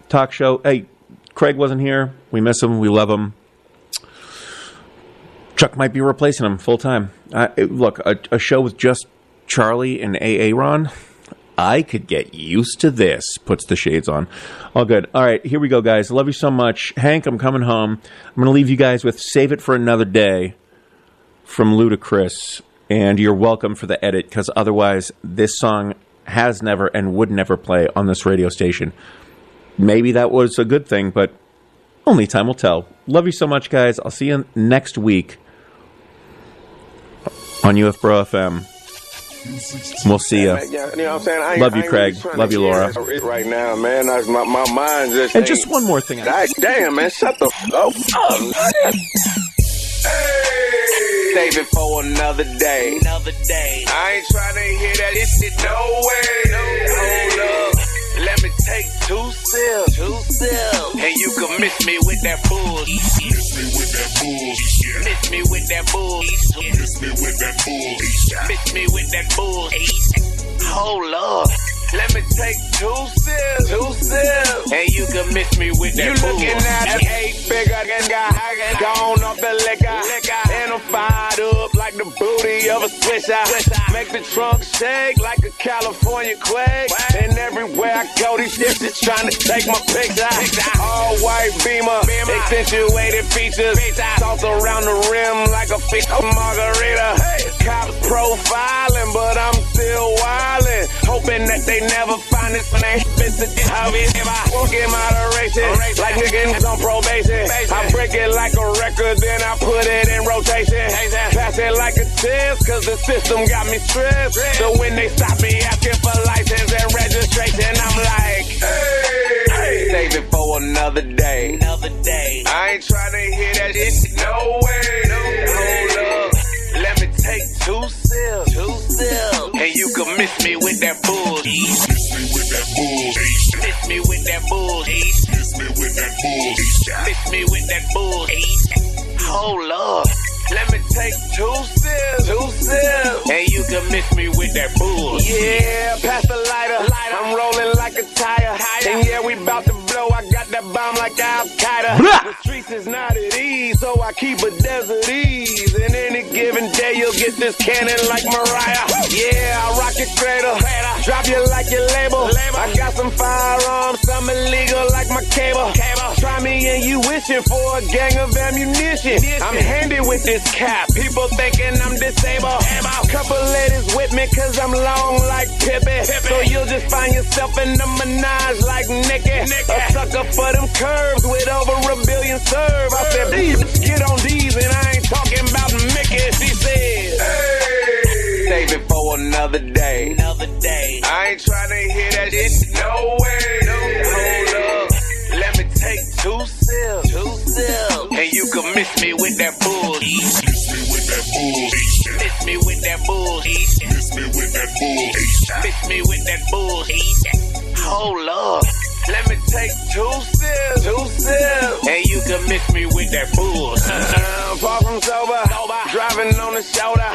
talk show. Hey, Craig wasn't here. We miss him. We love him. Chuck might be replacing him full time. Look, a show with just Charlie and Aaron, I could get used to this. Puts the shades on. All good. All right, here we go, guys. Love you so much. Hank, I'm coming home. I'm going to leave you guys with Save It for Another Day from Ludacris. And you're welcome for the edit, because otherwise this song has never and would never play on this radio station. Maybe that was a good thing, but only time will tell. Love you so much, guys. I'll see you next week on UFBro FM. We'll see you. You know what I'm saying? Love you, Craig. Love you, Laura. Right now, man, my mind just. And just one more thing. Damn, man, shut the f up. Save it for another day. I ain't trying to hear that shit, no way. Hold up. Let me take 2 sips. And you can miss me with that bullshit. Miss me with that bullshit. Miss me with that bullshit. Miss me with that bullshit. Miss me with that bullshit. Hold up. Let me take 2 sips. And you can miss me with that bullshit. You looking at 8 bigger than guy. Gone off the liquor. And I'm fired up like the booty of a swisher. Make the trunk shake like a California quake. And everywhere I go, these shits trying to take my picture. All white beamer, accentuated features. Sauce around the rim like a fish margarita. Cops profiling, but I'm still wildin'. Hoping that they never find this when they visit the hobbies. If I walk in moderation, like niggas on probation. I break it like a record, then I put it in rotation. Pass it like a test, cause the system got me stressed. So when they stop me asking for license and registration, I'm like, hey, save it for another day. I ain't trying to hear that shit, no way. Hold up. Let me take 2 sips. And you can miss me with that bullshit. Miss me with that bullshit. Miss me with that bullshit. Miss me with that bullshit. Miss me with that bullshit. Hold up. Let me take 2 sips. And you can miss me with that bullshit. Yeah, pass the lighter. I'm rolling like a tire. And yeah, we bout to blow. I got that bomb like Al-Qaeda. The streets is not at ease, so I keep a desert ease. And any given day, you'll get this cannon like Mariah. Yeah, I rock your cradle. Drop you like your label. I got some firearms, some illegal like my cable. Try me and you wishing for a gang of ammunition. I'm handy with this cap. People thinking I'm disabled. Couple ladies with me cause I'm long like Pippi. So you'll just find yourself in the menage like Nicki. A sucker for them curves with over 1 billion serve. I said, please get on these and I ain't talking about Mickey. She said, hey, save it for another day. I ain't trying to hear that shit, no way. Hold up. Let me take 2 sips. And you can miss me with that bullshit. Miss me with that bullshit. Miss me with that bullshit. Miss me with that bullshit. Miss me with that bullshit. Hold up. Let me take 2 sips. And you can miss me with that bullshit. Far from sober. Driving on the shoulder.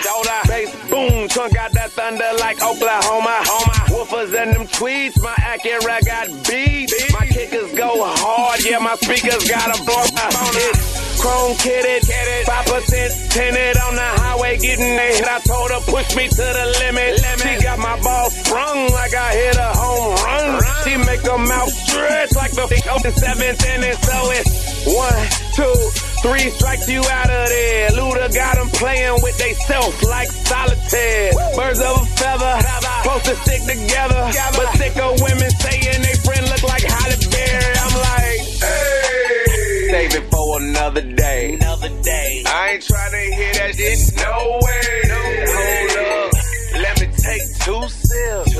Bass boom. Trunk got that thunder like Oklahoma. Woofers and them tweets. My Acura got beats. My kickers go hard. Yeah, my speakers got a blow. It's chrome kitted. 5% tinted on the highway getting a hit. I told her push me to the limit. She got my ball sprung like I hit a home run. She make her mouth stretch like the 7th inning. So it's 1, 2, 3 strikes you out of there. Luda got them playing with they self like solitaire. Birds of a feather, supposed to stick together. But sicker women saying they friend look like Holly Berry. I'm like, hey, save it for another day. I ain't trying to hear that shit, no way. Hold up. Let me take 2 sips.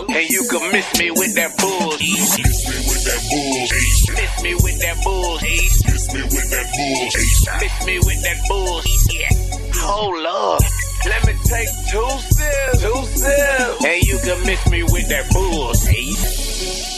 And you can miss me with that bullshit. Miss me with that bullshit. Miss me with that bullshit. Miss me with that bullshit. Miss me with that bullshit. Hold up. Let me take 2 sips. And you can miss me with that bullshit.